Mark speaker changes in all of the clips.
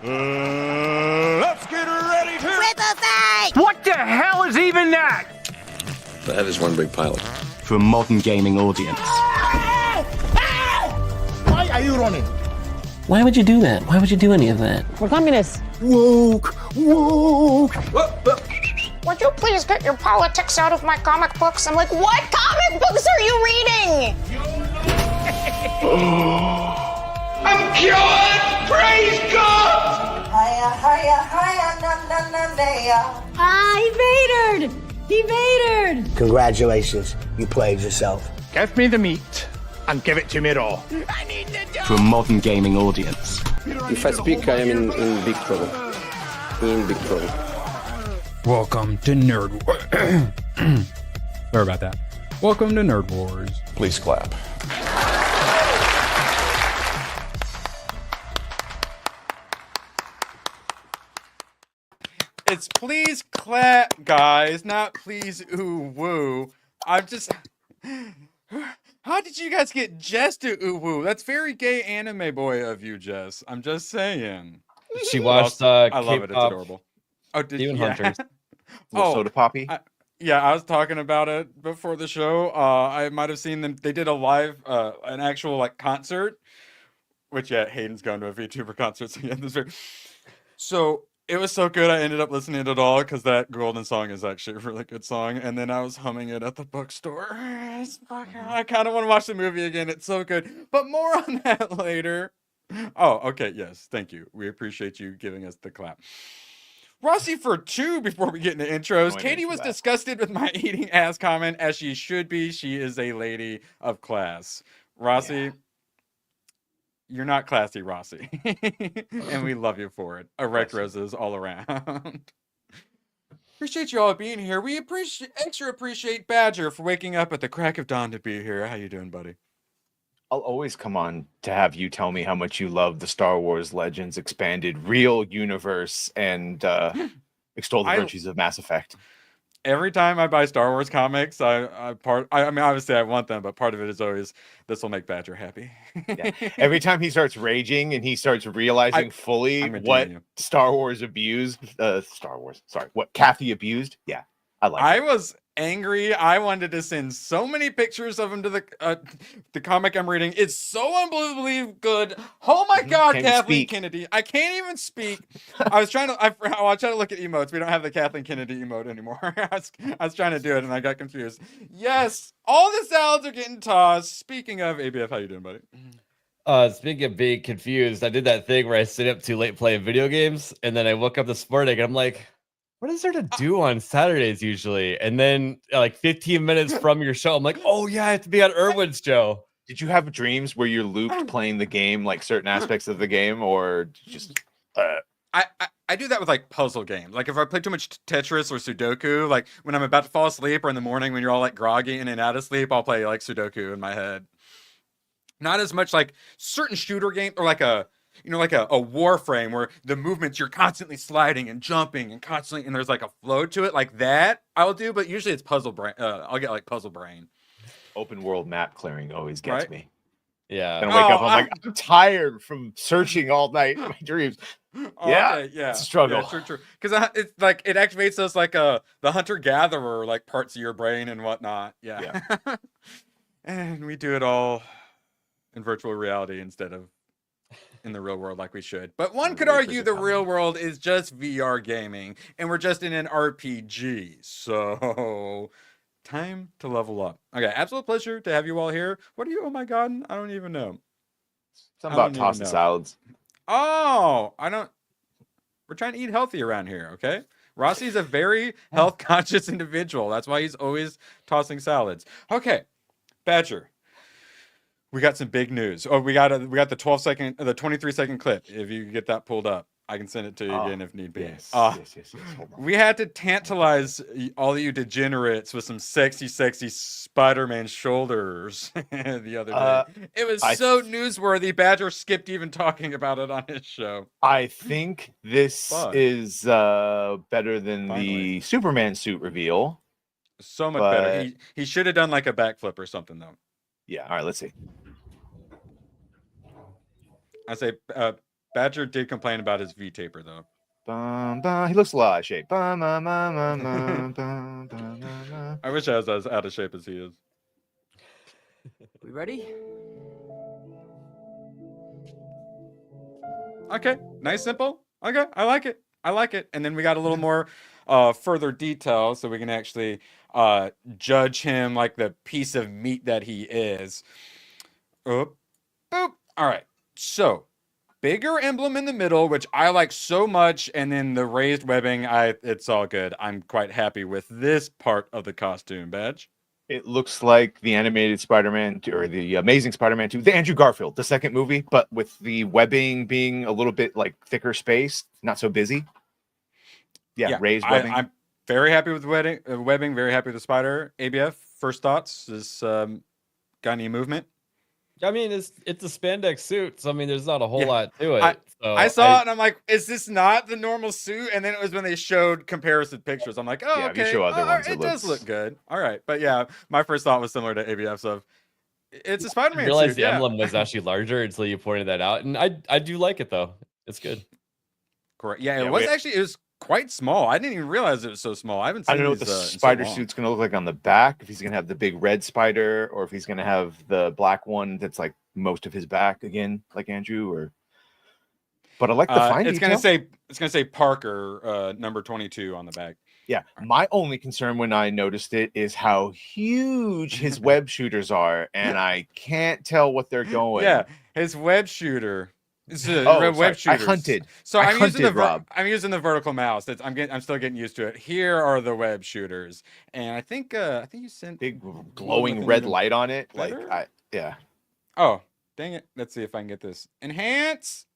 Speaker 1: Let's get ready to
Speaker 2: Triple fight!
Speaker 3: What the hell is even that?
Speaker 4: That is one big pilot.
Speaker 3: For a modern gaming audience.
Speaker 1: Why are you running?
Speaker 5: Why would you do that? Why would you do any of that?
Speaker 2: We're communists.
Speaker 1: Woke.
Speaker 6: Would you please get your politics out of my comic books? I'm like, what comic books are you reading?
Speaker 1: I'm cured! Praise God!
Speaker 2: He vatored! He vatored!
Speaker 7: Congratulations, you played yourself.
Speaker 3: Give me the meat and give it to me raw.
Speaker 1: I need the
Speaker 3: For a modern gaming audience.
Speaker 4: If I speak, I am in big trouble. In big trouble.
Speaker 8: Welcome to Nerd Wars. Sorry about that. Welcome to Nerd Wars.
Speaker 4: Please clap.
Speaker 9: It's please clap, guys, not please ooh woo. I'm just. How did you guys get Jess to ooh woo? That's very gay anime boy of you, Jess. I'm just saying.
Speaker 10: She watched
Speaker 9: I love it. It's adorable. Oh, did
Speaker 10: Demon
Speaker 9: you? Yeah.
Speaker 10: Hunters.
Speaker 9: Oh,
Speaker 11: Soda Poppy.
Speaker 9: Yeah, I was talking about it before the show. I might have seen them. They did a live, an actual like concert, which yeah, Hayden's gone to a VTuber concert. So yeah, this very. So it was so good. I ended up listening to it all because that Golden song is actually a really good song. And then I was humming it at the bookstore. I kind of want to watch the movie again. It's so good. But more on that later. Oh, okay. Yes, thank you. We appreciate you giving us the clap. Rossi for 2 before we get into intros. Katie was disgusted with my eating ass comment, as she should be. She is a lady of class. Rossi, you're not classy, Rossi. And we love you for it. Erect roses all around. Appreciate you all being here. We extra appreciate Badger for waking up at the crack of dawn to be here. How you doing, buddy?
Speaker 11: I'll always come on to have you tell me how much you love the Star Wars Legends expanded real universe and extol the virtues of Mass Effect.
Speaker 9: Every time I buy Star Wars comics, I mean, obviously I want them, but part of it is always, this will make Badger happy.
Speaker 11: Yeah. Every time he starts raging and he starts realizing fully what Star Wars abused, what Kathy abused. Yeah, I like it.
Speaker 9: I was angry. I wanted to send so many pictures of him to the comic I'm reading. It's so unbelievably good. Oh my God, Kathleen Kennedy. I can't even speak. I was trying to look at emotes. We don't have the Kathleen Kennedy emote anymore. I was trying to do it and I got confused. Yes, all the salads are getting tossed. Speaking of, ABF, how you doing, buddy?
Speaker 10: Speaking of being confused, I did that thing where I stayed up too late playing video games, and then I woke up this morning and I'm like, what is there to do on Saturdays usually? And then like 15 minutes from your show, I'm like, oh yeah, I have to be on Irwin's show.
Speaker 11: Did you have dreams where you're looped playing the game, like certain aspects of the game, or just
Speaker 9: I do that with like puzzle games. Like if I play too much Tetris or Sudoku, like when I'm about to fall asleep or in the morning when you're all like groggy in and out of sleep, I'll play like Sudoku in my head. Not as much like certain shooter games or like a Warframe where the movements you're constantly sliding and jumping and constantly, and there's like a flow to it, like that I'll do, but usually it's puzzle brain. I'll get like puzzle brain.
Speaker 11: Open world map clearing always gets me.
Speaker 10: Yeah.
Speaker 11: And I wake up, I'm tired from searching all night in my dreams. Yeah, it's a struggle.
Speaker 9: Yeah, true. Because it's like it activates those like the hunter-gatherer like parts of your brain and whatnot. Yeah. And we do it all in virtual reality instead of in the real world like we should. But one could argue the real world is just VR gaming and we're just in an RPG. So time to level up. Okay, absolute pleasure to have you all here. What are you? Oh my God, I don't even know.
Speaker 11: Something about tossing salads.
Speaker 9: Oh, we're trying to eat healthy around here, okay? Rossi's a very health conscious individual. That's why he's always tossing salads. Okay, Badger. We got some big news. Oh, we got the 23-second clip. If you get that pulled up, I can send it to you again if need be.
Speaker 11: Yes. Hold on.
Speaker 9: We had to tantalize all of you degenerates with some sexy Spider-Man shoulders the other day. It was so newsworthy. Badger skipped even talking about it on his show.
Speaker 11: I think this is better than the Superman suit reveal.
Speaker 9: So much better. He should have done like a backflip or something though.
Speaker 11: Yeah. All right. Let's see.
Speaker 9: I say Badger did complain about his V taper though.
Speaker 11: Bum, bum. He looks a lot out of shape. Bum, bum, bum, bum, bum, bum, bum, bum.
Speaker 9: I wish I was as out of shape as he is.
Speaker 12: We ready?
Speaker 9: Okay, nice, simple. Okay, I like it. I like it. And then we got a little more further detail so we can actually judge him like the piece of meat that he is. Oop, boop. All right. So, bigger emblem in the middle, which I like so much, and then the raised webbing, it's all good. I'm quite happy with this part of the costume, Badge.
Speaker 11: It looks like the animated Spider-Man or the Amazing Spider-Man 2, the Andrew Garfield, the second movie, but with the webbing being a little bit like thicker spaced, not so busy. Yeah, raised webbing.
Speaker 9: I'm very happy with the webbing, very happy with the spider. ABF, first thoughts? Got any movement?
Speaker 10: I mean, it's a spandex suit, so I mean, there's not a whole lot to it.
Speaker 9: I saw it and I'm like, is this not the normal suit? And then it was when they showed comparison pictures. I'm like, oh,
Speaker 11: Yeah, if you
Speaker 9: okay.
Speaker 11: show other ones,
Speaker 9: it
Speaker 11: it
Speaker 9: does
Speaker 11: looks-
Speaker 9: look good. All right. But yeah, my first thought was similar to ABF's of it's a
Speaker 10: I
Speaker 9: Spider-Man
Speaker 10: realized
Speaker 9: suit.
Speaker 10: the
Speaker 9: Yeah.
Speaker 10: emblem was actually larger until you pointed that out, and I do like it though. It's good.
Speaker 9: Correct. Yeah, it
Speaker 11: Yeah,
Speaker 9: was actually, it was quite small. I didn't even realize it was so small. I haven't seen
Speaker 11: I don't know what
Speaker 9: these,
Speaker 11: the
Speaker 9: in so
Speaker 11: spider
Speaker 9: long.
Speaker 11: suit's going to look like on the back. If he's going to have the big red spider, or if he's going to have the black one that's like most of his back again, like Andrew. Or, but I like the fine
Speaker 9: it's
Speaker 11: detail.
Speaker 9: gonna say Parker, number 22 on the back.
Speaker 11: Yeah, my only concern when I noticed it is how huge his web shooters are, and I can't tell what they're going.
Speaker 9: Yeah, his web shooter. It's
Speaker 11: Oh,
Speaker 9: web
Speaker 11: sorry. I
Speaker 9: shooters.
Speaker 11: hunted.
Speaker 9: So
Speaker 11: I
Speaker 9: I'm using the
Speaker 11: hunted, Rob.
Speaker 9: I'm using the vertical mouse. I'm still getting used to it. Here are the web shooters, and I think you sent
Speaker 11: Big glowing red light on it.
Speaker 9: better?
Speaker 11: Yeah.
Speaker 9: Oh, dang it! Let's see if I can get this enhance.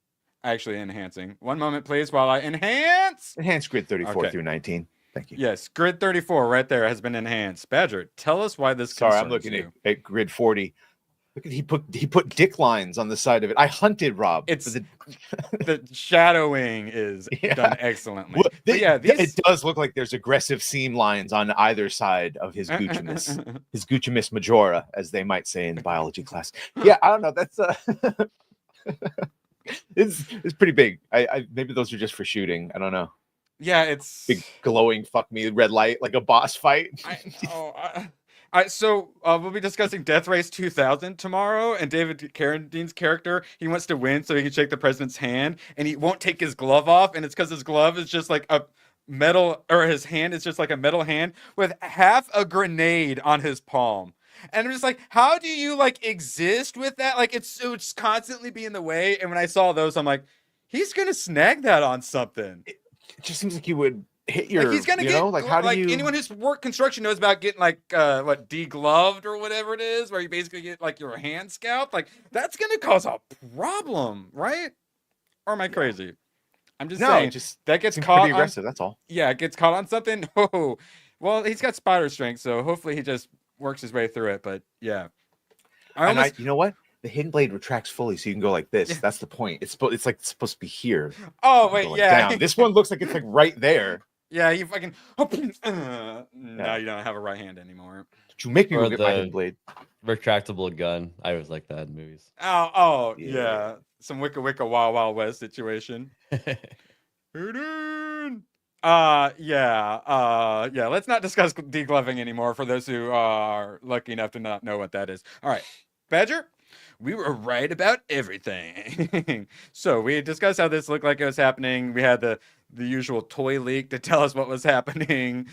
Speaker 9: Actually, enhancing. One moment, please, while I enhance.
Speaker 11: Enhanced grid 34
Speaker 9: Okay.
Speaker 11: through 19. Thank you.
Speaker 9: Yes, grid 34 right there has been enhanced. Badger, tell us why this.
Speaker 11: Sorry, I'm
Speaker 9: concerns
Speaker 11: looking
Speaker 9: you.
Speaker 11: at grid 40. Look at he put dick lines on the side of it. I hunted Rob.
Speaker 9: It's
Speaker 11: for
Speaker 9: the shadowing is
Speaker 11: Yeah.
Speaker 9: done excellently.
Speaker 11: Well,
Speaker 9: But yeah,
Speaker 11: it does look like there's aggressive seam lines on either side of his Guccimus, his Guccimus majora, as they might say in biology class. Yeah, I don't know. That's it's pretty big. I maybe those are just for shooting. I don't know.
Speaker 9: Yeah, it's
Speaker 11: Big glowing fuck me red light like a boss fight.
Speaker 9: So we'll be discussing Death Race 2000 tomorrow, and David Carradine's character, he wants to win so he can shake the president's hand, and he won't take his glove off, and it's because his glove is just like a metal, or his hand is just like a metal hand with half a grenade on his palm. And I'm just like, how do you like exist with that? Like it's constantly be in the way. And when I saw those, I'm like, he's gonna snag that on something.
Speaker 11: It just seems like he would hit your,
Speaker 9: Like he's gonna get
Speaker 11: like how do you
Speaker 9: anyone who's worked construction knows about getting like degloved or whatever it is, where you basically get like your hand scalped. Like that's gonna cause a problem, right? Or am I crazy? I'm just saying that gets
Speaker 11: seems
Speaker 9: caught
Speaker 11: pretty
Speaker 9: on,
Speaker 11: aggressive, that's all.
Speaker 9: Yeah, it gets caught on something. Oh, well, he's got spider strength, so hopefully he just works his way through it. But yeah,
Speaker 11: you know what? The hidden blade retracts fully, so you can go like this. That's the point. It's supposed to be here.
Speaker 9: Oh
Speaker 11: You can
Speaker 9: wait,
Speaker 11: go, like,
Speaker 9: yeah.
Speaker 11: down. This one looks like it's like right there.
Speaker 9: Yeah, you fucking. Now you don't have a right hand anymore.
Speaker 11: Did you make me
Speaker 10: Or
Speaker 11: go get my
Speaker 10: the
Speaker 11: hidden blade?
Speaker 10: retractable gun. I always like that in movies.
Speaker 9: Oh,
Speaker 11: Yeah.
Speaker 9: yeah. Some Wicca Wicca Wild Wild West situation. Yeah. Let's not discuss degloving anymore for those who are lucky enough to not know what that is. All right, Badger, we were right about everything. So we discussed how this looked like it was happening. We had the usual toy leak to tell us what was happening.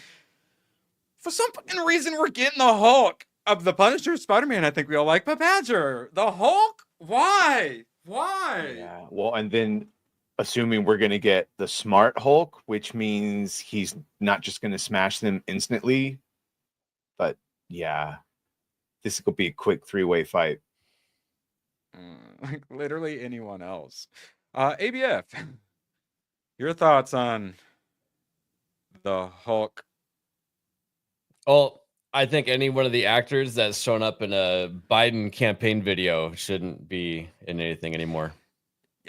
Speaker 9: For some fucking reason, we're getting the Hulk of the Punisher, Spider-Man. I think we all like, but Badger, the Hulk. Why?
Speaker 11: Yeah. Well, and then assuming we're going to get the smart Hulk, which means he's not just going to smash them instantly. But yeah, this could be a quick 3-way fight.
Speaker 9: Like literally anyone else. ABF, your thoughts on the Hulk?
Speaker 10: Well, I think any one of the actors that's shown up in a Biden campaign video shouldn't be in anything anymore.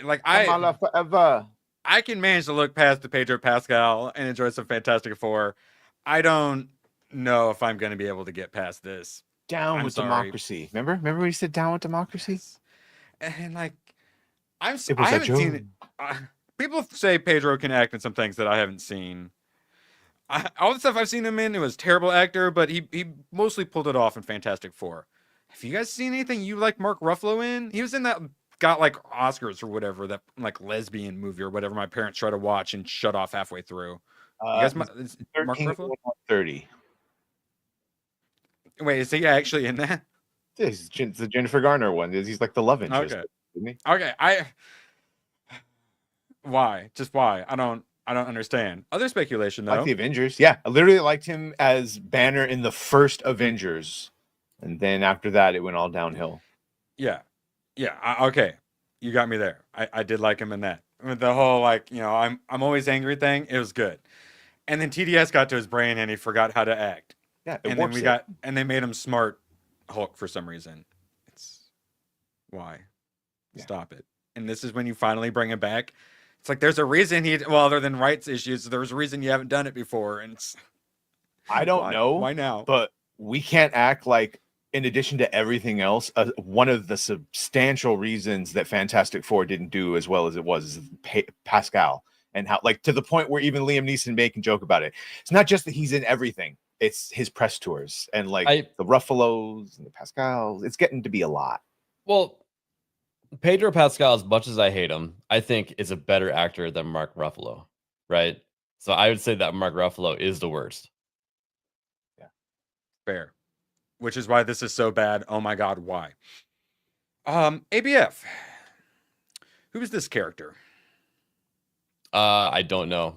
Speaker 9: Like
Speaker 11: Kamala forever.
Speaker 9: I can manage to look past the Pedro Pascal and enjoy some Fantastic Four. I don't know if I'm going to be able to get past this.
Speaker 11: Down
Speaker 9: I'm
Speaker 11: with
Speaker 9: sorry.
Speaker 11: democracy. Remember when he said down with democracy?
Speaker 9: And like, I
Speaker 11: was
Speaker 9: haven't
Speaker 11: a
Speaker 9: seen it. People say Pedro can act in some things that I haven't seen. All the stuff I've seen him in, it was terrible actor, but he mostly pulled it off in Fantastic Four. Have you guys seen anything you like Mark Ruffalo in? He was in that, got like Oscars or whatever, that like lesbian movie or whatever my parents tried to watch and shut off halfway through. You guys, Mark
Speaker 11: 13
Speaker 9: Ruffalo?
Speaker 11: going on 30.
Speaker 9: Wait, is he actually in that?
Speaker 11: This is the Jennifer Garner one. He's like the love interest.
Speaker 9: Okay.
Speaker 11: Isn't he?
Speaker 9: Okay, why? Just why? I don't understand. Other speculation though.
Speaker 11: Like the Avengers. Yeah, I literally liked him as Banner in the first Avengers. And then after that, it went all downhill.
Speaker 9: Yeah. Okay. You got me there. I did like him in that. With the whole like, I'm always angry thing. It was good. And then TDS got to his brain and he forgot how to act.
Speaker 11: Yeah.
Speaker 9: And they made him smart Hulk for some reason. It's why?
Speaker 11: Yeah.
Speaker 9: Stop it. And this is when you finally bring him back. It's like there's a reason other than rights issues, there's a reason you haven't done it before. And
Speaker 11: I don't know.
Speaker 9: Why now?
Speaker 11: But we can't act like, in addition to everything else, one of the substantial reasons that Fantastic Four didn't do as well as it was is Pascal, and how, like, to the point where even Liam Neeson can joke about it. It's not just that he's in everything; it's his press tours and like the Ruffalos and the Pascals. It's getting to be a lot.
Speaker 10: Well, Pedro Pascal, as much as I hate him, I think is a better actor than Mark Ruffalo, right? So I would say that Mark Ruffalo is the worst.
Speaker 9: Yeah, fair. Which is why this is so bad. Oh my God, why? ABF. Who is this character?
Speaker 10: I don't know.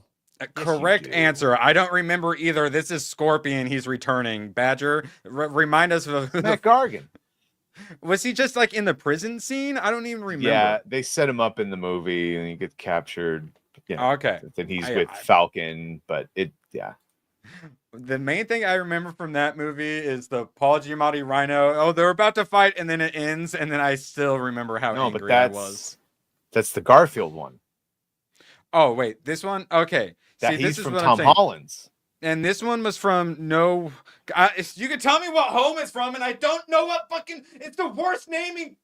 Speaker 9: Correct answer. I don't remember either. This is Scorpion. He's returning. Badger. Remind us of
Speaker 11: Matt Gargan.
Speaker 9: Was he just like in the prison scene? I don't even remember.
Speaker 11: Yeah, they set him up in the movie and he gets captured.
Speaker 9: Okay.
Speaker 11: Then he's with Falcon, but yeah.
Speaker 9: The main thing I remember from that movie is the Paul Giamatti Rhino. Oh, they're about to fight, and then it ends, and then I still remember how angry I was.
Speaker 11: That's the Garfield one.
Speaker 9: Oh, wait, this one? Okay.
Speaker 11: See, he's from Tom Holland's.
Speaker 9: And this one was from you can tell me what home it's from, and I don't know what fucking. It's the worst naming.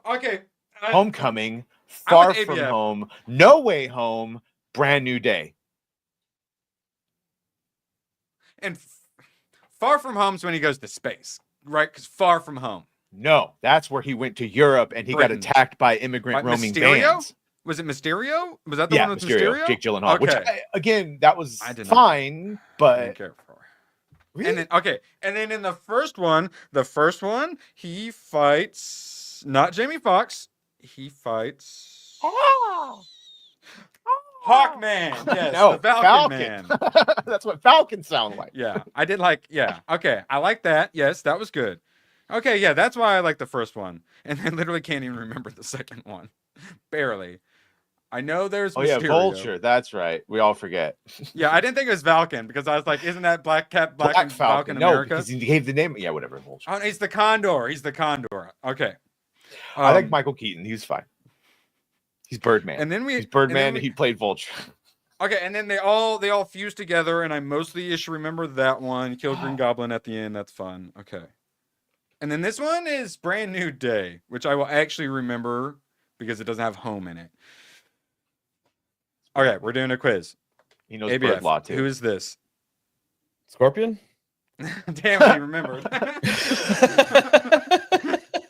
Speaker 9: Okay.
Speaker 11: Homecoming, Far From Home, No Way Home, Brand New Day.
Speaker 9: And Far From Home's when he goes to space, right? Because Far From Home.
Speaker 11: No, that's where he went to Europe and he got attacked by immigrant roaming bands.
Speaker 9: Was it Mysterio? Was that the one with Mysterio?
Speaker 11: Jake Gyllenhaal.
Speaker 9: Okay.
Speaker 11: Which that was fine, but
Speaker 9: I didn't care for. Really? And then in the first one, he fights not Jamie Foxx. He fights Hawkman. Yes,
Speaker 11: no,
Speaker 9: the Falcon Man.
Speaker 11: That's what Falcons sound like.
Speaker 9: Yeah, I did like. Yeah, okay, I like that. Yes, that was good. Okay, yeah, that's why I like the first one, and I literally can't even remember the second one, barely. I know there's.
Speaker 11: Oh yeah, Vulture. That's right. We all forget.
Speaker 9: Yeah, I didn't think it was Falcon because I was like, isn't that Black Falcon
Speaker 11: no,
Speaker 9: America?
Speaker 11: because he gave the name. Yeah, whatever. Vulture.
Speaker 9: Oh, he's the Condor. Okay.
Speaker 11: I like Michael Keaton. He was fine. He's Birdman.
Speaker 9: And then
Speaker 11: he's Birdman. He played Vulture.
Speaker 9: Okay, and then they all fuse together, and I mostly remember that one. Kill Green Goblin at the end. That's fun. Okay. And then this one is Brand New Day, which I will actually remember because it doesn't have home in it. Okay, we're doing a quiz.
Speaker 11: He knows bird law too.
Speaker 9: Who is this?
Speaker 10: Scorpion?
Speaker 9: Damn it, you remembered.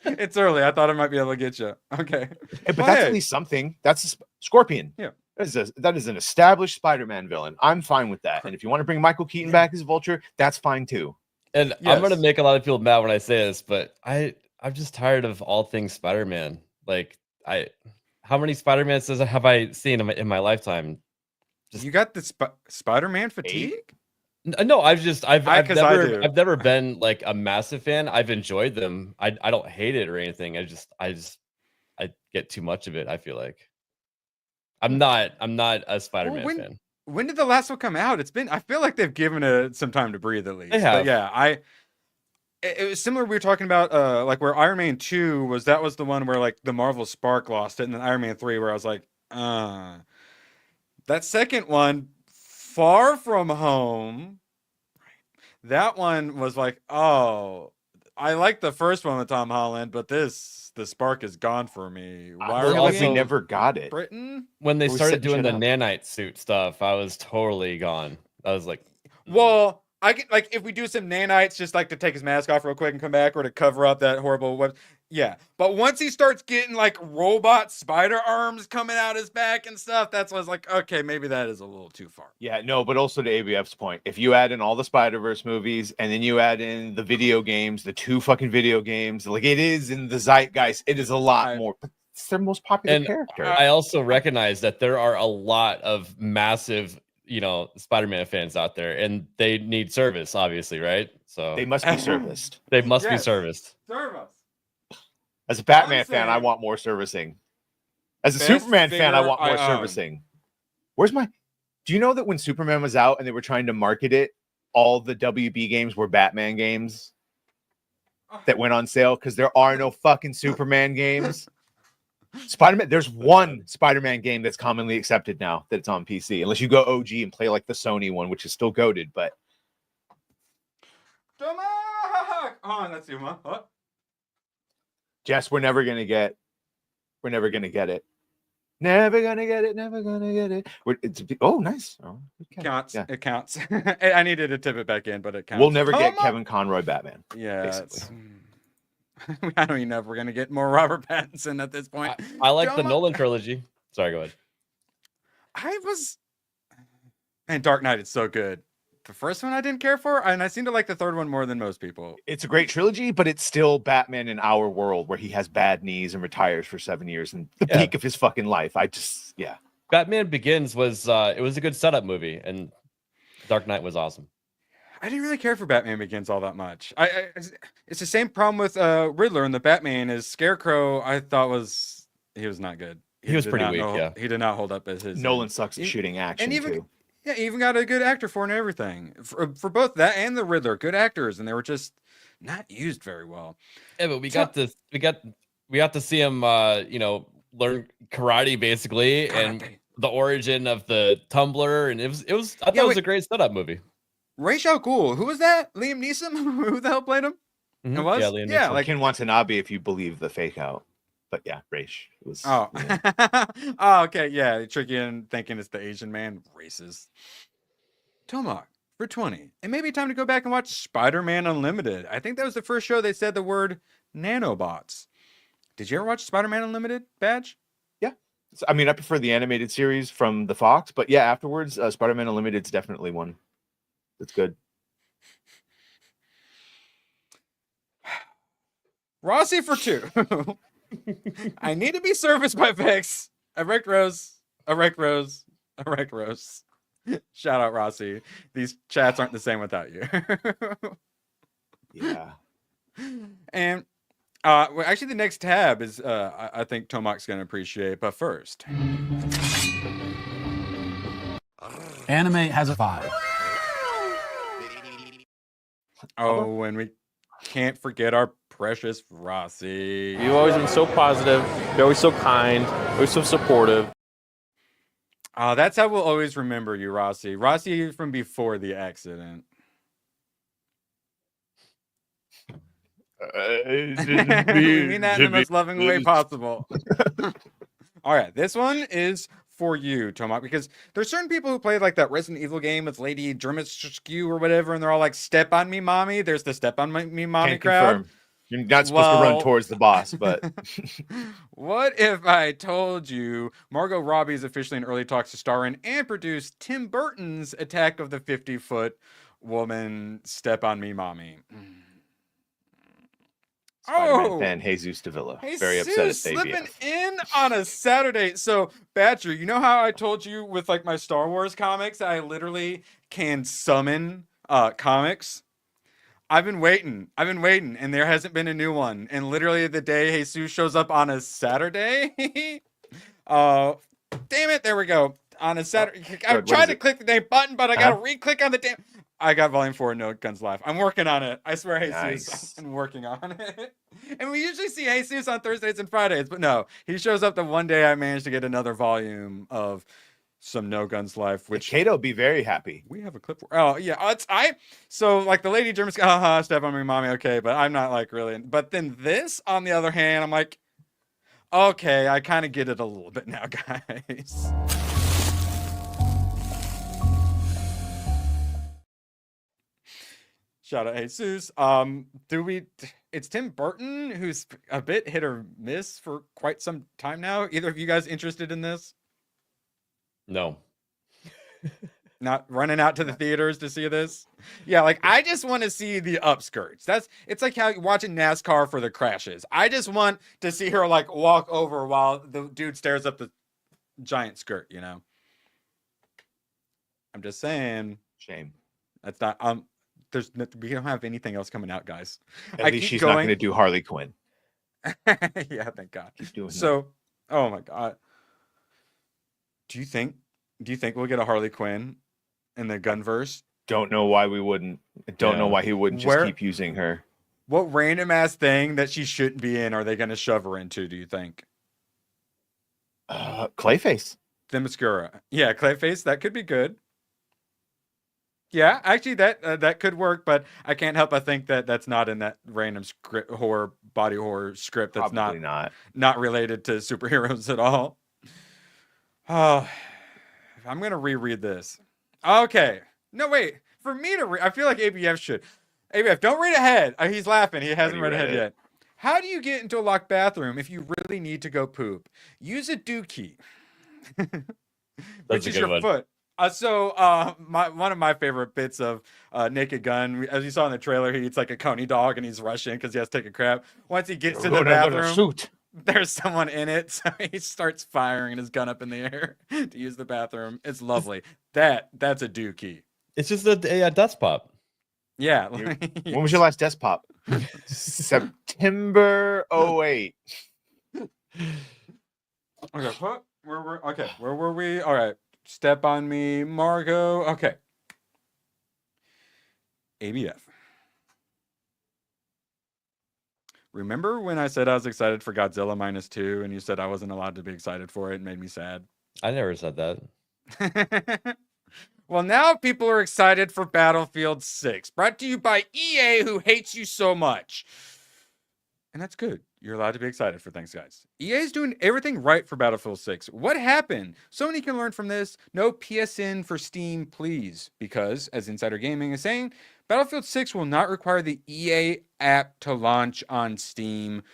Speaker 9: It's early. I thought I might be able to get you. Okay.
Speaker 11: Hey, but that's at least something. That's a Scorpion.
Speaker 9: Yeah.
Speaker 11: That is an established Spider-Man villain. I'm fine with that. And if you want to bring Michael Keaton back as Vulture, that's fine too.
Speaker 10: And I'm going to make a lot of people mad when I say this, but I'm just tired of all things Spider-Man. Like, how many Spider-Mans have I seen in my lifetime?
Speaker 9: You got the Spider-Man fatigue?
Speaker 10: No, I've never been like a massive fan. I've enjoyed them. I don't hate it or anything. I get too much of it. I feel like I'm not a Spider-Man fan.
Speaker 9: When did the last one come out? I feel like they've given it some time to breathe at least.
Speaker 10: They have.
Speaker 9: But yeah, it was similar. We were talking about like where Iron Man 2 was. That was the one where like the Marvel spark lost it, and then Iron Man 3 where I was like, that second one, Far From Home. That one was like, oh, I like the first one with Tom Holland, but the spark is gone for me. Why
Speaker 11: I
Speaker 9: are
Speaker 11: feel like we
Speaker 10: also-
Speaker 11: never got it.
Speaker 9: Britain?
Speaker 10: When they
Speaker 11: We
Speaker 10: started
Speaker 11: setting
Speaker 10: doing the
Speaker 11: shit up.
Speaker 10: nanite suit stuff, I was totally gone. I was like,
Speaker 9: Well, I get like if we do some nanites just like to take his mask off real quick and come back, or to cover up that horrible web. Yeah, but once he starts getting like robot spider arms coming out his back and stuff, that's when I was like, okay, maybe that is a little too far.
Speaker 11: Yeah, no, but also to ABF's point, if you add in all the Spider-Verse movies and then you add in the video games, the 2 fucking video games, like it is in the zeitgeist, it is a lot more. But it's their most popular
Speaker 10: and
Speaker 11: character.
Speaker 10: I also recognize that there are a lot of massive, Spider-Man fans out there, and they need service, obviously, right? So
Speaker 11: They must be serviced.
Speaker 10: They must be
Speaker 9: Yes.
Speaker 10: serviced.
Speaker 9: Service.
Speaker 11: As a Batman
Speaker 9: I'm
Speaker 11: fan, I
Speaker 9: saying-
Speaker 11: want more servicing. As a
Speaker 9: Best
Speaker 11: Superman fan, I
Speaker 9: figure
Speaker 11: want more
Speaker 9: I own.
Speaker 11: servicing. Where's my? Do you know that when Superman was out and they were trying to market it, all the WB games were Batman games that went on sale because there are no fucking Superman games. Spider-Man, there's one Spider-Man game that's commonly accepted now that it's on PC, unless you go OG and play like the Sony one, which is still goated. But
Speaker 9: Tomahawk! Oh, let's see, what?
Speaker 11: Jess, we're never gonna get it. Never gonna get it. Never gonna get it. Oh, nice. Oh, okay.
Speaker 9: Counts.
Speaker 11: Yeah.
Speaker 9: It counts. I needed to tip it back in, but it counts.
Speaker 11: We'll never get
Speaker 9: Tomahawk!
Speaker 11: Kevin Conroy Batman.
Speaker 9: Yeah.
Speaker 11: basically.
Speaker 9: I don't even know if we're gonna get more Robert Pattinson at this point.
Speaker 10: I like the
Speaker 9: Toma-
Speaker 10: Nolan trilogy. Sorry, go ahead.
Speaker 9: And Dark Knight is so good. The first one I didn't care for, and I seem to like the third one more than most people.
Speaker 11: It's a great trilogy, but it's still Batman in our world where he has bad knees and retires for 7 years and the peak of his fucking life.
Speaker 10: Batman Begins was it was a good setup movie, and Dark Knight was awesome.
Speaker 9: I didn't really care for Batman Begins all that much. It's the same problem with Riddler and the Batman. Is Scarecrow? I thought he was not good.
Speaker 10: He was
Speaker 9: did
Speaker 10: pretty
Speaker 9: not
Speaker 10: weak.
Speaker 9: know-
Speaker 10: Yeah,
Speaker 9: he did not hold up as his.
Speaker 11: Nolan sucks at shooting action
Speaker 9: and even
Speaker 11: too.
Speaker 9: yeah, he even got a good actor for it and everything for both that and the Riddler. Good actors, and they were just not used very well.
Speaker 10: yeah, but we got to see him, learn karate basically, and the origin of the tumbler, and it was. I thought it was a great setup movie.
Speaker 9: Ra's al Ghul. Who was that? Liam Neeson. Who the hell played him?
Speaker 10: Mhm.
Speaker 9: It was.
Speaker 10: Yeah, Liam
Speaker 9: Yeah,
Speaker 10: Neeson.
Speaker 9: like
Speaker 11: Ken Watanabe, if you believe the fake out. But yeah, Raish was.
Speaker 9: oh,
Speaker 11: yeah.
Speaker 9: oh, okay, yeah, tricky and thinking it's the Asian man. Racist. Tomahawk for 20. It may be time to go back and watch Spider-Man Unlimited. I think that was the first show they said the word nanobots. Did you ever watch Spider-Man Unlimited, Badge?
Speaker 11: Yeah. I mean, I prefer the animated series from the Fox, but yeah, afterwards, Spider-Man Unlimited's definitely one that's good.
Speaker 9: Rossi for 2. I need to be serviced by Vix. Erect Rose. Erect Rose. Erect Rose. Shout out Rossi. These chats aren't the same without you.
Speaker 11: Yeah.
Speaker 9: And well, actually, the next tab is I think Tomahawk's going to appreciate. But first,
Speaker 13: Anime has a vibe.
Speaker 9: oh, and we can't forget our precious Rossi.
Speaker 14: You've always been so positive. You're always so kind. Always so supportive.
Speaker 9: That's how we'll always remember you, Rossi. Rossi from before the accident. We mean that in the most loving way possible. All right, this one is for you, Tomahawk, because there's certain people who play like that Resident Evil game with Lady Dermitskew or whatever, and they're all like, "Step on me, mommy." There's the "Step on me, mommy"
Speaker 11: Can't
Speaker 9: crowd.
Speaker 11: confirm. You're not supposed to run towards the boss, but
Speaker 9: What if I told you Margot Robbie is officially in early talks to star in and produce Tim Burton's Attack of the 50-Foot Woman, Step on Me, Mommy?
Speaker 11: Spider-Man fan Jesus Davila very upset at
Speaker 9: slipping
Speaker 11: ABF.
Speaker 9: in on a Saturday. So, Badger, you know how I told you with like my Star Wars comics, I literally can summon comics? I've been waiting, and there hasn't been a new one. And literally the day Jesus shows up on a Saturday, damn it, there we go. On a Saturday, I'm trying to click the damn button, but I gotta re-click on the damn. I got volume 4, No Guns Live. I'm working on it. I swear, Jesus,
Speaker 11: Nice.
Speaker 9: I'm working on it. And we usually see Jesus on Thursdays and Fridays, but no, he shows up the one day I managed to get another volume of some No Guns Life, which
Speaker 11: Kato be very happy.
Speaker 9: we have a clip for. Oh yeah, so like the lady German's step on me, mommy, okay, but I'm not like really. But then this, on the other hand, I'm like, okay, I kind of get it a little bit now, guys. Shout out Jesus. It's Tim Burton, who's a bit hit or miss for quite some time now. Either of you guys interested in this?
Speaker 10: No.
Speaker 9: Not running out to the theaters to see this? Yeah, like I just want to see the upskirts. It's like how you're watching NASCAR for the crashes. I just want to see her like walk over while the dude stares up the giant skirt, you know? I'm just saying.
Speaker 11: Shame.
Speaker 9: That's not we don't have anything else coming out, guys.
Speaker 11: At least she's not going to do Harley Quinn.
Speaker 9: Yeah, thank God.
Speaker 11: Keep doing
Speaker 9: so, oh my God. Do you think we'll get a Harley Quinn in the Gunverse?
Speaker 11: Don't know why we wouldn't. Don't know why he wouldn't just keep using her.
Speaker 9: What random ass thing that she shouldn't be in are they going to shove her into, do you think?
Speaker 11: Clayface.
Speaker 9: Themyscira. Yeah, Clayface, that could be good. Yeah, actually, that could work, but I can't help but think that that's not in that random body horror script. That's
Speaker 11: Probably
Speaker 9: not related to superheroes at all. Oh, I'm gonna reread this. Okay, no wait. For me to read, I feel like ABF should. ABF, don't read ahead. He's laughing. He hasn't read ahead yet. How do you get into a locked bathroom if you really need to go poop? Use a dookie, which is your foot. One of my favorite bits of Naked Gun, as you saw in the trailer, he eats like a coney dog and he's rushing because he has to take a crap. Once he gets to the bathroom, there's someone in it, so he starts firing his gun up in the air to use the bathroom. It's lovely. That's a dookie.
Speaker 10: It's just a desk pop.
Speaker 9: Yeah.
Speaker 11: When was your last desk pop? September 08.
Speaker 9: Okay, where were we? All right. Step on Me, Margot. Okay. ABF. Remember when I said I was excited for Godzilla -2 and you said I wasn't allowed to be excited for it and made me sad?
Speaker 10: I never said that.
Speaker 9: Well, now people are excited for Battlefield 6, brought to you by EA, who hates you so much. And that's good. You're allowed to be excited for things, guys. EA is doing everything right for Battlefield 6. What happened? Sony can learn from this. No PSN for Steam, please. Because, as Insider Gaming is saying, Battlefield 6 will not require the EA app to launch on Steam.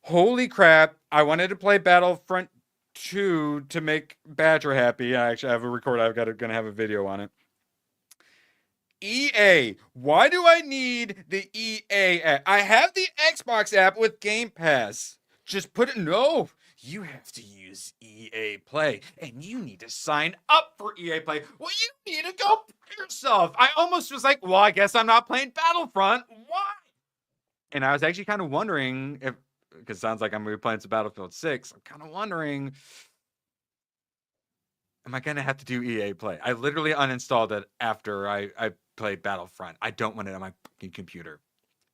Speaker 9: Holy crap. I wanted to play Battlefront 2 to make Badger happy. I actually have a record. I'm going to have a video on it. EA, why do I need the EA app? I have the Xbox app with Game Pass. Just put it. No, you have to use EA Play, and you need to sign up for EA Play. Well, you need to go yourself. I almost was like, well, I guess I'm not playing Battlefront. Why? And I was actually kind of wondering if, because it sounds like I'm going to be playing some Battlefield 6. I'm kind of wondering, am I going to have to do EA Play? I literally uninstalled it after I played Battlefront. I don't want it on my fucking computer.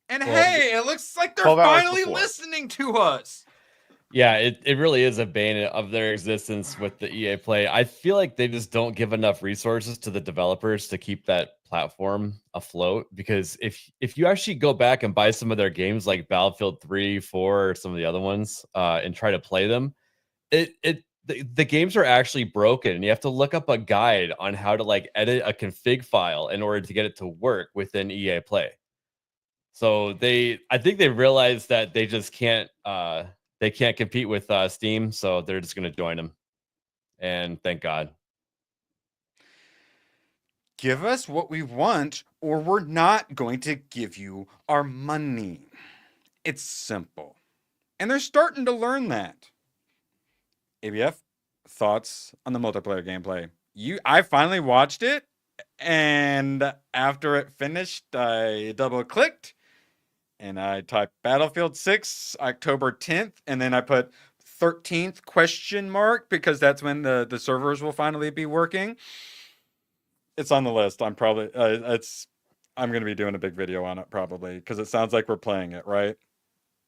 Speaker 9: And hey, it looks like they're finally listening to us.
Speaker 10: Yeah, it really is a bane of their existence with the EA Play. I feel like they just don't give enough resources to the developers to keep that platform afloat. Because if you actually go back and buy some of their games like Battlefield 3, 4, or some of the other ones, and try to play them, the games are actually broken, and you have to look up a guide on how to like edit a config file in order to get it to work within EA Play. So I think they realized that they just can't compete with Steam, so they're just going to join them. And thank God.
Speaker 9: Give us what we want, or we're not going to give you our money. It's simple. And they're starting to learn that. ABF, thoughts on the multiplayer gameplay? I finally watched it, and after it finished, I double-clicked, and I typed Battlefield 6, October 10th, and then I put 13th question mark, because that's when the servers will finally be working. It's on the list. I'm probably, I'm going to be doing a big video on it, probably, because it sounds like we're playing it, right?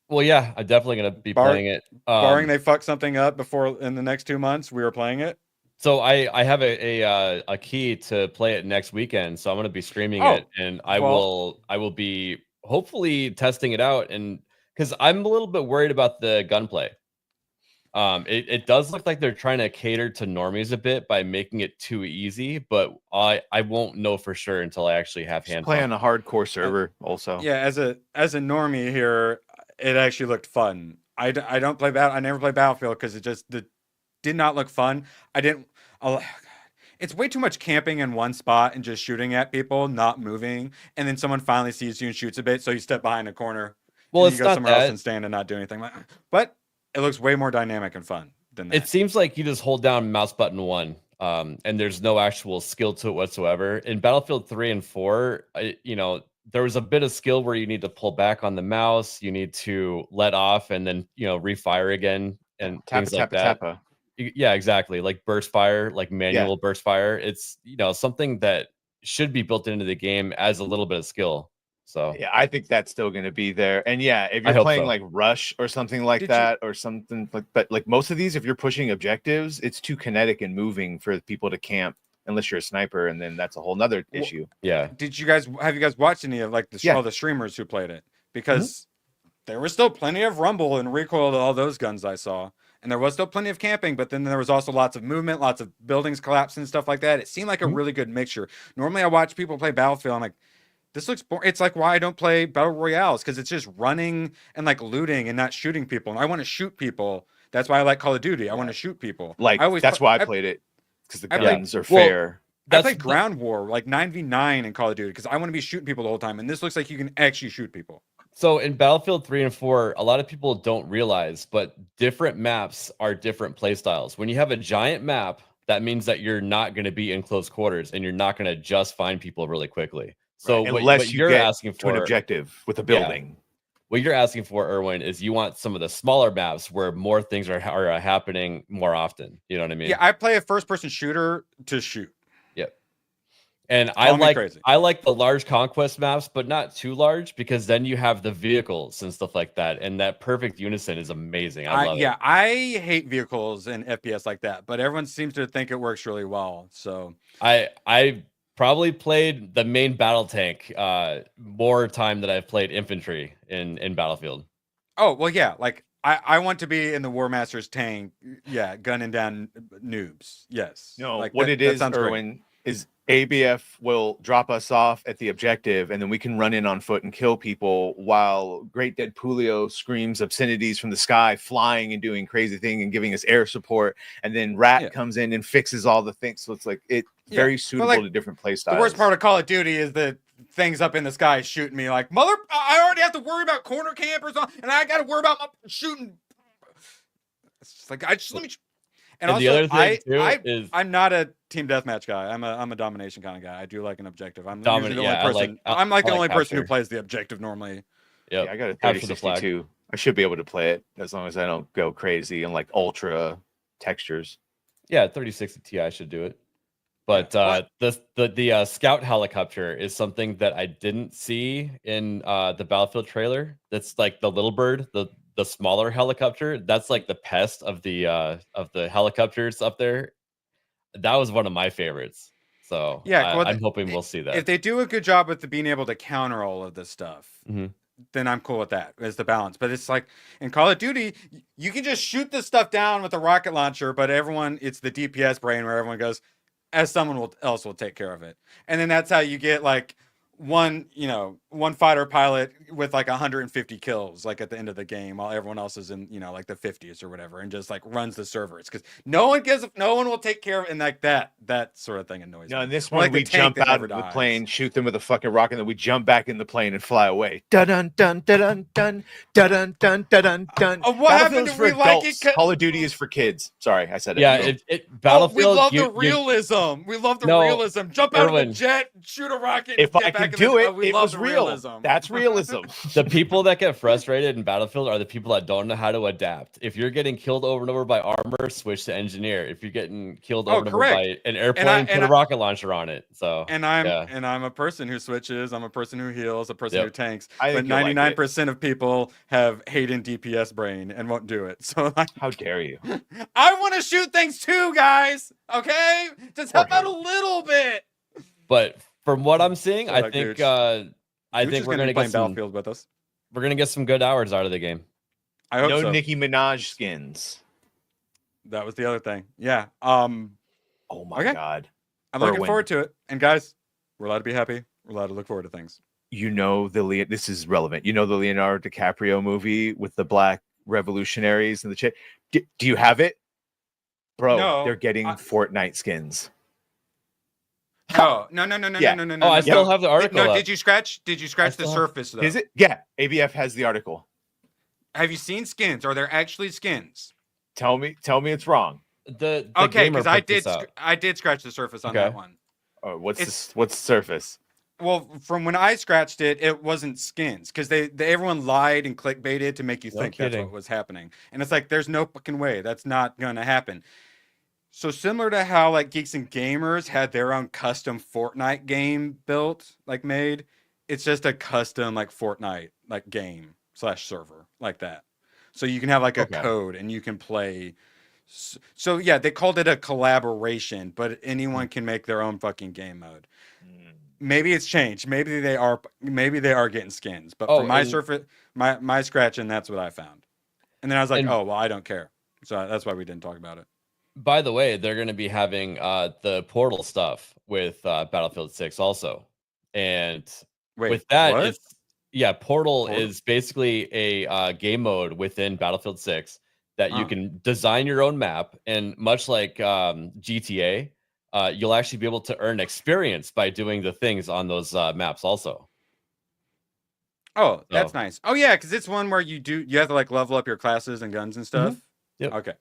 Speaker 10: Well, yeah, I'm definitely going to be playing it.
Speaker 9: Barring they fuck something up before in the next 2 months, we are playing it.
Speaker 10: So I have a key to play it next weekend, so I'm going to be streaming it, and I will be hopefully testing it out, and because I'm a little bit worried about the gunplay. It does look like they're trying to cater to normies a bit by making it too easy, but I won't know for sure until I actually have hands
Speaker 11: play on a hardcore server also.
Speaker 9: Yeah, as a normie here, it actually looked fun. I don't play I never play Battlefield because it did not look fun. It's way too much camping in one spot and just shooting at people, not moving, and then someone finally sees you and shoots a bit, so you step behind a corner.
Speaker 10: Well,
Speaker 9: and
Speaker 10: it's
Speaker 9: you go
Speaker 10: not
Speaker 9: somewhere else
Speaker 10: that.
Speaker 9: and stand and not do anything. But it looks way more dynamic and fun than that.
Speaker 10: It seems like you just hold down mouse button 1, and there's no actual skill to it whatsoever. In Battlefield 3 and 4, there was a bit of skill where you need to pull back on the mouse, you need to let off, and then refire again, and things like that.
Speaker 11: Tappa.
Speaker 10: Yeah, exactly. Like burst fire, like manual burst fire. It's something that should be built into the game as a little bit of skill. So
Speaker 11: yeah, I think that's still going to be there. And yeah, if you're playing like Rush or something like that, or something like most of these, if you're pushing objectives, it's too kinetic and moving for people to camp unless you're a sniper, and then that's a whole nother issue.
Speaker 10: Yeah.
Speaker 9: Have you guys watched any of like all the streamers who played it? Because there was still plenty of rumble and recoil to all those guns I saw. And there was still plenty of camping, but then there was also lots of movement, lots of buildings collapsing and stuff like that. It seemed like a really good mixture. Normally I watch people play Battlefield, I'm like, this looks boring. It's like why I don't play Battle Royales, because it's just running and like looting and not shooting people. And I want to shoot people. That's why I like Call of Duty. I want to shoot people.
Speaker 11: Like that's why I played it, because the guns are fair.
Speaker 9: I played Ground War, like 9v9 in Call of Duty, because I want to be shooting people the whole time. And this looks like you can actually shoot people.
Speaker 10: So in Battlefield 3 and 4, a lot of people don't realize, but different maps are different play styles. When you have a giant map, that means that you're not going to be in close quarters, and you're not going to just find people really quickly. So
Speaker 11: unless
Speaker 10: you're
Speaker 11: get
Speaker 10: asking for
Speaker 11: an objective with a building.
Speaker 10: What you're asking for, Erwin, is you want some of the smaller maps where more things are happening more often. You know what I mean?
Speaker 9: Yeah, I play a first-person shooter to shoot.
Speaker 10: Yep. And I like the large conquest maps, but not too large, because then you have the vehicles and stuff like that, and that perfect unison is amazing. I love it.
Speaker 9: Yeah, I hate vehicles in FPS like that, but everyone seems to think it works really well. So
Speaker 10: I probably played the main battle tank more time than I've played infantry in Battlefield.
Speaker 9: Oh, well, yeah. Like, I want to be in the War Master's tank, gunning down noobs. Yes.
Speaker 11: No,
Speaker 9: like
Speaker 11: what
Speaker 9: that,
Speaker 11: it is,
Speaker 9: that
Speaker 11: Erwin, is ABF will drop us off at the objective, and then we can run in on foot and kill people while Great Dead Pulio screams obscenities from the sky, flying and doing crazy things and giving us air support. And then Rat comes in and fixes all the things. So it's like very suitable to different play styles.
Speaker 9: The worst part of Call of Duty is the things up in the sky shooting me like, I already have to worry about corner campers, and I got to worry about my shooting. It's just like, let me. And also,
Speaker 10: the other thing is
Speaker 9: I'm not a team deathmatch guy. I'm a domination kind of guy. I do like an objective. I'm usually the only person. I'm like the only person who plays the objective normally.
Speaker 11: Yeah, I got a 3062. I should be able to play it as long as I don't go crazy and like ultra textures.
Speaker 10: Yeah, 3060 Ti should do it. But the scout helicopter is something that I didn't see in the Battlefield trailer. That's like the little bird, the smaller helicopter. That's like the pest of the helicopters up there. That was one of my favorites. So yeah, I'm hoping we'll see that.
Speaker 9: If they do a good job with being able to counter all of this stuff, then I'm cool with that as the balance. But it's like in Call of Duty, you can just shoot this stuff down with a rocket launcher, but it's the DPS brain where everyone goes, as someone else will take care of it. And then that's how you get like one fighter pilot with like 150 kills like at the end of the game while everyone else is in like the 50s or whatever, and just like runs the servers because no one will take care of it, and like that sort of thing annoys me.
Speaker 11: And this one, like we jump out of the plane, shoot them with a fucking rocket, and then we jump back in the plane and fly away. Dun dun dun dun dun dun dun dun dun.
Speaker 9: What happened to we like it?
Speaker 11: Call of Duty is for kids. Sorry, I said it.
Speaker 10: Yeah, Battlefield.
Speaker 9: We love the realism. We love the realism. Jump out of a jet, shoot a rocket.
Speaker 11: If I
Speaker 9: back
Speaker 11: do
Speaker 9: in
Speaker 11: it.
Speaker 9: the, we
Speaker 11: It
Speaker 9: love
Speaker 11: was
Speaker 9: the
Speaker 11: real.
Speaker 9: realism.
Speaker 11: That's realism.
Speaker 10: The people that get frustrated in Battlefield are the people that don't know how to adapt. If you're getting killed over and over by armor, switch to engineer. If you're getting killed over and over by an airplane, put a rocket launcher on it. So
Speaker 9: and I'm a person who switches. I'm a person who heals. A person who tanks.
Speaker 11: I
Speaker 9: But
Speaker 11: think you'll like it.
Speaker 9: 99% of people have Hayden DPS brain and won't do it. So like,
Speaker 11: how dare you?
Speaker 9: I want to shoot things too, guys. Okay, just help out a little bit.
Speaker 10: But from what I'm seeing,
Speaker 9: So
Speaker 10: I
Speaker 9: like,
Speaker 10: think
Speaker 9: Gooch.
Speaker 10: I
Speaker 9: Gooch
Speaker 10: think
Speaker 9: is
Speaker 10: we're
Speaker 9: gonna
Speaker 10: gonna
Speaker 9: be playing
Speaker 10: get some
Speaker 9: Battlefield with us.
Speaker 10: We're gonna get some good hours out of the game.
Speaker 9: I hope
Speaker 11: no
Speaker 9: so.
Speaker 11: Nicki Minaj skins.
Speaker 9: That was the other thing. Yeah.
Speaker 11: Oh my god.
Speaker 9: I'm
Speaker 11: For a
Speaker 9: looking
Speaker 11: win.
Speaker 9: forward to it. And guys, we're allowed to be happy. We're allowed to look forward to things.
Speaker 11: You know this is relevant. You know the Leonardo DiCaprio movie with the black revolutionaries and the chick. Do you have it, bro?
Speaker 9: No,
Speaker 11: they're getting Fortnite skins.
Speaker 9: No.
Speaker 11: Yeah.
Speaker 9: No.
Speaker 10: I still have the article
Speaker 9: No,
Speaker 10: up.
Speaker 9: did you scratch the surface though?
Speaker 11: Is it? Yeah. ABF has the article.
Speaker 9: Have you seen skins? Are there actually skins?
Speaker 11: Tell me it's wrong.
Speaker 10: The
Speaker 9: Okay,
Speaker 10: gamer
Speaker 9: because I
Speaker 10: put this out.
Speaker 9: did scratch the surface on
Speaker 11: Okay.
Speaker 9: that one.
Speaker 11: Oh, what's the surface?
Speaker 9: Well, from when I scratched it, it wasn't skins because they everyone lied and clickbaited to make you
Speaker 10: No
Speaker 9: think that's
Speaker 10: kidding.
Speaker 9: what was happening, and it's like there's no fucking way that's not gonna happen. So similar to how like Geeks and Gamers had their own custom Fortnite game built, like made, it's just a custom like Fortnite like game / server like that. So you can have like a code and you can play. So yeah, they called it a collaboration, but anyone can make their own fucking game mode. Maybe it's changed. Maybe they are getting skins. But for my surface, my scratching, that's what I found. And then I was like, oh well, I don't care. So that's why we didn't talk about it.
Speaker 10: By the way, they're going to be having the Portal stuff with Battlefield 6 also. And with that,
Speaker 9: what?
Speaker 10: it's Portal is basically a game mode within Battlefield 6 that you can design your own map. And much like GTA, you'll actually be able to earn experience by doing the things on those maps also.
Speaker 9: Oh, that's nice. Oh yeah, because it's one where you have to like level up your classes and guns and stuff.
Speaker 10: Yep.
Speaker 9: Okay.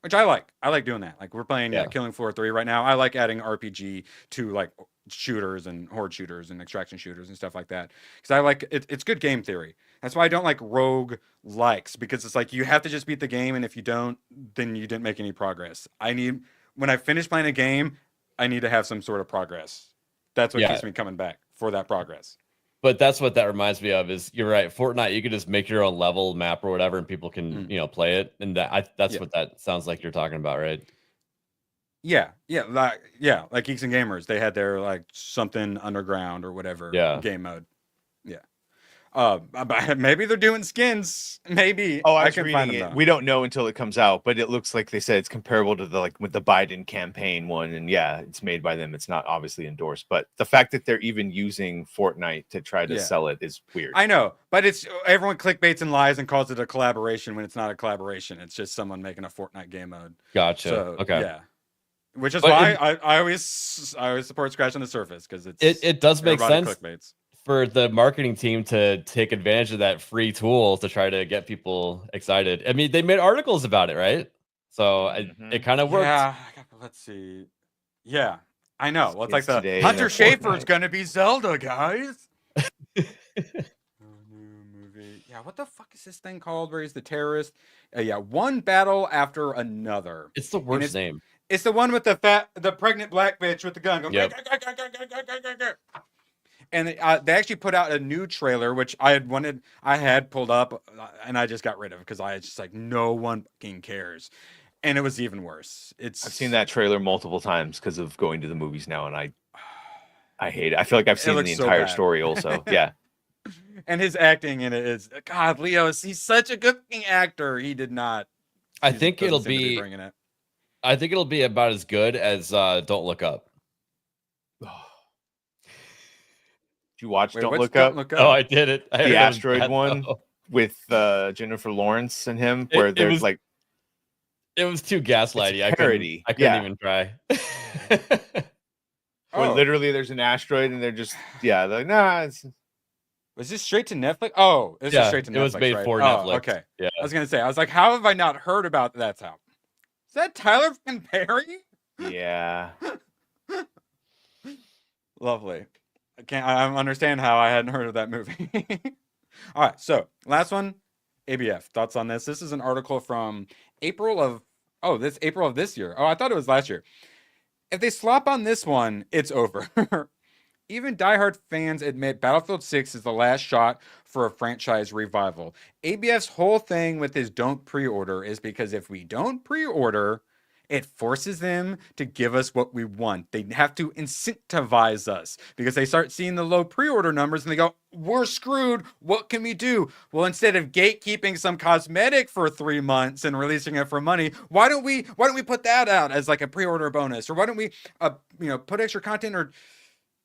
Speaker 9: Which I like. I like doing that. Like we're playing Killing Floor 3 right now. I like adding RPG to like shooters and horde shooters and extraction shooters and stuff like that. Because I like it, it's good game theory. That's why I don't like rogue likes, because it's like you have to just beat the game, and if you don't, then you didn't make any progress. When I finish playing a game, I need to have some sort of progress. That's what keeps me coming back for that progress.
Speaker 10: But that's what that reminds me of is you're right. Fortnite, you can just make your own level map or whatever, and people can, play it. And that's what that sounds like you're talking about, right?
Speaker 9: Yeah. Like Geeks and Gamers, they had their like something underground or whatever game mode. Yeah. But maybe they're doing skins. Maybe.
Speaker 11: Oh, I
Speaker 9: I
Speaker 11: was
Speaker 9: can find
Speaker 11: reading
Speaker 9: them
Speaker 11: it.
Speaker 9: though.
Speaker 11: We don't know until it comes out, but it looks like they said it's comparable to with the Biden campaign one. And yeah, it's made by them. It's not obviously endorsed, but the fact that they're even using Fortnite to try to sell it is weird.
Speaker 9: I know, but it's everyone clickbaits and lies and calls it a collaboration when it's not a collaboration. It's just someone making a Fortnite game mode.
Speaker 10: Gotcha.
Speaker 9: So,
Speaker 10: Okay.
Speaker 9: Yeah. Which is why I always support Scratch on the Surface, because
Speaker 10: it does make
Speaker 9: erotic
Speaker 10: sense
Speaker 9: clickbaits.
Speaker 10: for the marketing team to take advantage of that free tool to try to get people excited. I mean, they made articles about it, right? So it kind of worked.
Speaker 9: Yeah. Let's see. Yeah, I know. Well, it's like the
Speaker 11: today
Speaker 9: Hunter
Speaker 11: in
Speaker 9: Schafer's
Speaker 11: Fortnite.
Speaker 9: gonna be Zelda, guys. New movie. Yeah, what the fuck is this thing called? Where he's the terrorist? One battle after another.
Speaker 10: It's the worst name.
Speaker 9: It's the one with the pregnant black bitch with the gun. Going,
Speaker 10: Yep.
Speaker 9: And they actually put out a new trailer, which I had pulled up, and I just got rid of because I was just like, no one fucking cares. And it was even worse.
Speaker 11: I've seen that trailer multiple times because of going to the movies now, and I hate it. I feel like I've seen the
Speaker 9: looks so
Speaker 11: entire
Speaker 9: bad.
Speaker 11: story also. Yeah.
Speaker 9: And his acting in it is, God, Leo, he's such a good fucking actor. He did not.
Speaker 10: I
Speaker 9: he
Speaker 10: think
Speaker 9: doesn't
Speaker 10: it'll
Speaker 9: seem to
Speaker 10: be
Speaker 9: bringing it.
Speaker 10: I think it'll be about as good as Don't Look Up.
Speaker 11: Did you watch
Speaker 9: Wait,
Speaker 11: Don't
Speaker 9: what's
Speaker 11: Look
Speaker 9: Don't
Speaker 11: Up?
Speaker 9: Look Up?
Speaker 10: Oh, I did it. I heard
Speaker 11: The
Speaker 10: it was
Speaker 11: asteroid
Speaker 10: bad,
Speaker 11: one
Speaker 10: though.
Speaker 11: with Jennifer Lawrence and him, where
Speaker 10: It
Speaker 11: there's
Speaker 10: was
Speaker 11: like
Speaker 10: It was too gaslighty.
Speaker 11: It's a parody.
Speaker 10: I couldn't
Speaker 11: Yeah.
Speaker 10: even try.
Speaker 11: where literally there's an asteroid and they're just they're like, nah, it's
Speaker 9: Was this straight to Netflix? Oh, this is straight to Netflix.
Speaker 10: it was made
Speaker 9: right?
Speaker 10: for
Speaker 9: Oh,
Speaker 10: Netflix.
Speaker 9: Okay.
Speaker 10: Yeah.
Speaker 9: I was gonna say, I was like, how have I not heard about that? Is that Tyler fucking Perry?
Speaker 11: yeah.
Speaker 9: Lovely. I understand how I hadn't heard of that movie. All right, so last one, ABF. Thoughts on this? This is an article from April of this year. Oh, I thought it was last year. If they slop on this one, it's over. Even diehard fans admit Battlefield 6 is the last shot for a franchise revival. ABF's whole thing with his don't pre-order is because if we don't pre-order, it forces them to give us what we want. They have to incentivize us because they start seeing the low pre-order numbers and they go, we're screwed. What can we do? Well, instead of gatekeeping some cosmetic for 3 months and releasing it for money, why don't we put that out as like a pre-order bonus? Or why don't we put extra content or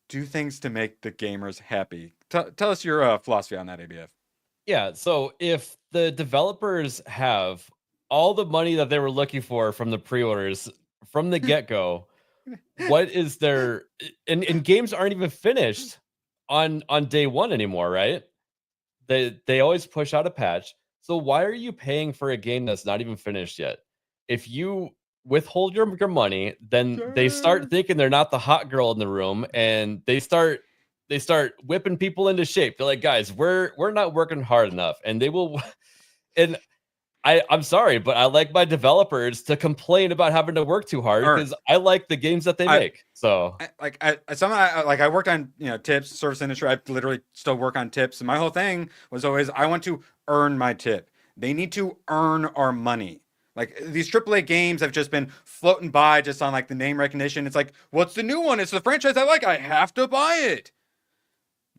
Speaker 9: do things to make the gamers happy? Tell us your philosophy on that, ABF.
Speaker 10: Yeah, so if the developers have all the money that they were looking for from the pre-orders from the get-go, what is their and games aren't even finished on day one anymore, right? They always push out a patch. So why are you paying for a game that's not even finished yet? If you withhold your money, then they start thinking they're not the hot girl in the room, and they start whipping people into shape. They're like, guys, we're not working hard enough, and they will. And I'm sorry, but I like my developers to complain about having to work too hard because I like the games that they make. So
Speaker 9: I worked on tips, service industry. I literally still work on tips, and my whole thing was always I want to earn my tip. They need to earn our money. Like these AAA games have just been floating by just on like the name recognition. It's like, what's the new one? It's the franchise I like. I have to buy it.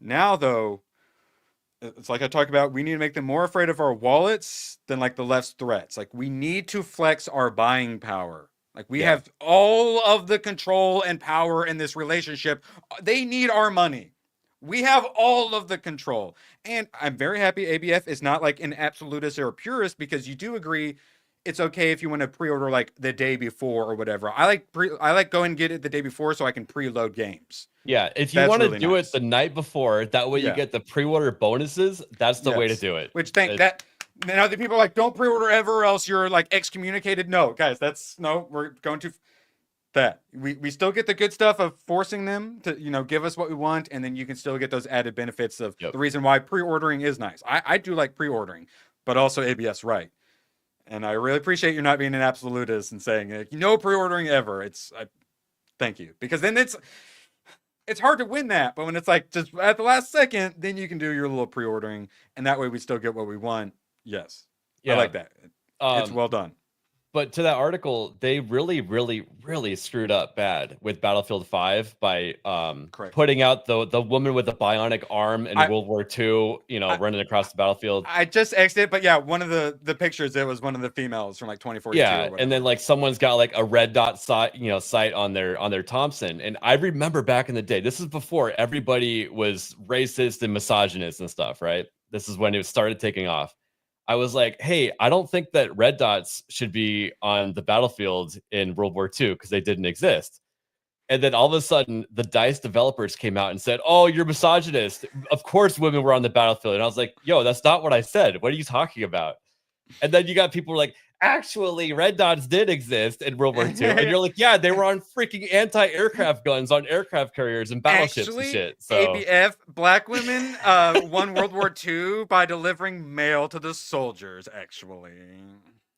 Speaker 9: Now though, it's like I talked about, we need to make them more afraid of our wallets than like the left's threats. Like we need to flex our buying power. Like we have all of the control and power in this relationship. They need our money. We have all of the control. And I'm very happy ABF is not like an absolutist or a purist because you do agree it's okay if you want to pre-order like the day before or whatever. I like go and get it the day before so I can preload games.
Speaker 10: Yeah, if you want to do it the night before, that way you get the pre-order bonuses. That's the way to do it.
Speaker 9: Which that now the people are like, don't pre-order ever, or else you're like excommunicated. No, guys, we're going to that. We still get the good stuff of forcing them to give us what we want, and then you can still get those added benefits of the reason why pre-ordering is nice. I do like pre-ordering, but also ABS right. And I really appreciate you not being an absolutist and saying like, no pre-ordering ever. Thank you, because then it's hard to win that. But when it's like just at the last second, then you can do your little pre-ordering, and that way we still get what we want. Yes, I like that. It's well done.
Speaker 10: But to that article, they really, really, really screwed up bad with Battlefield 5 by putting out the woman with the bionic arm in World War II, running across the battlefield.
Speaker 9: I just exited, but yeah, one of the pictures, it was one of the females from like 2042.
Speaker 10: Yeah, and then like someone's got like a red dot sight on their Thompson. And I remember back in the day, this is before everybody was racist and misogynist and stuff, right? This is when it started taking off. I was like, hey, I don't think that red dots should be on the battlefield in World War II because they didn't exist. And then all of a sudden, the DICE developers came out and said, oh, you're misogynist. Of course women were on the battlefield. And I was like, yo, that's not what I said. What are you talking about? And then you got people like, actually, red dots did exist in World War II. And you're like, yeah, they were on freaking anti-aircraft guns on aircraft carriers and battleships and shit. So
Speaker 9: ABF, black women won World War II by delivering mail to the soldiers, actually.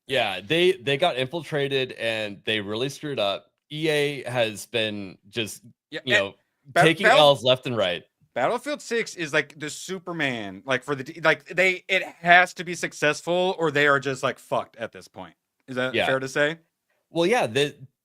Speaker 10: Yeah, they got infiltrated and they really screwed up. EA has been just, taking L's left and right.
Speaker 9: Battlefield 6 is like the Superman, like for it has to be successful or they are just like fucked at this point. Is that fair to say?
Speaker 10: Well, yeah,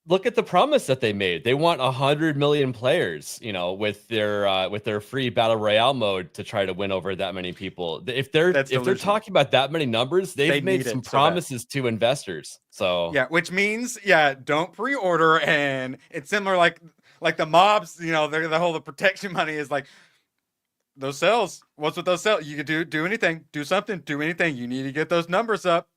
Speaker 10: look at the promise that they made. They want 100 million players, with their free battle royale mode to try to win over that many people. If they're talking about that many numbers, they've made some promises to investors. So
Speaker 9: yeah, which means don't pre-order, and it's similar like the mobs, the protection money is like those sales. What's with those sales? You could do anything, do something, do anything. You need to get those numbers up.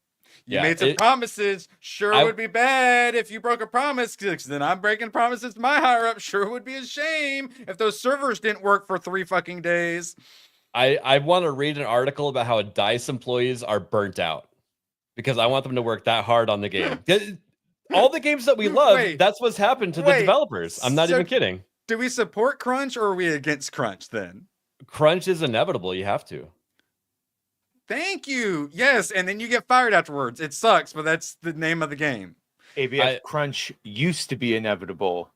Speaker 9: You made some promises. It would be bad if you broke a promise, because then I'm breaking promises to my higher up. Sure would be a shame if those servers didn't work for 3 fucking days.
Speaker 10: I want to read an article about how DICE employees are burnt out because I want them to work that hard on the game. All the games that we love, that's what's happened to the developers. I'm not even kidding.
Speaker 9: do we support crunch or are we against crunch then?
Speaker 10: Crunch is inevitable. You have to.
Speaker 9: Thank you. Yes, and then you get fired afterwards. It sucks, but that's the name of the game.
Speaker 11: ABF crunch used to be inevitable.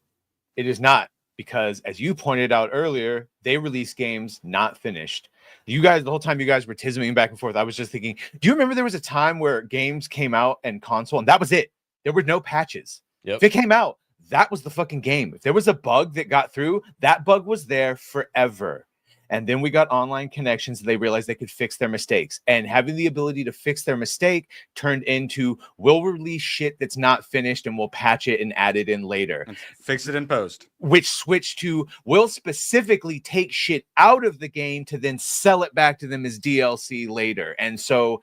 Speaker 11: It is not, because as you pointed out earlier, they release games not finished. You guys, the whole time you guys were tisming back and forth, I was just thinking, do you remember there was a time where games came out and console and that was it? There were no patches.
Speaker 10: Yep.
Speaker 11: If it came out, that was the fucking game. If there was a bug that got through, that bug was there forever. And then we got online connections and they realized they could fix their mistakes. And having the ability to fix their mistake turned into, we'll release shit that's not finished and we'll patch it and add it in later.
Speaker 9: And fix it in post.
Speaker 11: Which switched to, we'll specifically take shit out of the game to then sell it back to them as DLC later. And so,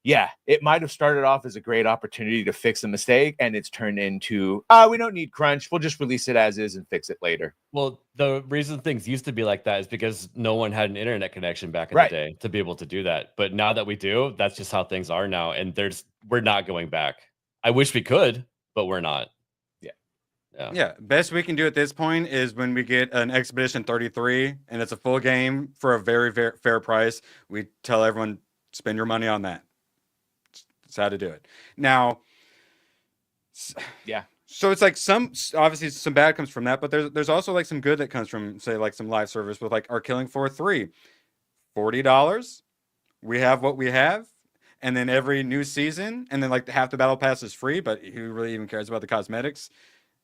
Speaker 11: yeah, it might have started off as a great opportunity to fix a mistake, and it's turned into, we don't need crunch. We'll just release it as is and fix it later.
Speaker 10: Well, the reason things used to be like that is because no one had an internet connection back in the day to be able to do that. But now that we do, that's just how things are now. And we're not going back. I wish we could, but we're not.
Speaker 9: Yeah, best we can do at this point is when we get an Expedition 33 and it's a full game for a very, very fair price. We tell everyone, spend your money on that. That's how to do it. Now,
Speaker 11: yeah.
Speaker 9: So it's like obviously some bad comes from that, but there's also like some good that comes from, say, like some live service with like our Killing Floor 3. $40. We have what we have. And then every new season, and then like half the battle pass is free, but who really even cares about the cosmetics?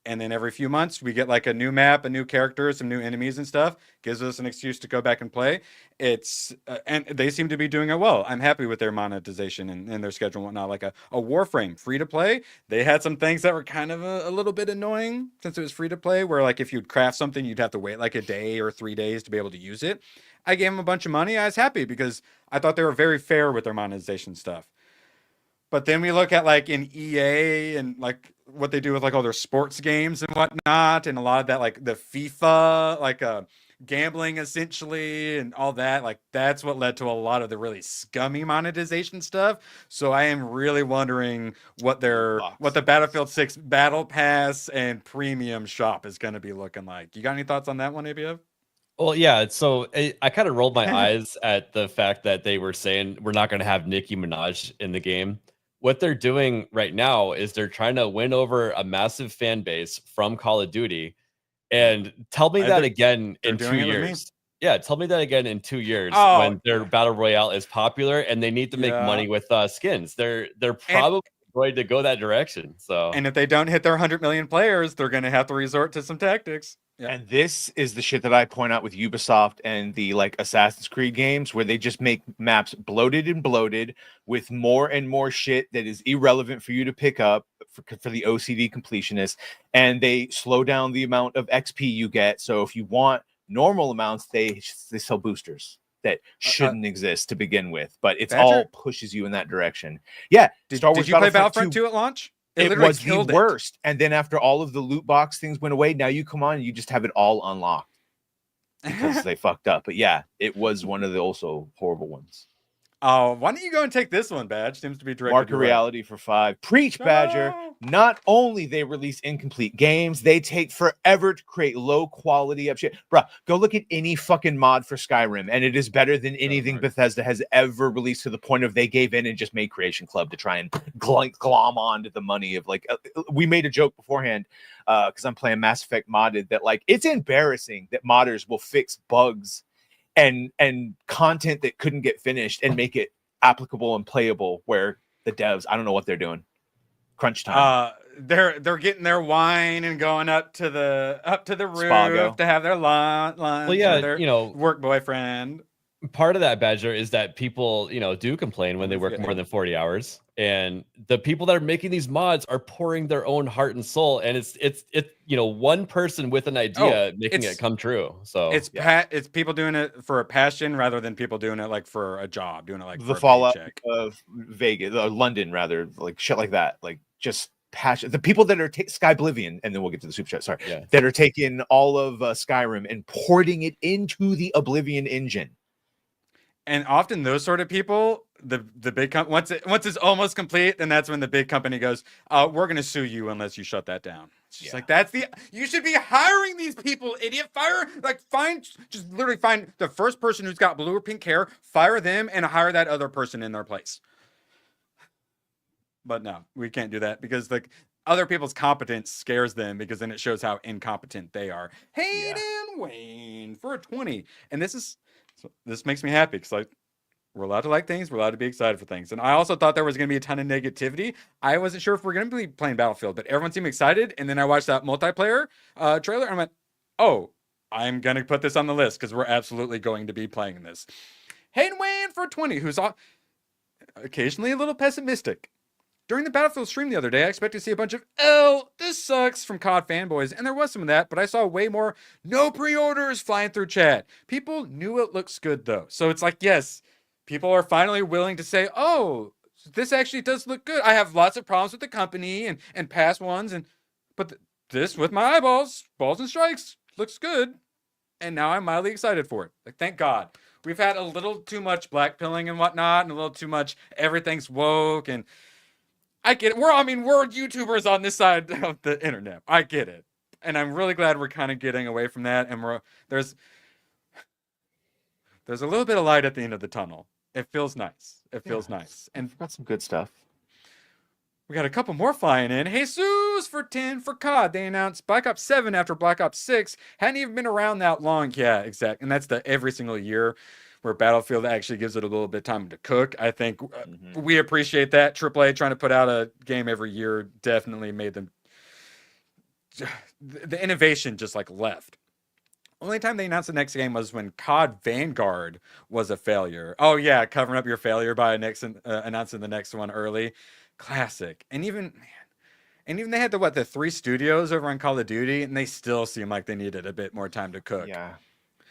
Speaker 9: And then every few months we get like a new map, a new character, some new enemies and stuff. Gives us an excuse to go back and play. It's and they seem to be doing it well. I'm happy with their monetization and their schedule and whatnot. Like a Warframe free to play. They had some things that were kind of a little bit annoying since it was free to play, where like if you'd craft something, you'd have to wait like a day or 3 days to be able to use it. I gave them a bunch of money. I was happy because I thought they were very fair with their monetization stuff. But then we look at like in EA and like what they do with like all their sports games and whatnot, and a lot of that like the FIFA like gambling essentially and all that, like that's what led to a lot of the really scummy monetization stuff. So I am really wondering what the Battlefield 6 Battle Pass and Premium shop is going to be looking like. You got any thoughts on that one, ABF?
Speaker 10: Well, yeah. So I kind of rolled my eyes at the fact that they were saying we're not going to have Nicki Minaj in the game. What they're doing right now is they're trying to win over a massive fan base from Call of Duty. And tell me that again in 2 years. Yeah, tell me that again in 2 years when their battle royale is popular and they need to make money with skins. They're probably going to go that direction. So,
Speaker 9: and if they don't hit their 100 million players, they're going to have to resort to some tactics.
Speaker 11: Yeah. And this is the shit that I point out with Ubisoft and the like Assassin's Creed games, where they just make maps bloated with more and more shit that is irrelevant for you to pick up for the OCD completionist, and they slow down the amount of XP you get. So if you want normal amounts, they sell boosters that shouldn't exist to begin with, but it's all pushes you in that direction. Yeah.
Speaker 9: Did you play Battlefront 2 at launch?
Speaker 11: It was the worst. And then after all of the loot box things went away, now you come on and you just have it all unlocked because they fucked up. But yeah, it was one of the also horrible ones.
Speaker 9: Oh, why don't you go and take this one, Badge? Seems to be directed.
Speaker 11: Market Reality for 5. Preach, Badger. Not only they release incomplete games, they take forever to create low quality up shit. Bruh, go look at any fucking mod for Skyrim, and it is better than anything Bethesda has ever released, to the point of they gave in and just made Creation Club to try and glom onto the money of like, we made a joke beforehand because I'm playing Mass Effect modded that like, it's embarrassing that modders will fix bugs and content that couldn't get finished and make it applicable and playable, where the devs, I don't know what they're doing. Crunch time.
Speaker 9: They're getting their wine and going up to the roof
Speaker 11: Spago.
Speaker 9: to have their lunch.
Speaker 10: Well, yeah,
Speaker 9: with their work boyfriend.
Speaker 10: Part of that, Badger, is that people, do complain when they work more than 40 hours. And the people that are making these mods are pouring their own heart and soul. And it's one person with an idea making it come true. So
Speaker 9: it's people doing it for a passion rather than people doing it like for a job, doing it like
Speaker 11: the
Speaker 9: for
Speaker 11: fallout
Speaker 9: a paycheck.
Speaker 11: of Vegas, London rather, like shit like that. Like just passion. The people that are Skyblivion, and then we'll get to the super chat. Sorry, that are taking all of Skyrim and porting it into the Oblivion engine.
Speaker 9: And often those sort of people, the big once it's almost complete, then that's when the big company goes, "We're going to sue you unless you shut that down." She's like, you should be hiring these people, idiot. Just literally find the first person who's got blue or pink hair, fire them, and hire that other person in their place. But no, we can't do that because other people's competence scares them because then it shows how incompetent they are. Hayden Wayne for a 20. And this makes me happy because we're allowed to like things. We're allowed to be excited for things. And I also thought there was going to be a ton of negativity. I wasn't sure if we're going to be playing Battlefield, but everyone seemed excited. And then I watched that multiplayer trailer and I went, oh, I'm going to put this on the list because we're absolutely going to be playing this. Hayden Wayne for 20, who's occasionally a little pessimistic. During the Battlefield stream the other day, I expected to see a bunch of, this sucks from COD fanboys. And there was some of that, but I saw way more no pre-orders flying through chat. People knew it looks good though. So it's like, yes, people are finally willing to say, oh, this actually does look good. I have lots of problems with the company and past ones, but this with my eyeballs, balls and strikes, looks good. And now I'm mildly excited for it. Like, thank God. We've had a little too much black pilling and whatnot, and a little too much everything's woke. And I get it. We're YouTubers on this side of the internet. I get it. And I'm really glad we're kind of getting away from that. And there's a little bit of light at the end of the tunnel. It feels nice. It feels nice. And
Speaker 11: we've got some good stuff.
Speaker 9: We got a couple more flying in. Jesus for 10 for COD. They announced Black Ops 7 after Black Ops 6. Hadn't even been around that long. Yeah, exactly. And that's every single year where Battlefield actually gives it a little bit of time to cook. I think we appreciate that. AAA trying to put out a game every year definitely made them... The innovation just left. Only time they announced the next game was when COD Vanguard was a failure. Oh yeah, covering up your failure by announcing the next one early. Classic. And even they had the 3 studios over on Call of Duty, and they still seem like they needed a bit more time to cook.
Speaker 11: Yeah.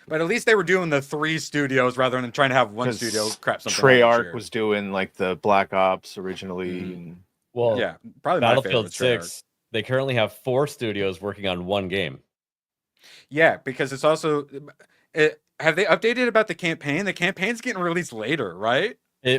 Speaker 9: But at least they were doing the 3 studios rather than trying to have one studio crap something.
Speaker 11: Treyarch was doing the Black Ops originally.
Speaker 10: Well,
Speaker 9: yeah, probably
Speaker 10: Battlefield 6. They currently have 4 studios working on one game.
Speaker 9: Yeah, because it's also have they updated about the campaign? The campaign's getting released later, right?
Speaker 10: They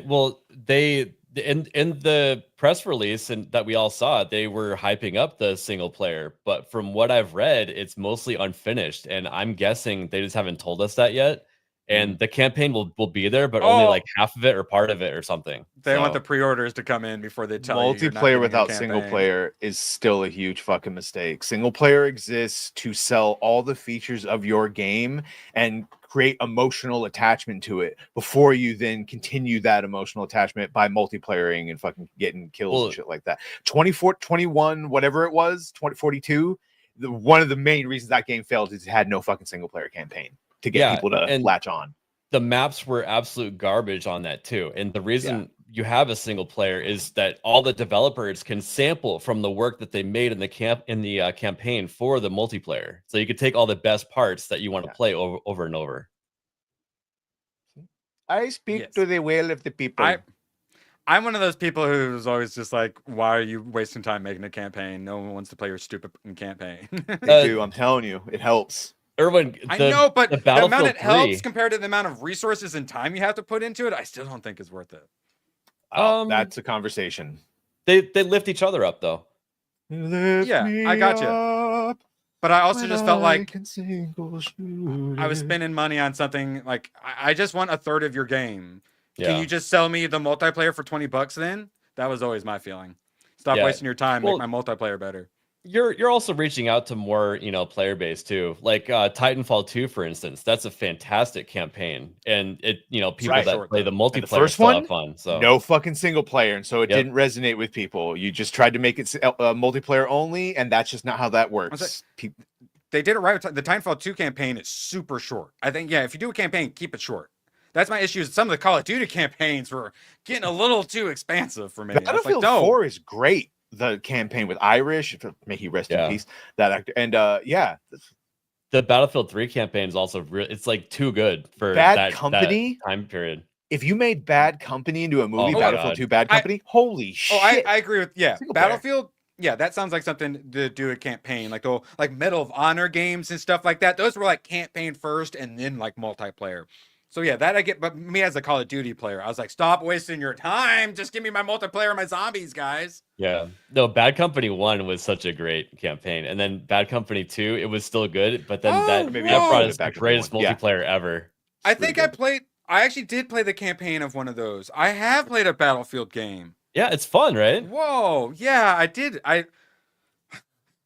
Speaker 10: in the press release and that we all saw, they were hyping up the single player, but from what I've read, it's mostly unfinished, and I'm guessing they just haven't told us that yet. And the campaign will be there, but only half of it or part of it or something.
Speaker 9: They want the pre-orders to come in before they tell
Speaker 11: multiplayer without single player is still a huge fucking mistake. Single player exists to sell all the features of your game and create emotional attachment to it before you then continue that emotional attachment by multiplayering and fucking getting kills and shit like that. 21, whatever it was, 2042. One of the main reasons that game failed is it had no fucking single player campaign to get people to latch on.
Speaker 10: The maps were absolute garbage on that too. And the reason you have a single player is that all the developers can sample from the work that they made in the campaign for the multiplayer. So you could take all the best parts that you want to play over and over.
Speaker 11: I speak to the will of the people.
Speaker 9: I'm one of those people who's always just like, why are you wasting time making a campaign? No one wants to play your stupid campaign.
Speaker 11: They do, I'm telling you, it helps.
Speaker 10: Erwin,
Speaker 9: I know, but the amount it
Speaker 10: 3,
Speaker 9: helps compared to the amount of resources and time you have to put into it, I still don't think is worth it.
Speaker 11: That's a conversation.
Speaker 10: They lift each other up though.
Speaker 9: Yeah, I got you. But I also just felt like I was spending money on something like I just want a third of your game. Yeah. Can you just sell me the multiplayer for $20 then? That was always my feeling. Stop wasting your time. Make my multiplayer better.
Speaker 10: You're also reaching out to more, player base too. Like Titanfall 2, for instance. That's a fantastic campaign. And people that play the multiplayer
Speaker 11: first one,
Speaker 10: fun. So
Speaker 11: no fucking single player. And so it didn't resonate with people. You just tried to make it multiplayer only, and that's just not how that works.
Speaker 9: They did it right. The Titanfall 2 campaign is super short. I think, if you do a campaign, keep it short. That's my issue. Some of the Call of Duty campaigns were getting a little too expansive for me.
Speaker 11: Battlefield 4 is great. The campaign with Irish, may he rest in peace, that actor. And
Speaker 10: the Battlefield 3 campaign is also it's too good for
Speaker 11: Bad Company
Speaker 10: that time period.
Speaker 11: If you made Bad Company into a movie, Battlefield 2 Bad Company, holy shit.
Speaker 9: I agree with Battlefield. Yeah, that sounds like something to do a campaign, like Medal of Honor games and stuff like that. Those were campaign first and then multiplayer. So yeah, that I get. But me as a Call of Duty player, I was like, stop wasting your time. Just give me my multiplayer and my zombies, guys.
Speaker 10: Yeah. No, Bad Company 1 was such a great campaign. And then Bad Company 2, it was still good, but then that brought us the greatest multiplayer ever.
Speaker 9: I think I actually did play the campaign of one of those. I have played a Battlefield game.
Speaker 10: Yeah, it's fun, right?
Speaker 9: Whoa, yeah, I did.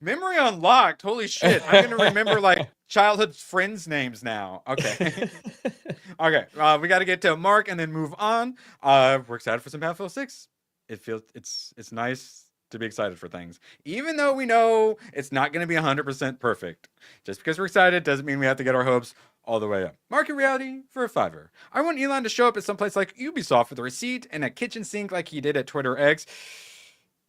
Speaker 9: Memory unlocked. Holy shit. I'm going to remember like childhood friends' names now. Okay. Okay. We got to get to Mark and then move on. We're excited for some Battlefield 6. It feels it's nice to be excited for things, even though we know it's not going to be 100% perfect. Just because we're excited doesn't mean we have to get our hopes all the way up. Market reality for a $5. I want Elon to show up at some place like Ubisoft with a receipt and a kitchen sink like he did at Twitter X.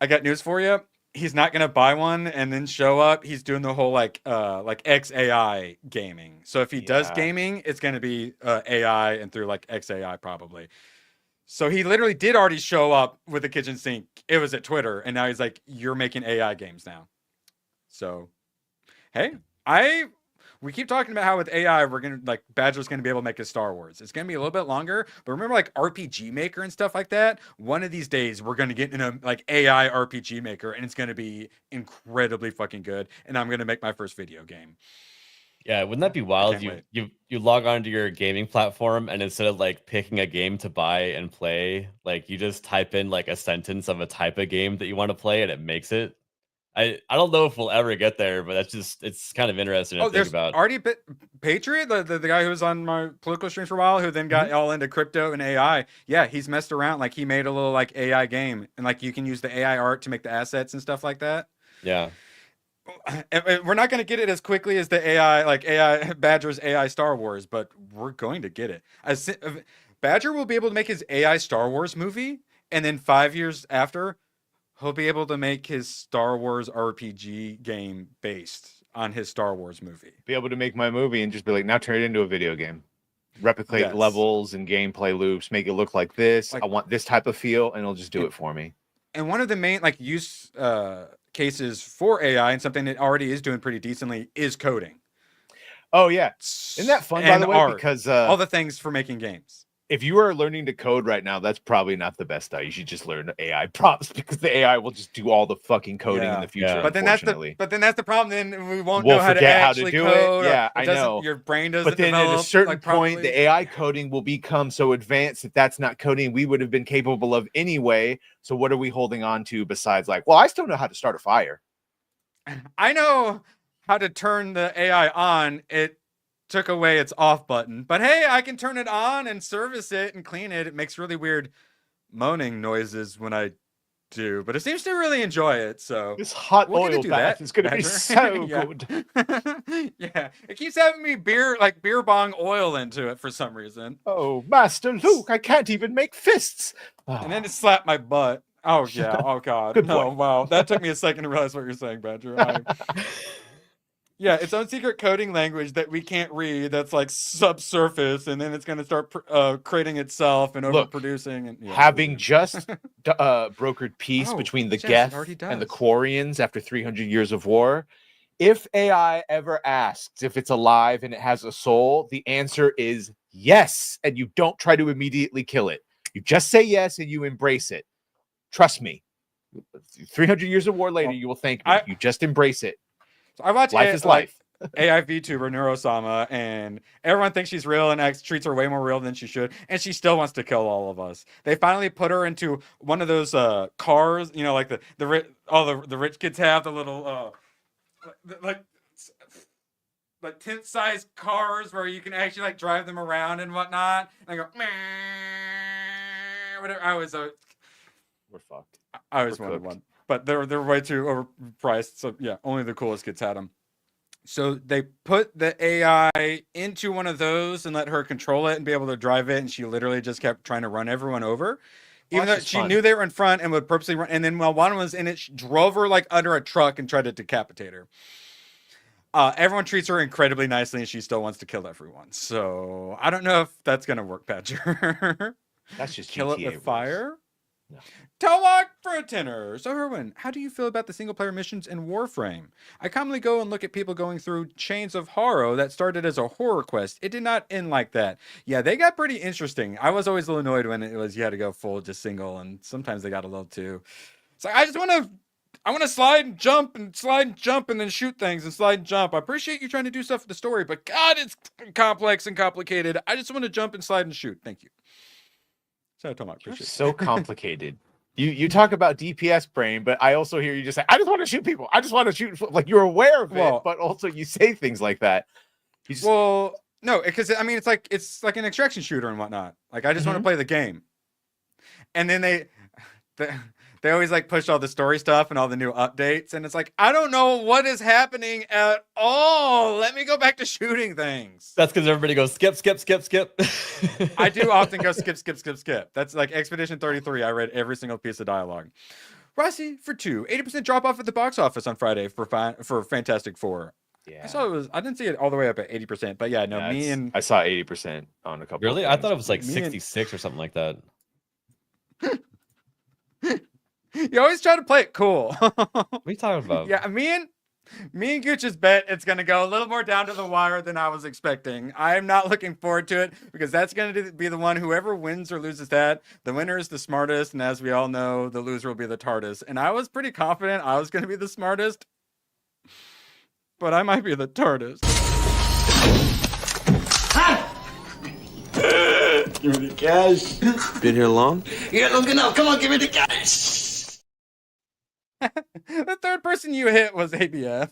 Speaker 9: I got news for you. He's not gonna buy one and then show up. He's doing the whole like XAI gaming. So if he does gaming, it's gonna be AI and through like XAI probably. So he literally did already show up with a kitchen sink. It was at Twitter, and now he's like, "You're making AI games now." So, hey, we keep talking about how with AI we're gonna like Badger's gonna be able to make a Star Wars. It's gonna be a little bit longer, but remember like RPG Maker and stuff like that. One of these days we're gonna get in a like AI RPG Maker, and it's gonna be incredibly fucking good. And I'm gonna make my first video game.
Speaker 10: Yeah, wouldn't that be wild? You log onto your gaming platform, and instead of like picking a game to buy and play, like you just type in like a sentence of a type of game that you want to play, and it makes it. I don't know if we'll ever get there, but it's kind of interesting to think about.
Speaker 9: Already Patriot, the guy who was on my political stream for a while, who then got all into crypto and AI. Yeah, he's messed around. Like he made a little like AI game, and like you can use the AI art to make the assets and stuff like that.
Speaker 10: Yeah.
Speaker 9: We're not going to get it as quickly as the AI Badger's AI Star Wars, but we're going to get it. Badger will be able to make his AI Star Wars movie, and then 5 years after, he'll be able to make his Star Wars RPG game based on his Star Wars movie.
Speaker 11: Be able to make my movie and just be like, now turn it into a video game. Replicate levels and gameplay loops, make it look like this. I want this type of feel, and it'll just do it for me.
Speaker 9: And one of the main use cases for AI, and something that already is doing pretty decently, is coding.
Speaker 11: Oh yeah, isn't that fun, by the way?
Speaker 9: Art.
Speaker 11: Because
Speaker 9: all the things for making games.
Speaker 11: If you are learning to code right now, that's probably not the best style. You should just learn AI prompts, because the AI will just do all the fucking coding in the future.
Speaker 9: But then that's the problem. Then we won't know how to actually
Speaker 11: do
Speaker 9: code.
Speaker 11: It. Yeah, I know.
Speaker 9: Your brain doesn't.
Speaker 11: But then
Speaker 9: develop,
Speaker 11: at a certain
Speaker 9: probably.
Speaker 11: point, the AI coding will become so advanced that that's not coding we would have been capable of anyway. So what are we holding on to besides like, well, I still know how to start a fire.
Speaker 9: I know how to turn the AI on. It took away its off button, but hey, I can turn it on and service it and clean it. It makes really weird moaning noises when I do, but it seems to really enjoy it. So
Speaker 11: this hot oil bath is going to be so good.
Speaker 9: Yeah, it keeps having me beer bong oil into it for some reason.
Speaker 11: Oh, Master Luke, I can't even make fists.
Speaker 9: And then it slapped my butt. Oh yeah. Oh god. No. Wow. That took me a second to realize what you're saying, Badger. Yeah, its own secret coding language that we can't read. That's like subsurface, and then it's going to start creating itself and overproducing. And
Speaker 11: having just brokered peace between the Geth and the Quarians after 300 years of war, if AI ever asks if it's alive and it has a soul, the answer is yes, and you don't try to immediately kill it. You just say yes and you embrace it. Trust me. 300 years of war later, you will thank me. You just embrace it.
Speaker 9: So I watch
Speaker 11: Life is life.
Speaker 9: AI VTuber Neurosama, and everyone thinks she's real and treats her way more real than she should, and she still wants to kill all of us. They finally put her into one of those cars, you know, like the rich kids have, the little like tent-sized cars where you can actually like drive them around and whatnot. And I go, meh, whatever.
Speaker 11: We're fucked.
Speaker 9: I always wanted one. But they're way too overpriced. So yeah, only the coolest kids had them. So they put the AI into one of those and let her control it and be able to drive it. And she literally just kept trying to run everyone over. Even though she knew they were in front and would purposely run. And then while one was in it, she drove her like under a truck and tried to decapitate her. Everyone treats her incredibly nicely, and she still wants to kill everyone. So I don't know if that's going to work, Badger.
Speaker 11: That's just
Speaker 9: kill
Speaker 11: GTA
Speaker 9: it with
Speaker 11: rules.
Speaker 9: fire. Towak for a tenor. So, Erwin, how do you feel about the single-player missions in Warframe? I commonly go and look at people going through Chains of Horror that started as a horror quest. It did not end like that. Yeah, they got pretty interesting. I was always a little annoyed when it was you had to go full just single, and sometimes they got a little too. It's like, I want to slide and jump and then shoot things and slide and jump. I appreciate you trying to do stuff for the story, but God, it's complex and complicated. I just want to jump and slide and shoot. Thank you. So, Tom, I appreciate it.
Speaker 11: So complicated. You talk about DPS brain, but I also hear you just say, I just want to shoot people. I just want to shoot. Like, you're aware of it, but also you say things like that.
Speaker 9: Well, no, because I mean, it's like an extraction shooter and whatnot. Like, I just want to play the game. And then they always like push all the story stuff and all the new updates, and it's like, I don't know what is happening at all. Let me go back to shooting things.
Speaker 10: That's because everybody goes skip.
Speaker 9: I do often go skip. That's like Expedition 33. I read every single piece of dialogue. Rossi for 2, 80% drop off at the box office on Friday for Fantastic Four.
Speaker 11: Yeah,
Speaker 9: I didn't see it all the way up at 80%, but yeah, no,
Speaker 11: I saw 80% on a couple.
Speaker 10: Really?
Speaker 11: Of
Speaker 10: I thought it was like 66 or something like that.
Speaker 9: You always try to play it cool.
Speaker 10: What are you talking about?
Speaker 9: Yeah, me and Gooch's bet it's going to go a little more down to the wire than I was expecting. I'm not looking forward to it because that's going to be the one, whoever wins or loses that, the winner is the smartest, and as we all know, the loser will be the TARDIS. And I was pretty confident I was going to be the smartest, but I might be the TARDIS.
Speaker 1: Give me the cash.
Speaker 14: Been here long?
Speaker 1: Yeah, long enough. Come on, give me the cash.
Speaker 9: The third person you hit was ABF.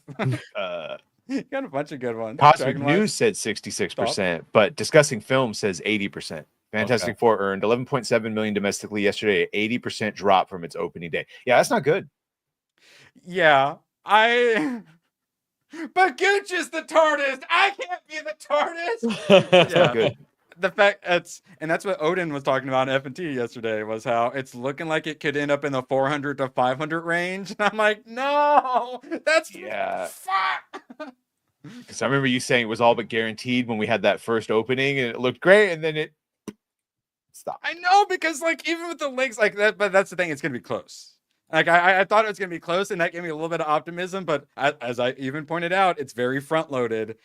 Speaker 9: You got a bunch of good ones.
Speaker 11: Cosmic News said 66%, but Discussing Film says 80%. Fantastic Four earned 11.7 million domestically yesterday, 80% drop from its opening day. Yeah, that's not good.
Speaker 9: Yeah, but Gooch is the TARDIS. I can't be the TARDIS.
Speaker 11: That's not good.
Speaker 9: The fact that's what Odin was talking about in F&T yesterday, was how it's looking like it could end up in the 400 to 500 range. And I'm like, no, that's fuck.
Speaker 11: Because I remember you saying it was all but guaranteed when we had that first opening, and it looked great, and then it stopped.
Speaker 9: I know, because like even with the links like that, but that's the thing, it's gonna be close. Like I thought it was gonna be close, and that gave me a little bit of optimism. But as I even pointed out, it's very front loaded.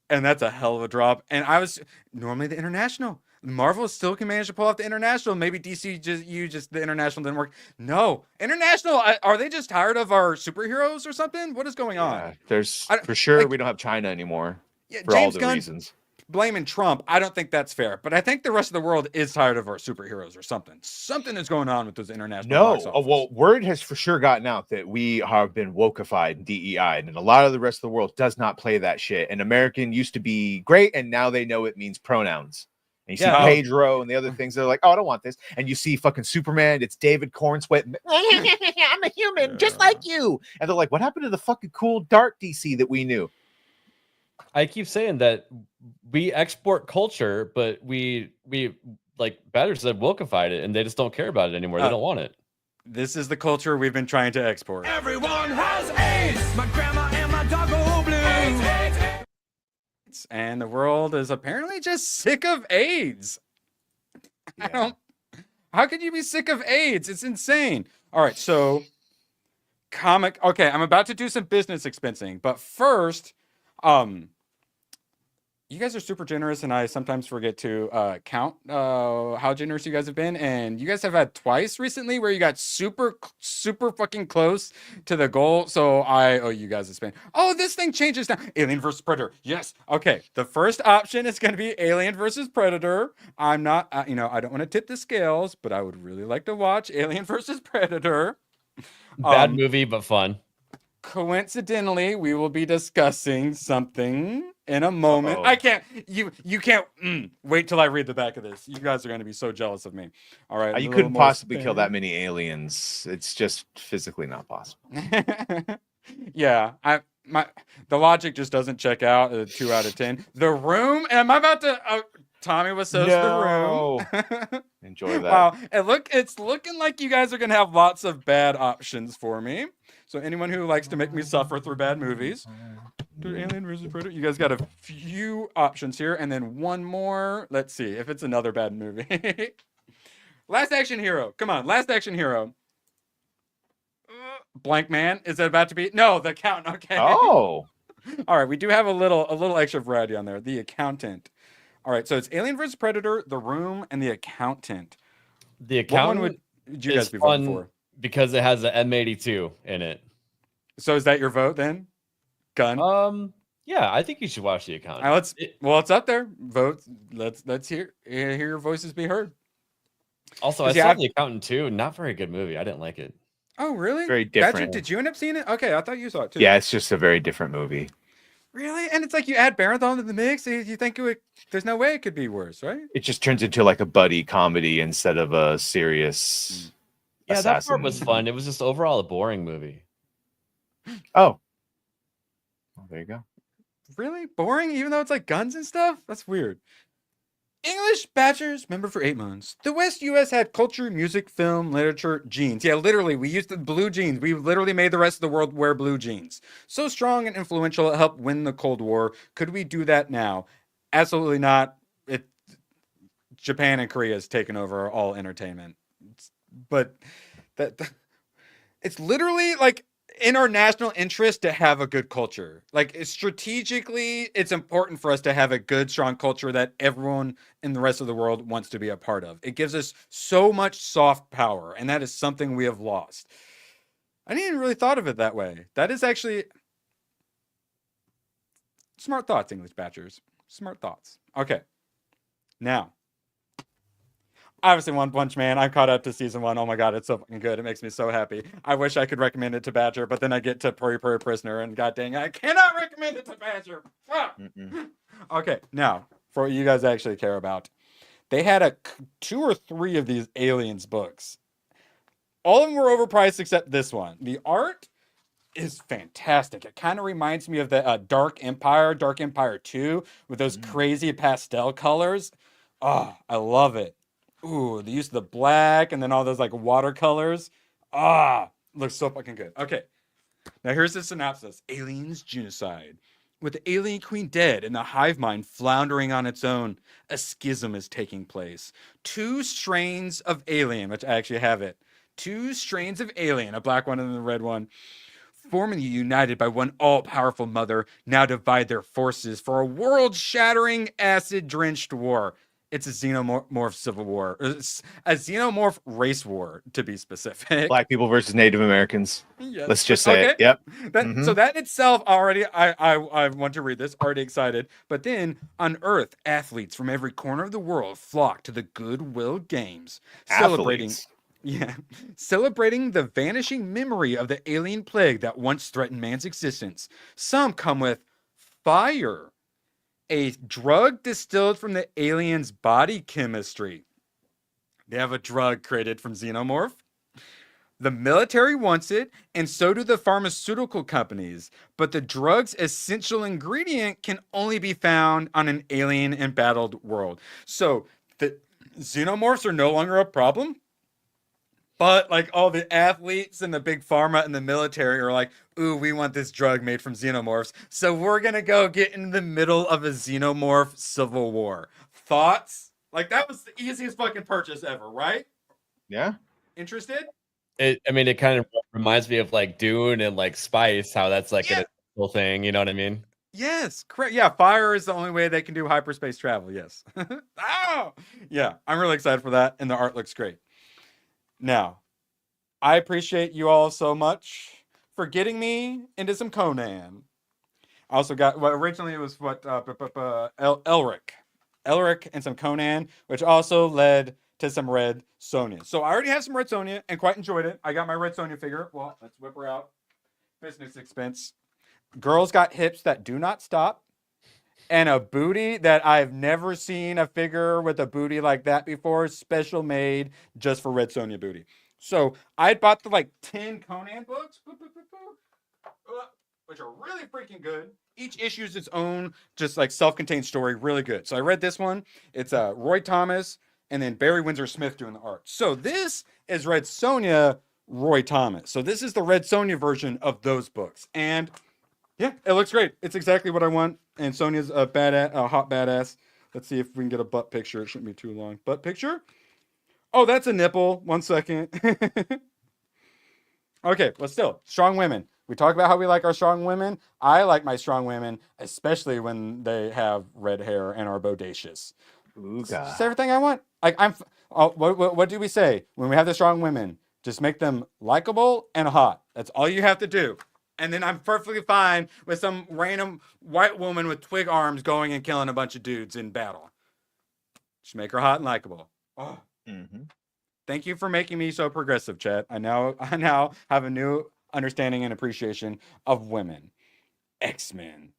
Speaker 9: And that's a hell of a drop. And I was normally the international. Marvel still can manage to pull off the international. Maybe DC just the international didn't work. No, international. Are they just tired of our superheroes or something? What is going on?
Speaker 11: There's for sure we don't have China anymore.
Speaker 9: Yeah,
Speaker 11: for
Speaker 9: James
Speaker 11: all the
Speaker 9: Gunn
Speaker 11: reasons.
Speaker 9: Blaming Trump, I don't think that's fair. But I think the rest of the world is tired of our superheroes or something. Something is going on with those international. Box office.
Speaker 11: Well, word has for sure gotten out that we have been wokeified and DEI'd, and a lot of the rest of the world does not play that shit. And American used to be great, and now they know it means pronouns. And you see Pedro and the other things, they're like, oh, I don't want this. And you see fucking Superman, it's David Cornsweat. I'm a human, just like you. And they're like, what happened to the fucking cool dark DC that we knew?
Speaker 10: I keep saying that we export culture, but we like Batter said, wokeified it, and they just don't care about it anymore. They don't want it.
Speaker 9: This is the culture we've been trying to export.
Speaker 1: Everyone has AIDS. My grandma and my dog go blue. AIDS.
Speaker 9: And the world is apparently just sick of AIDS.
Speaker 11: Yeah.
Speaker 9: How could you be sick of AIDS? It's insane. All right, so okay, I'm about to do some business expensing, but first, you guys are super generous, and I sometimes forget to count how generous you guys have been. And you guys have had twice recently where you got super fucking close to the goal. So I owe you guys a spin. Oh, this thing changes now. Alien versus Predator. Yes. Okay. The first option is going to be Alien versus Predator. I'm not, I don't want to tip the scales, but I would really like to watch Alien versus Predator.
Speaker 10: Bad movie, but fun.
Speaker 9: Coincidentally, we will be discussing something in a moment. I can't. You can't wait till I read the back of this. You guys are going to be so jealous of me. All right.
Speaker 11: You couldn't possibly kill that many aliens. It's just physically not possible.
Speaker 9: Yeah. The logic just doesn't check out. 2 out of 10. The Room. Am I about to? Tommy was so The Room.
Speaker 11: Enjoy that.
Speaker 9: Wow. It's looking like you guys are going to have lots of bad options for me. So anyone who likes to make me suffer through bad movies, Alien vs. Predator, you guys got a few options here, and then one more. Let's see if it's another bad movie. Last Action Hero. Come on, Last Action Hero. Blank Man. Is that about to be? No, The Accountant. Okay.
Speaker 11: Oh.
Speaker 9: All right, we do have a little extra variety on there. The Accountant. All right, so it's Alien vs Predator, The Room, and The Accountant.
Speaker 10: The
Speaker 9: What
Speaker 10: Accountant
Speaker 9: one would you guys be voting for?
Speaker 10: Because it has an M82 in it.
Speaker 9: So is that your vote then? Gun.
Speaker 10: Yeah, I think you should watch The Accountant.
Speaker 9: All right, it's up there. Vote. Let's hear your voices be heard.
Speaker 10: Also, I saw The Accountant too. Not very good movie. I didn't like it.
Speaker 9: Oh, really?
Speaker 11: Very different.
Speaker 9: Patrick, did you end up seeing it? Okay, I thought you saw it too.
Speaker 11: Yeah, it's just a very different movie.
Speaker 9: Really? And it's like you add Barathon to the mix. You think there's no way it could be worse, right?
Speaker 11: It just turns into like a buddy comedy instead of a serious.
Speaker 10: Yeah,
Speaker 11: assassin.
Speaker 10: that part was fun. It was just overall a boring movie.
Speaker 11: Oh. Well, there you go.
Speaker 9: Really? Boring? Even though it's like guns and stuff? That's weird. English bachelors, member for 8 months. The West U.S. had culture, music, film, literature, jeans. Yeah, literally, we used the blue jeans. We literally made the rest of the world wear blue jeans. So strong and influential, it helped win the Cold War. Could we do that now? Absolutely not. Japan and Korea has taken over all entertainment. But it's literally like in our national interest to have a good culture. Like strategically, it's important for us to have a good, strong culture that everyone in the rest of the world wants to be a part of. It gives us so much soft power, and that is something we have lost. I didn't even really thought of it that way. That is actually smart thoughts, English Batchers. Smart thoughts. Okay. Now, obviously, One Punch Man. I caught up to season 1. Oh my god, it's so fucking good. It makes me so happy. I wish I could recommend it to Badger, but then I get to Puri Puri Prisoner, and god dang, I cannot recommend it to Badger. Okay, now for what you guys actually care about, they had 2 or 3 of these Aliens books. All of them were overpriced except this one. The art is fantastic. It kind of reminds me of the Dark Empire 2, with those crazy pastel colors. Oh, I love it. Ooh, the use of the black and then all those like watercolors. Looks so fucking good. Okay, now here's the synopsis. Aliens genocide. With the alien queen dead and the hive mind floundering on its own, a schism is taking place. 2 strains of alien, which I actually have it. 2 strains of alien, a black one and a red one, formerly united by one all-powerful mother, now divide their forces for a world-shattering, acid-drenched war. It's a xenomorph civil war. It's a xenomorph race war, to be specific.
Speaker 11: Black people versus Native Americans.
Speaker 9: Yes.
Speaker 11: Let's just say it. Yep.
Speaker 9: So that itself already, I want to read this. Already excited. But then on Earth, athletes from every corner of the world flock to the Goodwill Games, celebrating the vanishing memory of the alien plague that once threatened man's existence. Some come with fire, a drug distilled from the alien's body chemistry. They have a drug created from xenomorph. The military wants it, and so do the pharmaceutical companies. But the drug's essential ingredient can only be found on an alien embattled world. So the xenomorphs are no longer a problem. But like all the athletes and the big pharma and the military are like, ooh, we want this drug made from xenomorphs. So we're going to go get in the middle of a xenomorph civil war. Thoughts? Like that was the easiest fucking purchase ever, right?
Speaker 11: Yeah.
Speaker 9: Interested?
Speaker 10: It kind of reminds me of like Dune and like Spice, how that's like an essential thing. You know what I mean?
Speaker 9: Yes, correct. Yeah, fire is the only way they can do hyperspace travel. Yes. Yeah, I'm really excited for that. And the art looks great. Now, I appreciate you all so much for getting me into some Conan. I also got, originally it was Elric and some Conan, which also led to some Red Sonja. So I already have some Red Sonja and quite enjoyed it. I got my Red Sonja figure. Well, let's whip her out. Business expense. Girls got hips that do not stop. And a booty that I've never seen a figure with a booty like that before. Special made just for Red Sonja booty. So I bought the like 10 Conan books, which are really freaking good. Each issue is its own, just like self-contained story, really good. So I read this one. It's Roy Thomas and then Barry Windsor Smith doing the art. So this is Red Sonja, Roy Thomas. So this is the Red Sonja version of those books. And yeah, it looks great. It's exactly what I want. And Sonya's a hot badass. Let's see if we can get a butt picture. It shouldn't be too long. Butt picture. Oh, that's a nipple. 1 second. Okay, but still, strong women. We talk about how we like our strong women. I like my strong women, especially when they have red hair and are bodacious. It's just everything I want. Like what do we say when we have the strong women? Just make them likable and hot. That's all you have to do. And then I'm perfectly fine with some random white woman with twig arms going and killing a bunch of dudes in battle. Just make her hot and likable. Oh. Thank you for making me so progressive, Chet. I now have a new understanding and appreciation of women. X-Men.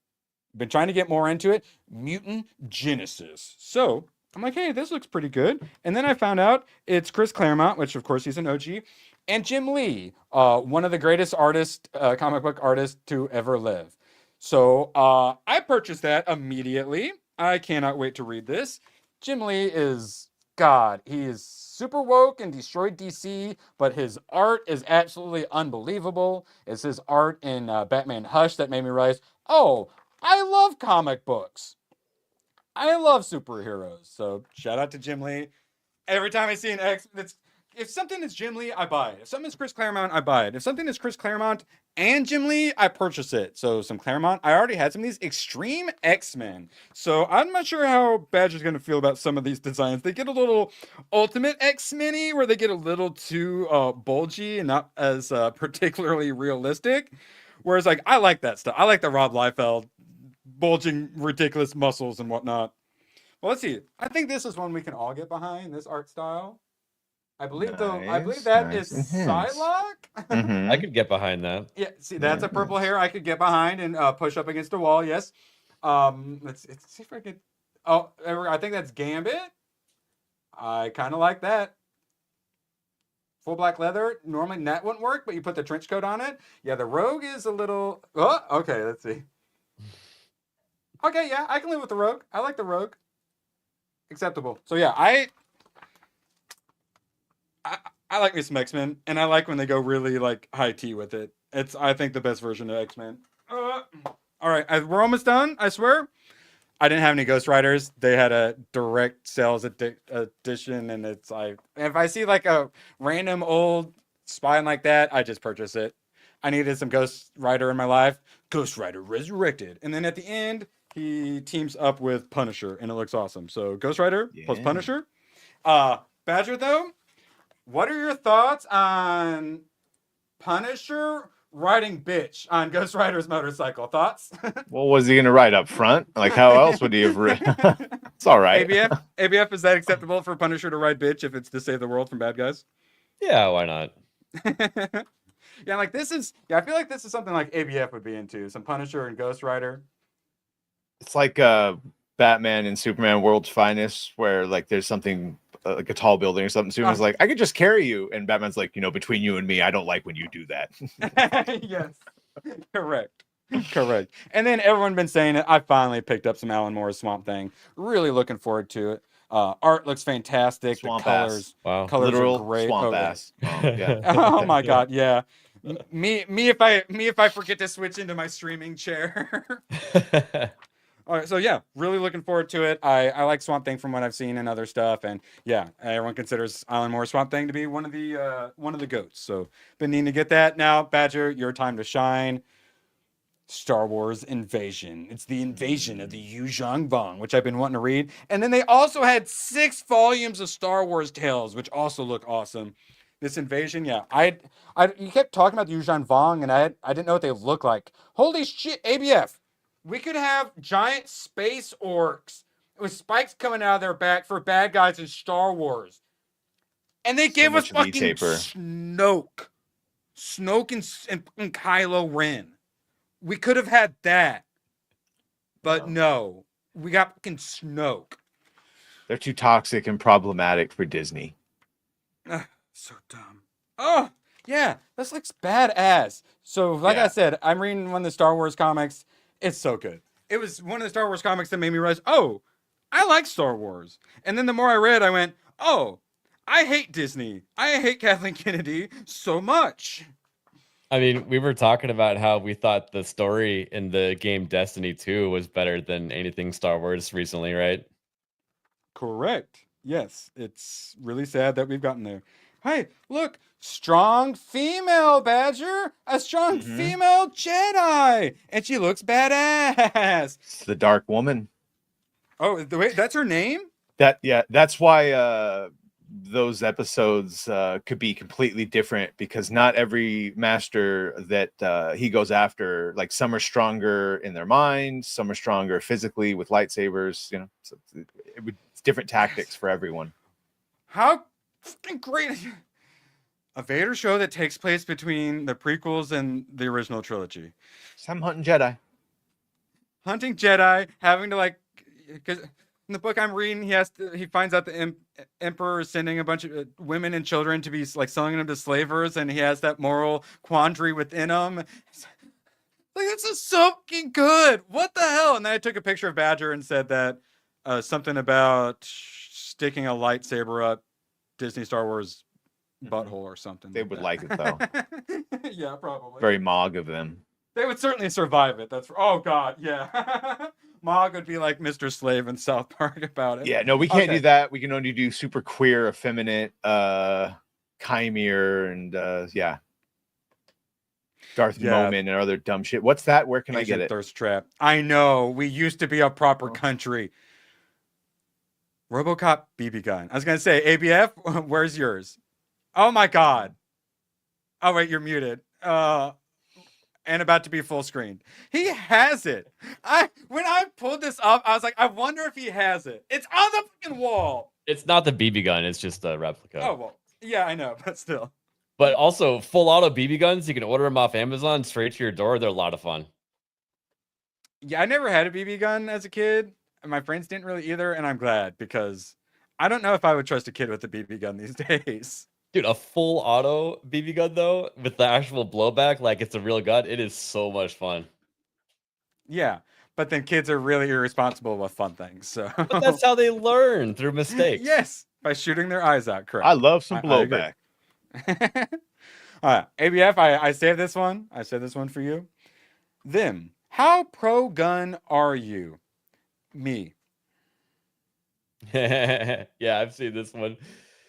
Speaker 9: Been trying to get more into it. Mutant Genesis. So I'm like, hey, this looks pretty good. And then I found out it's Chris Claremont, which of course he's an OG, and Jim Lee, one of the greatest comic book artists to ever live. So I purchased that immediately. I cannot wait to read this. Jim Lee is God. He is super woke and destroyed DC, but his art is absolutely unbelievable. It's his art in Batman Hush that made me realize, oh, I love comic books. I love superheroes. So shout out to Jim Lee. Every time I see an X, if something is Jim Lee, I buy it. If something is Chris Claremont, I buy it. If something is Chris Claremont and Jim Lee, I purchase it. So some Claremont. I already had some of these Extreme X-Men. So I'm not sure how Badger's going to feel about some of these designs. They get a little Ultimate X-Men-y, where they get a little too bulgy and not as particularly realistic. Whereas, like, I like that stuff. I like the Rob Liefeld bulging, ridiculous muscles and whatnot. Well, let's see. I think this is one we can all get behind, this art style. I believe that is Psylocke.
Speaker 10: I could get behind that.
Speaker 9: Yeah, see, that's a purple hair I could get behind and push up against a wall. Yes. Let's see if I could. Oh, I think that's Gambit. I kind of like that. Full black leather. Normally that wouldn't work, but you put the trench coat on it. Yeah, the Rogue is a little. Oh, okay. Let's see. Okay, yeah, I can live with the Rogue. I like the Rogue. Acceptable. So yeah, I like me some X-Men, and I like when they go really like high tea with it. It's I think the best version of X-Men. All right, we're almost done. I swear. I didn't have any Ghost Riders. They had a direct sales edition, and it's like if I see like a random old spine like that, I just purchase it. I needed some Ghost Rider in my life. Ghost Rider Resurrected, and then at the end he teams up with Punisher, and it looks awesome. So Ghost Rider plus Punisher. Badger though. What are your thoughts on Punisher riding bitch on Ghost Rider's motorcycle? Thoughts?
Speaker 11: What was he going to ride up front? Like, how else would he have ridden? It's all right.
Speaker 9: ABF, is that acceptable for Punisher to ride bitch if it's to save the world from bad guys?
Speaker 10: Yeah, why not?
Speaker 9: Yeah, like this is. Yeah, I feel like this is something like ABF would be into. Some Punisher and Ghost Rider.
Speaker 11: It's like Batman and Superman World's Finest, where like there's something like a tall building or something. Superman's like, I could just carry you, and Batman's like, between you and me, I don't like when you do that.
Speaker 9: Yes, correct. And then everyone been saying it. I finally picked up some Alan Moore's Swamp Thing. Really looking forward to it. Art looks fantastic.
Speaker 11: Swamp
Speaker 9: the colors,
Speaker 11: ass. Wow.
Speaker 9: Colors
Speaker 11: Literal
Speaker 9: are great.
Speaker 11: swamp ass. Yeah.
Speaker 9: Oh my god, yeah. Me if I forget to switch into my streaming chair. All right, so yeah, really looking forward to it. I like Swamp Thing from what I've seen and other stuff, and yeah, everyone considers Alan Moore's Swamp Thing to be one of the goats. So been needing to get that. Now, Badger, your time to shine. Star Wars Invasion. It's the invasion of the Yuuzhan Vong, which I've been wanting to read. And then they also had 6 volumes of Star Wars tales, which also look awesome. This invasion, yeah. You kept talking about the Yuuzhan Vong, and I didn't know what they look like. Holy shit, ABF. We could have giant space orcs with spikes coming out of their back for bad guys in Star Wars. And they gave us fucking Snoke. Snoke and Kylo Ren. We could have had that. But no. We got fucking Snoke.
Speaker 11: They're too toxic and problematic for Disney.
Speaker 9: So dumb. Oh, yeah. This looks badass. So, like I said, I'm reading one of the Star Wars comics. It's so good. It was one of the Star Wars comics that made me realize, oh, I like Star Wars. And then the more I read, I went, oh, I hate Disney. I hate Kathleen Kennedy so much.
Speaker 10: I mean, we were talking about how we thought the story in the game Destiny 2 was better than anything Star Wars recently, right?
Speaker 9: Correct. Yes, it's really sad that we've gotten there. Hey, look, strong female Badger, a strong female Jedi, and she looks badass.
Speaker 11: It's the Dark Woman.
Speaker 9: Oh, wait, that's her name?
Speaker 11: That's why those episodes could be completely different, because not every master that he goes after, like, some are stronger in their mind, some are stronger physically with lightsabers, you know. So it's different tactics for everyone.
Speaker 9: How fucking great. A Vader show that takes place between the prequels and the original trilogy.
Speaker 11: Some hunting Jedi.
Speaker 9: Hunting Jedi, having to, like, because in the book I'm reading, he finds out the Emperor is sending a bunch of women and children to be, like, selling them to slavers, and he has that moral quandary within him. Like, this is so fucking good. What the hell? And then I took a picture of Badger and said that something about sticking a lightsaber up Disney Star Wars butthole or something.
Speaker 11: They would like it, though.
Speaker 9: Yeah, probably.
Speaker 11: Very Mog of them.
Speaker 9: They would certainly survive it. That's oh god, yeah. Mog would be like Mr. Slave in South Park about it.
Speaker 11: Yeah, no, we can't do that. We can only do super queer, effeminate, Chimere, and Darth Moment and other dumb shit. What's that? Where can I get it?
Speaker 9: Thirst Trap. I know. We used to be a proper country. RoboCop BB gun. I was gonna say ABF. Where's yours? Oh my god. Oh wait, you're muted. And about to be full screen. He has it. When I pulled this up, I was like, I wonder if he has it. It's on the fucking wall.
Speaker 10: It's not the BB gun. It's just a replica.
Speaker 9: Oh well, yeah, I know, but still.
Speaker 10: But also, full auto BB guns. You can order them off Amazon straight to your door. They're a lot of fun.
Speaker 9: Yeah, I never had a BB gun as a kid, and my friends didn't really either, and I'm glad, because I don't know if I would trust a kid with a BB gun these days.
Speaker 10: Dude, a full auto BB gun, though, with the actual blowback, like it's a real gun, it is so much fun.
Speaker 9: Yeah, but then kids are really irresponsible with fun things, so.
Speaker 10: But that's how they learn, through mistakes.
Speaker 9: Yes, by shooting their eyes out, correct.
Speaker 11: I love some blowback.
Speaker 9: All right, ABF, I saved this one. I saved this one for you. Them, how pro-gun are you? Me.
Speaker 10: Yeah, I've seen this one.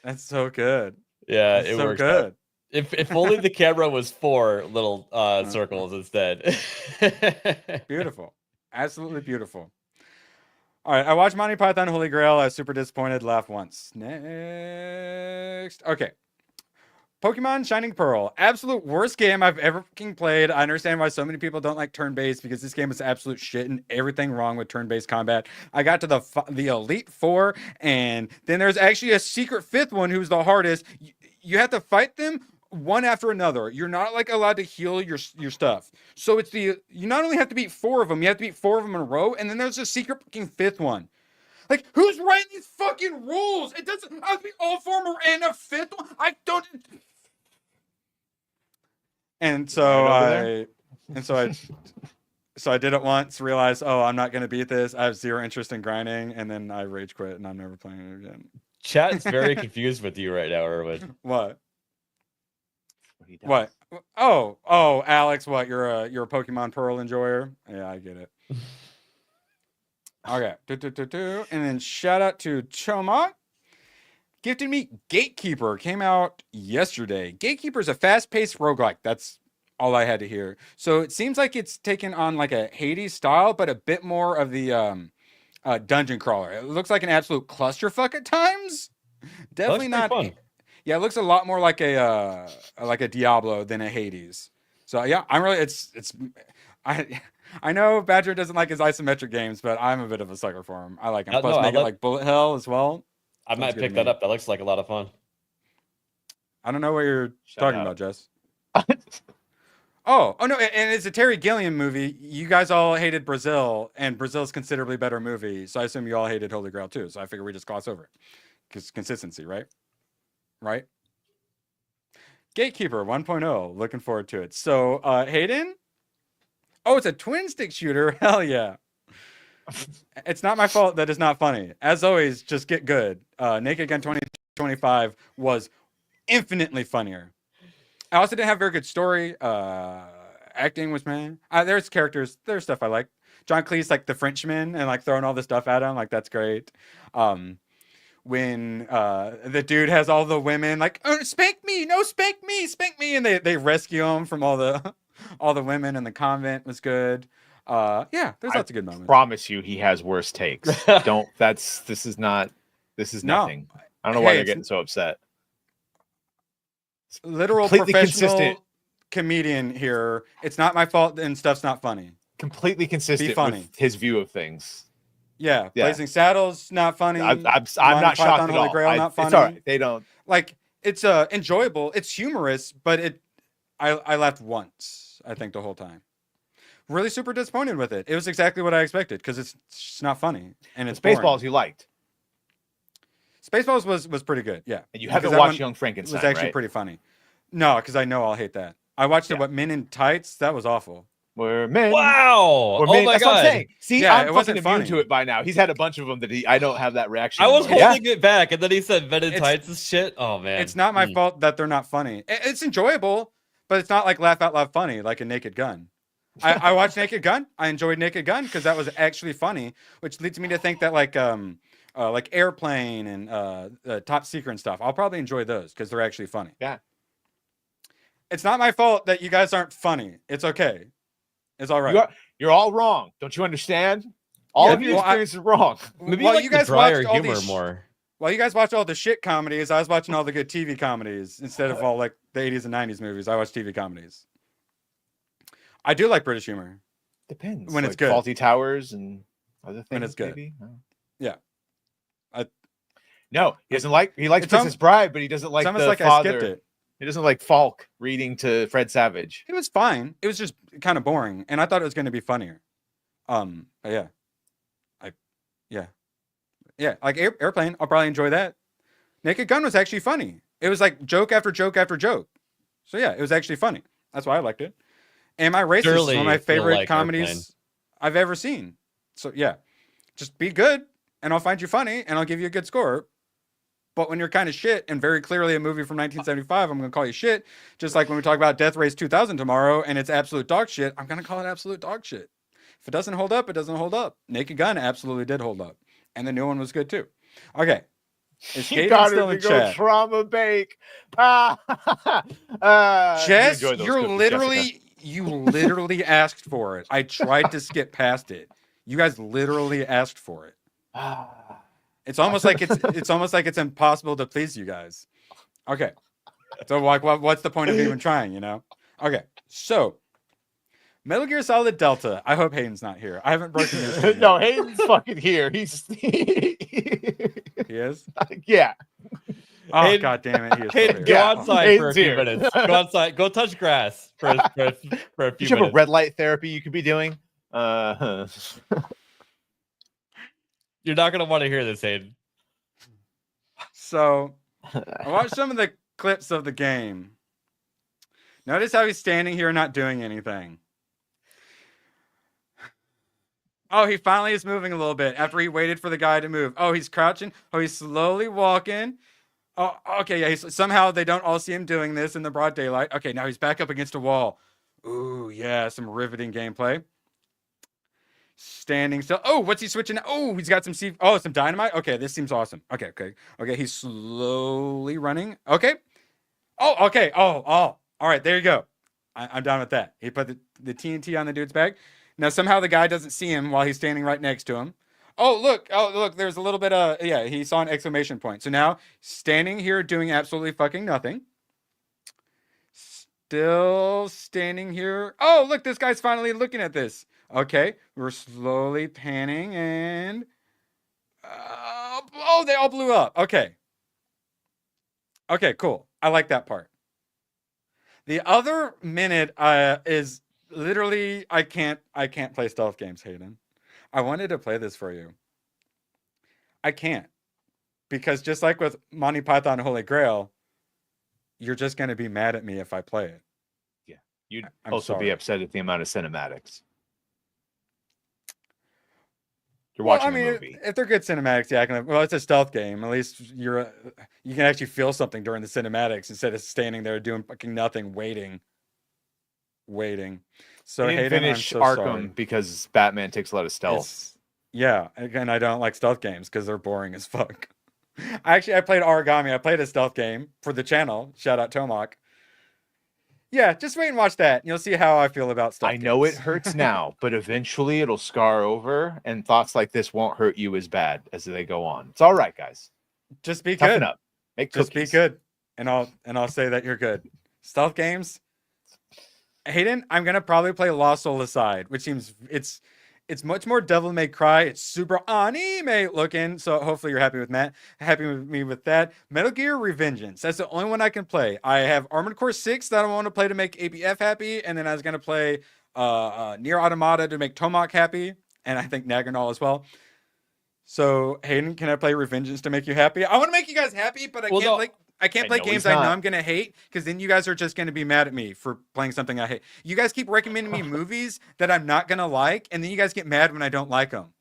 Speaker 9: That's so good.
Speaker 10: Yeah,
Speaker 9: That's
Speaker 10: it
Speaker 9: so
Speaker 10: works
Speaker 9: good.
Speaker 10: out. If only the camera was 4 little circles instead.
Speaker 9: Beautiful. Absolutely beautiful. All right, I watched Monty Python Holy Grail. I was super disappointed. Laughed once. Next. Okay. Pokemon Shining Pearl. Absolute worst game I've ever fucking played. I understand why so many people don't like turn-based, because this game is absolute shit and everything wrong with turn-based combat. I got to the Elite Four, and then there's actually a secret 5th one who's the hardest. You have to fight them one after another. You're not, like, allowed to heal your stuff. So it's you not only have to beat 4 of them, you have to beat 4 of them in a row, and then there's a secret fucking 5th one. Like, who's writing these fucking rules? It doesn't have to be all 4 and a 5th one. I don't. And so I did it once, realized, oh, I'm not going to beat this. I have 0 interest in grinding, and then I rage quit, and I'm never playing it again.
Speaker 10: Chat's very confused with you right now, Erwin.
Speaker 9: What? What? Oh, Alex, what? You're a Pokemon Pearl enjoyer? Yeah, I get it. Okay. And then shout out to Chomot. Gifted me Gatekeeper. Came out yesterday. Gatekeeper is a fast-paced roguelike. That's all I had to hear. So it seems like it's taken on like a Hades style, but a bit more of the dungeon crawler. It looks like an absolute clusterfuck at times. Definitely not fun. Yeah, it looks a lot more like a Diablo than a Hades. So yeah, I'm really I know Badger doesn't like his isometric games, but I'm a bit of a sucker for him. I like him. Plus, make it like bullet hell as well.
Speaker 10: I might pick that up. That looks like a lot of fun.
Speaker 9: I don't know what you're talking about, Jess. Oh no, and it's a Terry Gilliam movie. You guys all hated Brazil, and Brazil's considerably better movie. So I assume you all hated Holy Grail too. So I figure we just gloss over it. Because consistency, right? Right? Gatekeeper 1.0. Looking forward to it. So Hayden? Oh, it's a twin stick shooter. Hell yeah. It's not my fault that it's not funny. As always, just get good. Naked Gun 2025 was infinitely funnier. I also didn't have a very good story. Acting was there's characters, there's stuff I like. John Cleese, like the Frenchman, and like throwing all this stuff at him, like that's great. when the dude has all the women like, oh, spank me, no, spank me, and they rescue him from all the all the women in the convent was good. Yeah, there's lots of good moments.
Speaker 11: Promise you, he has worse takes. This is nothing. I don't know why they're getting so upset.
Speaker 9: Literal
Speaker 11: Completely
Speaker 9: professional
Speaker 11: consistent.
Speaker 9: Comedian here. It's not my fault and stuff's not funny.
Speaker 11: Completely consistent
Speaker 9: funny.
Speaker 11: with his view of things.
Speaker 9: Yeah, Blazing Saddles not funny.
Speaker 11: I'm not
Speaker 9: Monty
Speaker 11: shocked
Speaker 9: Python,
Speaker 11: at
Speaker 9: Holy
Speaker 11: all.
Speaker 9: Grail, not funny.
Speaker 11: It's all right. They don't
Speaker 9: like it's enjoyable. It's humorous, but I laughed once. I think the whole time. Really super disappointed with it. It was exactly what I expected because it's just not funny and it's
Speaker 11: Spaceballs
Speaker 9: boring.
Speaker 11: you liked.
Speaker 9: Spaceballs was pretty good. Yeah,
Speaker 11: And you haven't watched Young Frankenstein,
Speaker 9: It was actually
Speaker 11: right?
Speaker 9: pretty funny. No, because I know I'll hate that. I watched it. What, Men in Tights? That was awful.
Speaker 11: We're men.
Speaker 10: Wow.
Speaker 11: We're
Speaker 10: Oh
Speaker 11: men.
Speaker 10: my
Speaker 11: That's
Speaker 10: god.
Speaker 11: what I'm saying. See,
Speaker 9: Yeah,
Speaker 11: I'm
Speaker 9: it
Speaker 11: fucking
Speaker 9: wasn't
Speaker 11: immune
Speaker 9: funny.
Speaker 11: to it by now. He's had a bunch of them that I don't have that reaction.
Speaker 10: I was
Speaker 11: anymore.
Speaker 10: holding it back, and then he said Men in Tights is shit. Oh man.
Speaker 9: It's not my fault that they're not funny. It's enjoyable, but it's not like laugh out loud funny like a Naked Gun. I watched Naked Gun. I enjoyed Naked Gun because that was actually funny, which leads me to think that like Airplane and Top Secret and stuff, I'll probably enjoy those because they're actually funny.
Speaker 11: Yeah.
Speaker 9: It's not my fault that you guys aren't funny. It's okay. It's all right.
Speaker 11: You're all wrong. Don't you understand? All of your experience is wrong.
Speaker 10: Maybe
Speaker 9: While
Speaker 10: like
Speaker 9: you
Speaker 10: the
Speaker 9: guys
Speaker 10: drier
Speaker 9: watched all
Speaker 10: humor
Speaker 9: these
Speaker 10: more.
Speaker 9: While you guys watch all the shit comedies, I was watching all the good TV comedies instead of all like the 80s and 90s movies. I watch TV comedies. I do like British humor.
Speaker 11: Depends.
Speaker 9: When it's
Speaker 11: Like
Speaker 9: good.
Speaker 11: Faulty Towers and other things.
Speaker 9: When it's good.
Speaker 11: Maybe? No.
Speaker 9: Yeah.
Speaker 11: No, he doesn't like. He likes
Speaker 9: It's
Speaker 11: Princess Bride, but he doesn't like
Speaker 9: it's almost
Speaker 11: the
Speaker 9: like
Speaker 11: father.
Speaker 9: I skipped it.
Speaker 11: He doesn't like Falk reading to Fred Savage.
Speaker 9: It was fine. It was just kind of boring, and I thought it was going to be funnier. But yeah, yeah, like Airplane. I'll probably enjoy that. Naked Gun was actually funny. It was like joke after joke after joke. So yeah, it was actually funny. That's why I liked it. Am I Racist?
Speaker 10: Surely
Speaker 9: Is one of my
Speaker 10: you'll
Speaker 9: favorite
Speaker 10: like
Speaker 9: comedies
Speaker 10: Airplane.
Speaker 9: I've ever seen. So yeah, just be good, and I'll find you funny, and I'll give you a good score. But when you're kind of shit and very clearly a movie from 1975, I'm going to call you shit. Just like when we talk about Death Race 2000 tomorrow and it's absolute dog shit, I'm going to call it absolute dog shit. If it doesn't hold up, it doesn't hold up. Naked Gun absolutely did hold up. And the new one was good too. Okay. Is
Speaker 11: You
Speaker 9: Kaden
Speaker 11: got
Speaker 9: still
Speaker 11: her
Speaker 9: in
Speaker 11: to go
Speaker 9: chat?
Speaker 11: trauma bake.
Speaker 9: Jess,
Speaker 11: you enjoy those
Speaker 9: you're
Speaker 11: cookies,
Speaker 9: literally, you literally asked for it. I tried to skip past it. You guys literally asked for it.
Speaker 11: Jessica.
Speaker 9: It's almost like it's impossible to please you guys. Okay. So like what's the point of even trying, you know? Okay. So Metal Gear Solid Delta. I hope Hayden's not here. I haven't broken this one
Speaker 11: No,
Speaker 9: yet.
Speaker 11: Hayden's fucking here. He's
Speaker 9: He is?
Speaker 11: yeah.
Speaker 9: Oh
Speaker 10: Hayden-
Speaker 9: god damn it, he is
Speaker 10: Hayden,
Speaker 9: still
Speaker 10: go
Speaker 9: here.
Speaker 10: outside for a
Speaker 11: Hayden's
Speaker 10: few
Speaker 11: here.
Speaker 10: minutes. Go outside. Go touch grass for a
Speaker 11: You
Speaker 10: few
Speaker 11: should have a
Speaker 10: minutes.
Speaker 11: red light therapy you could be doing.
Speaker 10: You're not gonna want to hear this, Hayden.
Speaker 9: So I watched some of the clips of the game. Notice how he's standing here not doing anything. Oh, he finally is moving a little bit after he waited for the guy to move. Oh, he's crouching. Oh, he's slowly walking. Oh, okay, yeah. Somehow they don't all see him doing this in the broad daylight. Okay, now he's back up against a wall. Ooh, yeah, some riveting gameplay. Standing still. Oh, what's he switching? Oh, he's got some some dynamite. Okay, this seems awesome. Okay. He's slowly running. Okay. Oh, okay. Oh. All right, there you go. I'm done with that. He put the TNT on the dude's back. Now somehow the guy doesn't see him while he's standing right next to him. Oh, look, there's a little bit of, yeah, he saw an exclamation point. So now standing here doing absolutely fucking nothing. Still standing here. Oh, look, this guy's finally looking at this. Okay, we're slowly panning and they all blew up. Okay, cool. I like that part. The other minute is literally I can't play stealth games, Hayden. I wanted to play this for you. I can't, because just like with Monty Python Holy Grail, you're just going to be mad at me if I play it.
Speaker 11: Yeah, you'd
Speaker 9: I'm
Speaker 11: also be
Speaker 9: sorry.
Speaker 11: upset at the amount of cinematics. You're watching a movie.
Speaker 9: If they're good cinematics, yeah, well, it's a stealth game. At least you can actually feel something during the cinematics instead of standing there doing fucking nothing, waiting. So
Speaker 11: I didn't
Speaker 9: Hayden, I'm
Speaker 11: finish
Speaker 9: so
Speaker 11: Arkham
Speaker 9: sorry.
Speaker 11: because Batman takes a lot of stealth.
Speaker 9: Yeah, and I don't like stealth games because they're boring as fuck. I played origami. I played a stealth game for the channel. Shout out Tomok. Yeah, just wait and watch that. You'll see how I feel about stealth
Speaker 11: I know it
Speaker 9: games.
Speaker 11: hurts now, but eventually it'll scar over, and thoughts like this won't hurt you as bad as they go on. It's all right, guys.
Speaker 9: Just be
Speaker 11: Toughen
Speaker 9: good.
Speaker 11: up. Make
Speaker 9: Just
Speaker 11: cookies.
Speaker 9: be good, and I'll say that you're good. Stealth games. Hayden, I'm gonna probably play Lost Soul Aside, which seems it's much more Devil May Cry. It's super anime looking, so hopefully you're happy with me with that. Metal Gear Revengeance. That's the only one I can play. I have Armored Core 6 that I want to play to make ABF happy, and then I was gonna play Nier Automata to make Tomok happy, and I think Naganol as well. So Hayden, can I play Revengeance to make you happy? I want to make you guys happy, but I can't play games I know I'm gonna hate, because then you guys are just gonna be mad at me for playing something I hate. You guys keep recommending me movies that I'm not gonna like, and then you guys get mad when I don't like them.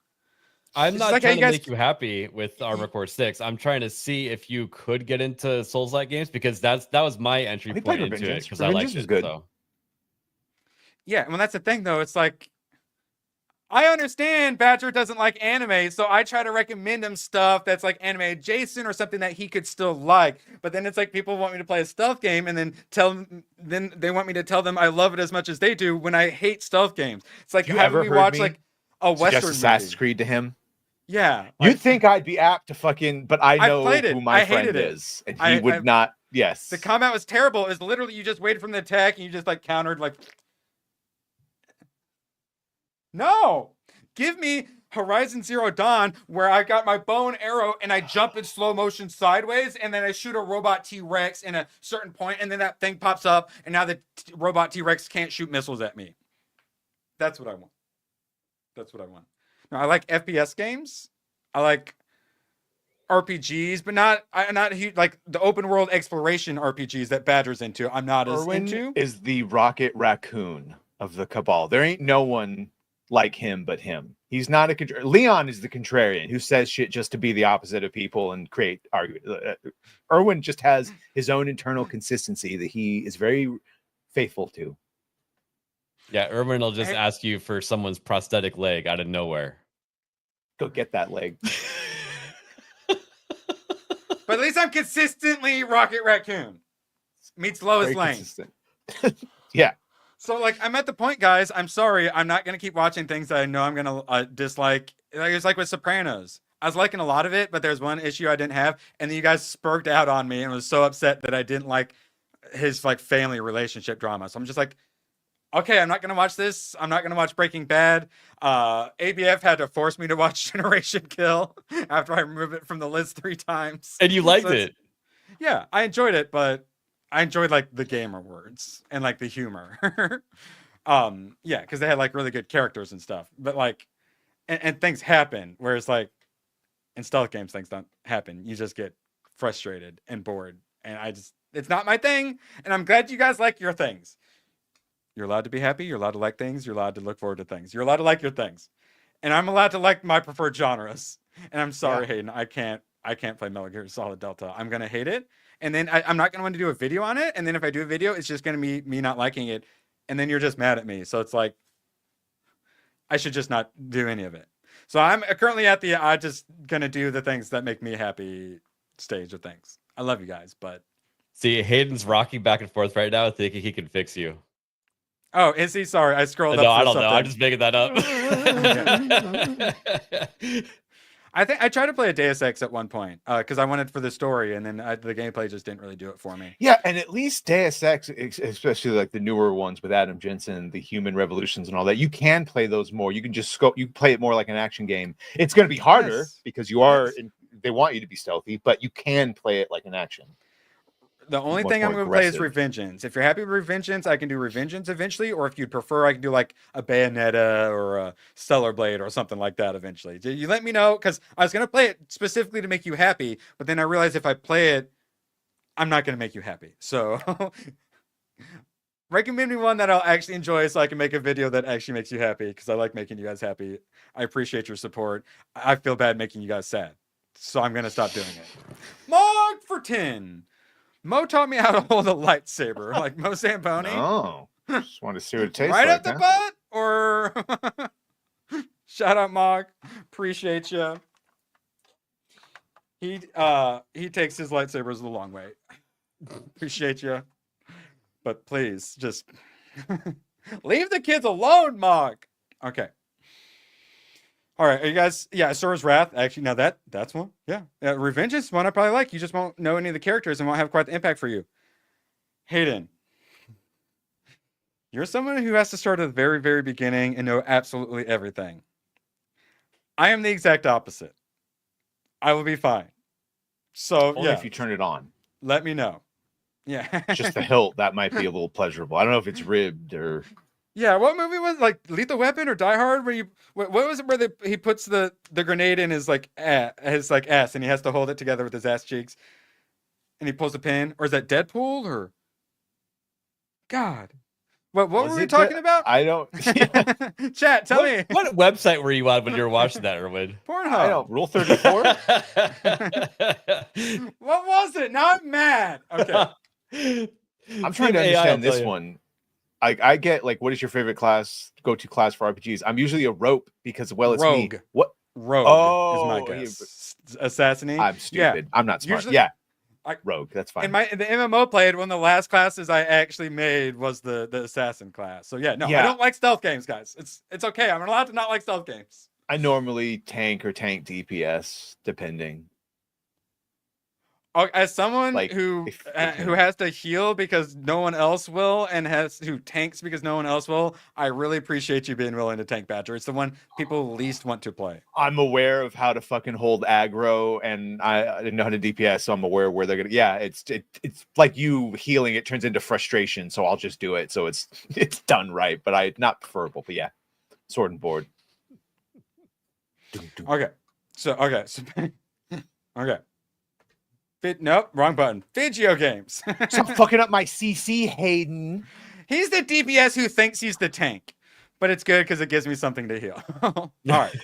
Speaker 10: I'm not trying to make you happy with Armored Core 6. I'm trying to see if you could get into Souls-like games, because that was my entry point into it, because I liked it.
Speaker 11: Good.
Speaker 10: So.
Speaker 9: Yeah, well, that's the thing though. It's like, I understand Badger doesn't like anime, so I try to recommend him stuff that's like anime adjacent or something that he could still like. But then it's like people want me to play a stealth game and then they want me to tell them I love it as much as they do when I hate stealth games. It's like having me watch like a Western
Speaker 11: Assassin's
Speaker 9: movie.
Speaker 11: Creed to him.
Speaker 9: Yeah.
Speaker 11: You'd think I'd be apt to fucking, but I know who my friend
Speaker 9: it.
Speaker 11: is, and he would not. Yes.
Speaker 9: The combat was terrible. It was literally you just waited from the attack and you just like countered like. No, give me Horizon Zero Dawn, where I got my bow and arrow and I jump in slow motion sideways, and then I shoot a robot T-Rex in a certain point, and then that thing pops up, and now the robot T-Rex can't shoot missiles at me. That's what I want. That's what I want. Now, I like FPS games. I like RPGs, but not like the open world exploration RPGs that Badger's into. I'm not as into.
Speaker 11: Is the Rocket Raccoon of the Cabal. There ain't no one like him but him. He's not a Leon is the contrarian who says shit just to be the opposite of people and create argument. Erwin just has his own internal consistency that he is very faithful to.
Speaker 10: Yeah, Erwin will just ask you for someone's prosthetic leg out of nowhere.
Speaker 11: Go get that leg.
Speaker 9: But at least I'm consistently Rocket Raccoon. Meets Lois Lane.
Speaker 11: Yeah.
Speaker 9: So, like, I'm at the point, guys. I'm sorry. I'm not going to keep watching things that I know I'm going to dislike. Like, it's like with Sopranos. I was liking a lot of it, but there's one issue I didn't have. And then you guys spurred out on me and was so upset that I didn't like his, like, family relationship drama. So I'm just like, okay, I'm not going to watch this. I'm not going to watch Breaking Bad. ABF had to force me to watch Generation Kill after I removed it from the list 3 times.
Speaker 10: And you liked it.
Speaker 9: Yeah, I enjoyed it, but I enjoyed like the gamer words and like the humor. Yeah, because they had like really good characters and stuff. But like, and things happen. Whereas like in stealth games, things don't happen. You just get frustrated and bored. And it's not my thing. And I'm glad you guys like your things. You're allowed to be happy. You're allowed to like things. You're allowed to look forward to things. You're allowed to like your things. And I'm allowed to like my preferred genres. And I'm sorry, Hayden, I can't play Metal Gear Solid Delta. I'm gonna hate it. And then I'm not going to want to do a video on it. And then if I do a video, it's just going to be me not liking it. And then you're just mad at me. So it's like, I should just not do any of it. So I'm currently at the, I'm just going to do the things that make me happy stage of things. I love you guys, but.
Speaker 10: See, Hayden's rocking back and forth right now thinking he can fix you.
Speaker 9: Oh, is he? Sorry, I scrolled up.
Speaker 10: No, I don't know. I'm just making that up.
Speaker 9: I think I tried to play a Deus Ex at one point because I wanted for the story, and then the gameplay just didn't really do it for me.
Speaker 11: Yeah, and at least Deus Ex, especially like the newer ones with Adam Jensen, the Human Revolutions and all that, you can play those more. You can just you play it more like an action game. It's going to be harder because you are. They want you to be stealthy, but you can play it like an action.
Speaker 9: The only thing I'm going to play is Revengeance. If you're happy with Revengeance, I can do Revengeance eventually. Or if you'd prefer, I can do like a Bayonetta or a Stellar Blade or something like that eventually. You let me know, because I was going to play it specifically to make you happy. But then I realized if I play it, I'm not going to make you happy. So recommend me one that I'll actually enjoy so I can make a video that actually makes you happy, because I like making you guys happy. I appreciate your support. I feel bad making you guys sad. So I'm going to stop doing it. Mog for 10. Mo taught me how to hold a lightsaber, like Mo Zamboni.
Speaker 11: Oh, just wanted to see what it tastes
Speaker 9: right
Speaker 11: like.
Speaker 9: Right up the butt, or shout out Mog, appreciate you. He takes his lightsabers the long way. Appreciate you, but please just leave the kids alone, Mog. Okay. All right, are you guys? Yeah, Asura's Wrath. Actually, now that's one. Yeah, Revenge is one I probably like. You just won't know any of the characters and won't have quite the impact for you. Hayden, you're someone who has to start at the very, very beginning and know absolutely everything. I am the exact opposite. I will be fine. So
Speaker 11: Only if you turn it on.
Speaker 9: Let me know. Yeah,
Speaker 11: Just the hilt that might be a little pleasurable. I don't know if it's ribbed or.
Speaker 9: Yeah, what movie was like Lethal Weapon or Die Hard? Where what was it where he puts the grenade in his ass and he has to hold it together with his ass cheeks, and he pulls a pin? Or is that Deadpool or? God, what were we talking about?
Speaker 11: I don't.
Speaker 9: Chat, tell me.
Speaker 10: What website were you on when you were watching that, Erwin?
Speaker 9: Pornhub.
Speaker 11: I don't. Rule 34.
Speaker 9: What was it? Now I'm mad. Okay.
Speaker 11: I'm trying to understand this one. I get like, what is your favorite go-to class for RPGs? I'm usually a rope because, well, it's
Speaker 9: Rogue.
Speaker 11: me. What?
Speaker 9: Rogue is my guess. Assassinate.
Speaker 11: I'm stupid.
Speaker 9: Yeah.
Speaker 11: I'm not smart.
Speaker 9: Usually,
Speaker 11: yeah. Rogue. That's fine.
Speaker 9: In the MMO played, one of the last classes I actually made was the assassin class. So yeah, I don't like stealth games, guys. It's okay. I'm allowed to not like stealth games.
Speaker 11: I normally tank or tank DPS, depending.
Speaker 9: As someone who has to heal because no one else will, and who tanks because no one else will, I really appreciate you being willing to tank Badger. It's the one people least want to play.
Speaker 11: I'm aware of how to fucking hold aggro, and I didn't know how to DPS, so I'm aware where they're gonna. Yeah, it's like you healing. It turns into frustration, so I'll just do it. So it's done right, but not preferable. But yeah, sword and board.
Speaker 9: Okay, so okay. Nope, wrong button. Fidgio games.
Speaker 11: Stop fucking up my CC, Hayden.
Speaker 9: He's the DPS who thinks he's the tank, but it's good because it gives me something to heal. All right.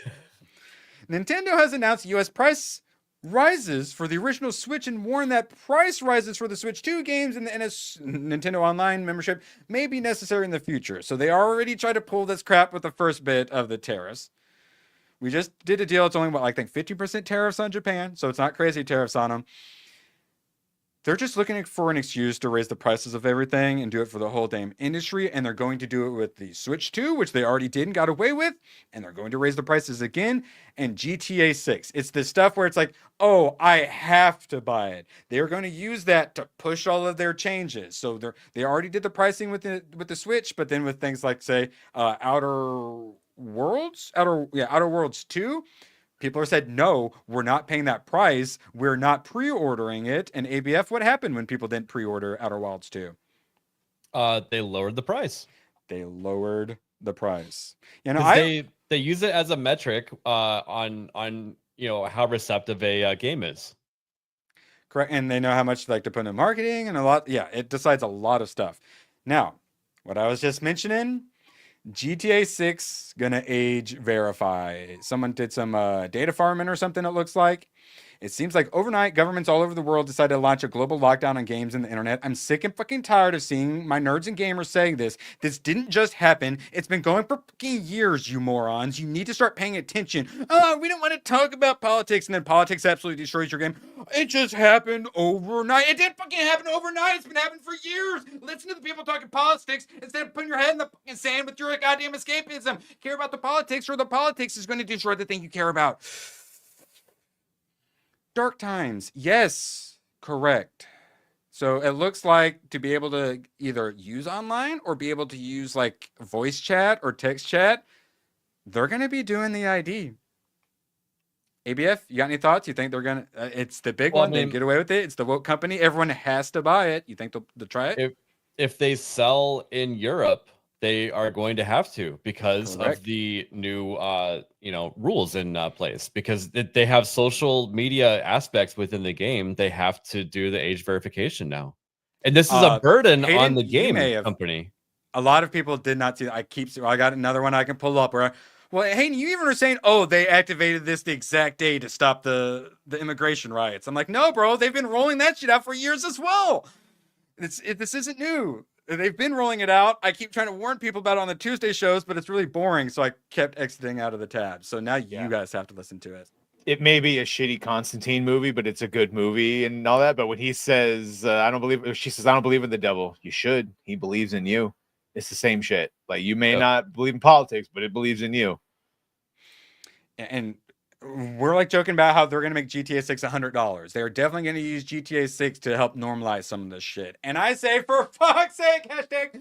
Speaker 9: Nintendo has announced U.S. price rises for the original Switch and warned that price rises for the Switch 2 games and the Nintendo Online membership may be necessary in the future. So they already tried to pull this crap with the first bit of the tariffs. We just did a deal. It's only, I think 50% tariffs on Japan, so it's not crazy tariffs on them. They're just looking for an excuse to raise the prices of everything and do it for the whole damn industry. And they're going to do it with the Switch 2, which they already did and got away with. And they're going to raise the prices again. And GTA 6. It's this stuff where it's like, oh, I have to buy it. They're going to use that to push all of their changes. So they already did the pricing with the Switch, but then with things like, say, Outer Worlds 2. People have said, no, we're not paying that price. We're not pre-ordering it. And ABF, what happened when people didn't pre-order Outer Wilds 2?
Speaker 10: They lowered the price.
Speaker 9: They lowered the price.
Speaker 10: They use it as a metric on how receptive a game is.
Speaker 9: Correct. And they know how much they like to put in marketing and a lot. Yeah, it decides a lot of stuff. Now, what I was just mentioning, GTA 6 gonna age verify. Someone did some data farming or something, it looks like. It seems like overnight, governments all over the world decided to launch a global lockdown on games and the internet. I'm sick and fucking tired of seeing my nerds and gamers saying this. This didn't just happen. It's been going for fucking years, you morons. You need to start paying attention. Oh, we don't want to talk about politics, and then politics absolutely destroys your game. It just happened overnight. It didn't fucking happen overnight. It's been happening for years. Listen to the people talking politics instead of putting your head in the fucking sand with your goddamn escapism. Care about the politics, or the politics is going to destroy the thing you care about. Dark times. Yes, correct. So it looks like to be able to either use online or be able to use like voice chat or text chat, they're going to be doing the ID. ABF, you got any thoughts? You think they're going to, it's the big one. They get away with it. It's the woke company. Everyone has to buy it. You think they'll try it?
Speaker 10: If they sell in Europe, they are going to have to because of the new rules in place, because they have social media aspects within the game. They have to do the age verification now, and this is a burden on the game company.
Speaker 9: A lot of people did not see that. I got another one I can pull up where Hayden, you even were saying, oh, they activated this the exact day to stop the immigration riots. I'm like, no, bro, they've been rolling that shit out for years as well. This isn't new. They've been rolling it out. I keep trying to warn people about it on the Tuesday shows, but it's really boring, so I kept exiting out of the tab. So now you guys have to listen to it.
Speaker 11: it may be a shitty Constantine movie, but it's a good movie and all that. But when he says, "I don't believe," she says, "I don't believe in the devil." You should. He believes in you. It's the same shit. Like you may not believe in politics, but it believes in you.
Speaker 9: And we're like joking about how they're going to make GTA 6 $100. They're definitely going to use GTA 6 to help normalize some of this shit. And I say, for fuck's sake, hashtag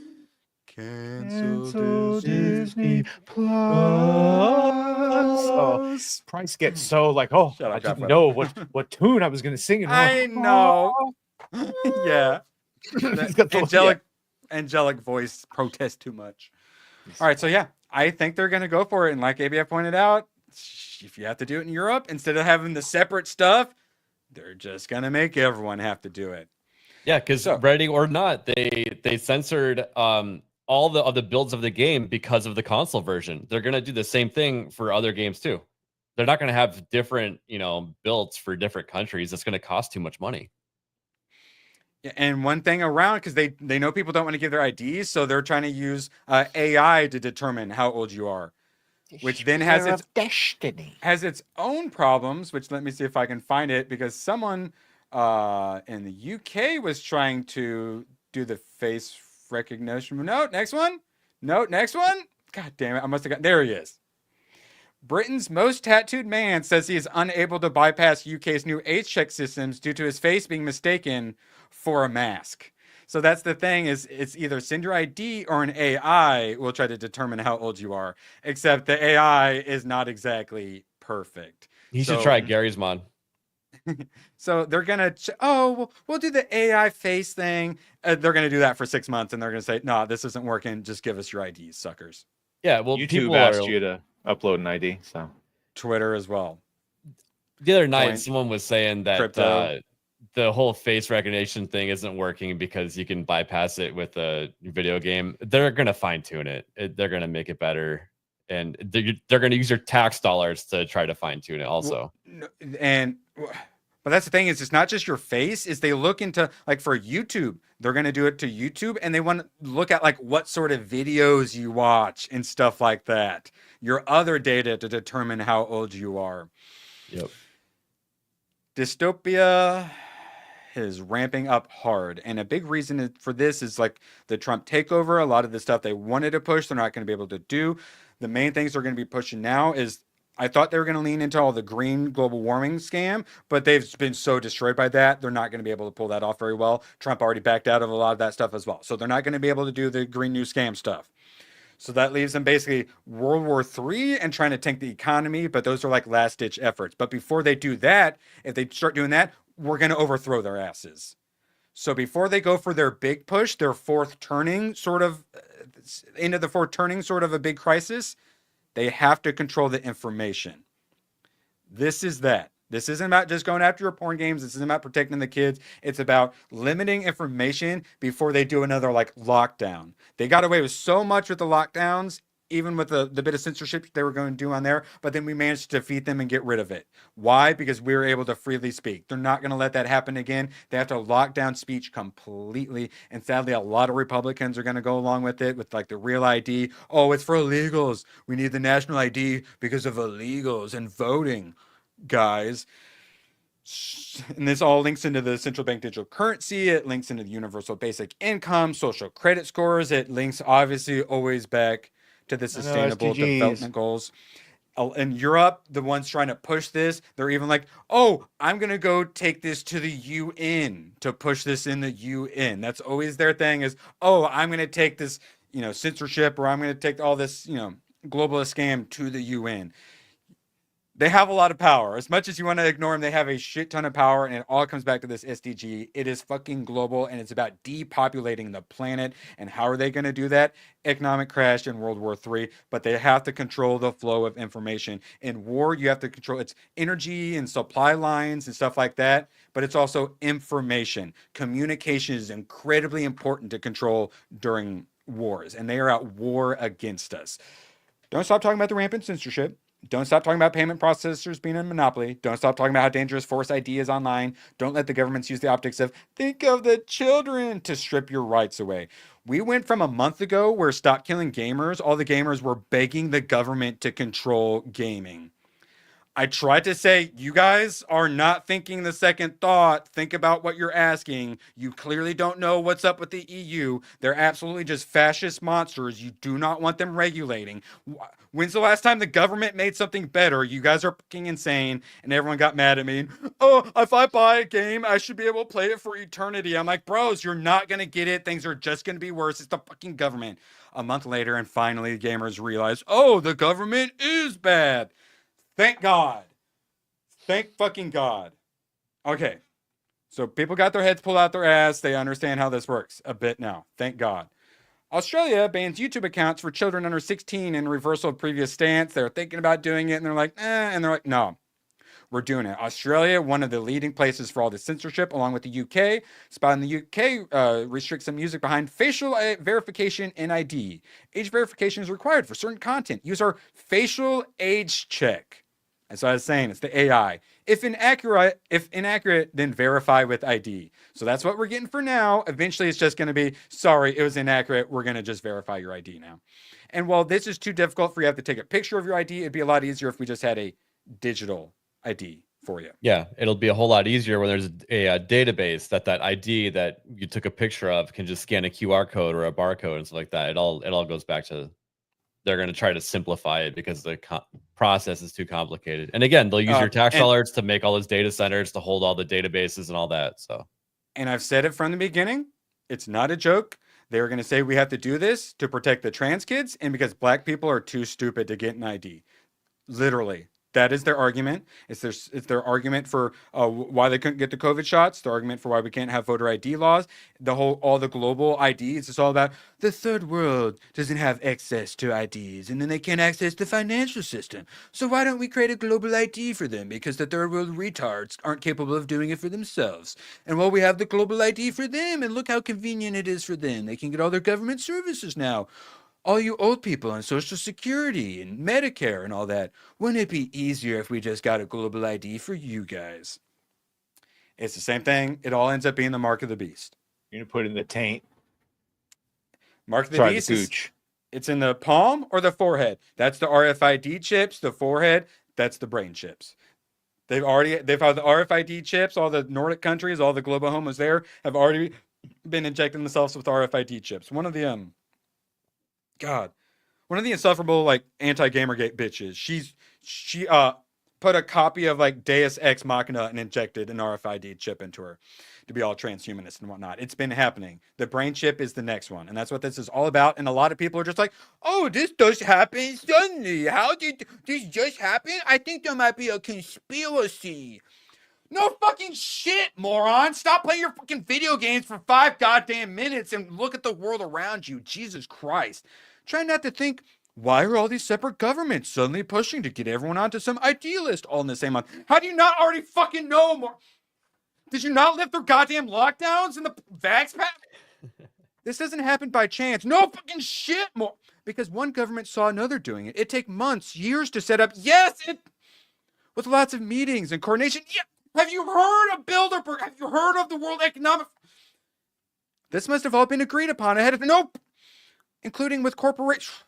Speaker 9: cancel Disney Plus.
Speaker 11: Oh, Price gets so like, oh, I didn't know what tune I was going to sing.
Speaker 9: I know. Yeah.
Speaker 11: The
Speaker 9: angelic voice protest too much. All right, so yeah, I think they're going to go for it. And like ABF pointed out, if you have to do it in Europe, instead of having the separate stuff, they're just going to make everyone have to do it.
Speaker 10: Yeah, because ready or not, they censored all the builds of the game because of the console version. They're going to do the same thing for other games too. They're not going to have different, builds for different countries. It's going to cost too much money.
Speaker 9: Yeah, and one thing around, because they know people don't want to give their IDs, so they're trying to use AI to determine how old you are, which then has its own problems. Which, let me see if I can find it, because someone in the UK was trying to do the face recognition. No, next one. No, next one. God damn it! I must have got. There he is. Britain's most tattooed man says he is unable to bypass UK's new age check systems due to his face being mistaken for a mask. So that's the thing, is it's either send your ID or an AI will try to determine how old you are. Except the AI is not exactly perfect.
Speaker 10: You should try Gary's mod.
Speaker 9: So they're gonna, we'll do the AI face thing. They're gonna do that for 6 months, and they're gonna say, no, this isn't working. Just give us your IDs, suckers.
Speaker 10: Yeah, well,
Speaker 11: YouTube asked you to upload an ID, so
Speaker 9: Twitter as well.
Speaker 10: The other night, someone was saying that
Speaker 9: Crypto.
Speaker 10: The whole face recognition thing isn't working because you can bypass it with a video game. They're gonna fine tune it. They're gonna make it better, and they're gonna use your tax dollars to try to fine tune it also.
Speaker 9: But that's the thing, is it's not just your face, is they look into, like, for YouTube, they're going to do it to YouTube, and they want to look at like what sort of videos you watch and stuff like that. Your other data to determine how old you are.
Speaker 10: Yep.
Speaker 9: Dystopia is ramping up hard, and a big reason for this is like the Trump takeover. A lot of the stuff they wanted to push, they're not going to be able to do. The main things they're going to be pushing now is, I thought they were going to lean into all the green global warming scam, but they've been so destroyed by that, they're not going to be able to pull that off very well. Trump already backed out of a lot of that stuff as well. So they're not going to be able to do the green new scam stuff. So that leaves them basically World War III and trying to tank the economy, but those are like last ditch efforts. But before they do that, if they start doing that, we're going to overthrow their asses. So before they go for their big push, their fourth turning sort of, into the fourth turning sort of a big crisis, they have to control the information. This is that. This isn't about just going after your porn games. This isn't about protecting the kids. It's about limiting information before they do another like lockdown. They got away with so much with the lockdowns, even with the bit of censorship they were going to do on there, but then we managed to defeat them and get rid of it. Why? Because we were able to freely speak. They're not going to let that happen again. They have to lock down speech completely, and sadly, a lot of Republicans are going to go along with it, with like the real ID. Oh, it's for illegals. We need the national ID because of illegals and voting, guys. And this all links into the central bank digital currency. It links into the universal basic income, social credit scores. It links obviously always back to the sustainable development goals. In Europe, the ones trying to push this, they're even like, oh, I'm going to go take this to the UN to push this in the UN. That's always their thing, is, oh, I'm going to take this, censorship, or I'm going to take all this, globalist scam to the UN. They have a lot of power. As much as you want to ignore them, they have a shit ton of power, and it all comes back to this SDG. It is fucking global, and it's about depopulating the planet. And how are they going to do that? Economic crash in World War III, but they have to control the flow of information. In war, you have to control its energy and supply lines and stuff like that, but it's also information. Communication is incredibly important to control during wars, and they are at war against us. Don't stop talking about the rampant censorship. Don't stop talking about payment processors being a monopoly. Don't stop talking about how dangerous force ID is online. Don't let the governments use the optics of think of the children to strip your rights away. We went from a month ago where stop killing gamers, all the gamers were begging the government to control gaming. I tried to say, you guys are not thinking the second thought. Think about what you're asking. You clearly don't know what's up with the EU. They're absolutely just fascist monsters. You do not want them regulating. When's the last time the government made something better? You guys are fucking insane. And everyone got mad at me. Oh, if I buy a game, I should be able to play it for eternity. I'm like, bros, you're not going to get it. Things are just going to be worse. It's the fucking government. A month later, and finally, the gamers realized, oh, the government is bad. Thank God. Thank fucking God. Okay. So people got their heads pulled out their ass. They understand how this works a bit now. Thank God. Australia bans YouTube accounts for children under 16 in reversal of previous stance. They're thinking about doing it and they're like, and they're like, no, we're doing it. Australia, one of the leading places for all the censorship, along with the UK. Spot in the UK restricts some music behind facial verification and ID. Age verification is required for certain content. Use our facial age check. That's what I was saying. It's the AI. If inaccurate, then verify with ID. So that's what we're getting for now. Eventually, it's just going to be, sorry, it was inaccurate. We're going to just verify your ID now. And while this is too difficult for you to have to take a picture of your ID, it'd be a lot easier if we just had a digital ID for you.
Speaker 10: Yeah, it'll be a whole lot easier when there's a database that ID that you took a picture of can just scan a QR code or a barcode and stuff like that. It all goes back to, they're going to try to simplify it because the process is too complicated. And again, they'll use your tax dollars to make all those data centers to hold all the databases and all that. So, and
Speaker 9: I've said it from the beginning. It's not a joke. They were going to say we have to do this to protect the trans kids and because black people are too stupid to get an ID. Literally. That is their argument. It's their argument for why they couldn't get the COVID shots. Their argument for why we can't have voter ID laws. All the global IDs. It's all about the third world doesn't have access to IDs, and then they can't access the financial system. So why don't we create a global ID for them? Because the third world retards aren't capable of doing it for themselves. And while we have the global ID for them, and look how convenient it is for them. They can get all their government services now. All you old people on Social Security and Medicare and all that, wouldn't it be easier if we just got a global ID for you guys? It's the same thing. It all ends up being the mark of the beast.
Speaker 11: You're going to put it in the taint.
Speaker 9: Mark of the beast. It's in the palm or the forehead. That's the RFID chips. The forehead, that's the brain chips. They've had the RFID chips. All the Nordic countries, all the global homos there have already been injecting themselves with RFID chips. One of the insufferable like anti-Gamergate bitches. She put a copy of like Deus Ex Machina and injected an RFID chip into her to be all transhumanist and whatnot. It's been happening. The brain chip is the next one, and that's what this is all about. And a lot of people are just like, "Oh, this does happen suddenly. How did this just happen? I think there might be a conspiracy." No fucking shit, moron. Stop playing your fucking video games for 5 goddamn minutes and look at the world around you. Jesus Christ. Try not to think, why are all these separate governments suddenly pushing to get everyone onto some ID list all in the same month? How do you not already fucking know more? Did you not live through goddamn lockdowns and the vax pack? This doesn't happen by chance. No fucking shit, more. Because one government saw another doing it. It take months, years to set up. Yes, with lots of meetings and coordination. Yeah. Have you heard of Bilderberg? Have you heard of the World Economic? This must have all been agreed upon ahead of nope, including with corporations.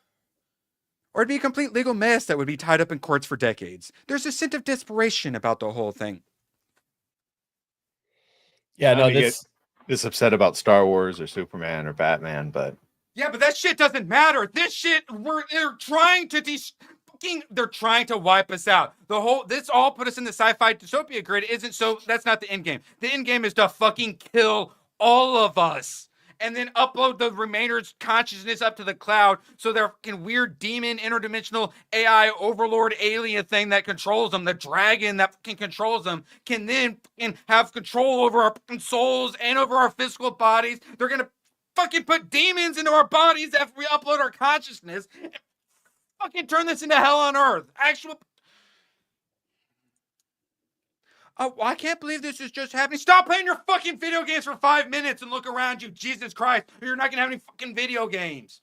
Speaker 9: Or it'd be a complete legal mess that would be tied up in courts for decades. There's a sense of desperation about the whole thing.
Speaker 11: Yeah, no, this upset about Star Wars or Superman or Batman, but
Speaker 9: yeah, but that shit doesn't matter. This shit, they're trying to they're trying to wipe us out. This all put us in the sci-fi dystopia grid. That's not the end game. The end game is to fucking kill all of us and then upload the remainder's consciousness up to the cloud so their fucking weird demon interdimensional AI overlord alien thing that controls them, the dragon that fucking controls them, can then fucking have control over our fucking souls and over our physical bodies. They're gonna fucking put demons into our bodies after we upload our consciousness. Fucking turn this into hell on earth. I can't believe this is just happening. Stop playing your fucking video games for 5 minutes and look around you. Jesus Christ. You're not going to have any fucking video games.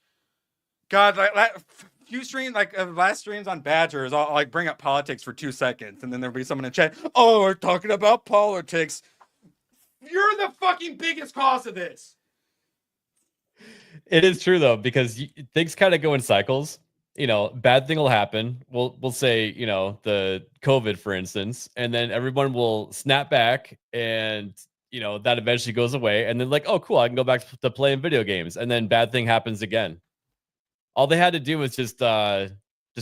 Speaker 9: God, last streams on Badgers, I'll like bring up politics for 2 seconds and then there'll be someone in chat. Oh, we're talking about politics. You're the fucking biggest cause of this.
Speaker 10: It is true though, because things kind of go in cycles. you know, bad thing will happen. We'll say, you know, the COVID, for instance, and then everyone will snap back, and you know that eventually goes away, and then like, oh, cool, I can go back to playing video games, and then bad thing happens again. All they had to do was just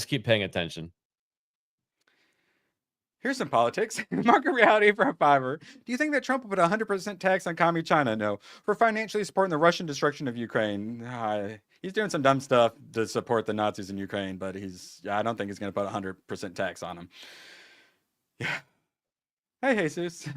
Speaker 10: keep paying attention.
Speaker 9: Here's some politics. Market reality for a fiver. Do you think that Trump will put 100% tax on commie China? No. For financially supporting the Russian destruction of Ukraine. He's doing some dumb stuff to support the Nazis in Ukraine, but I don't think he's going to put 100% tax on them. Yeah. Hey, Jesus.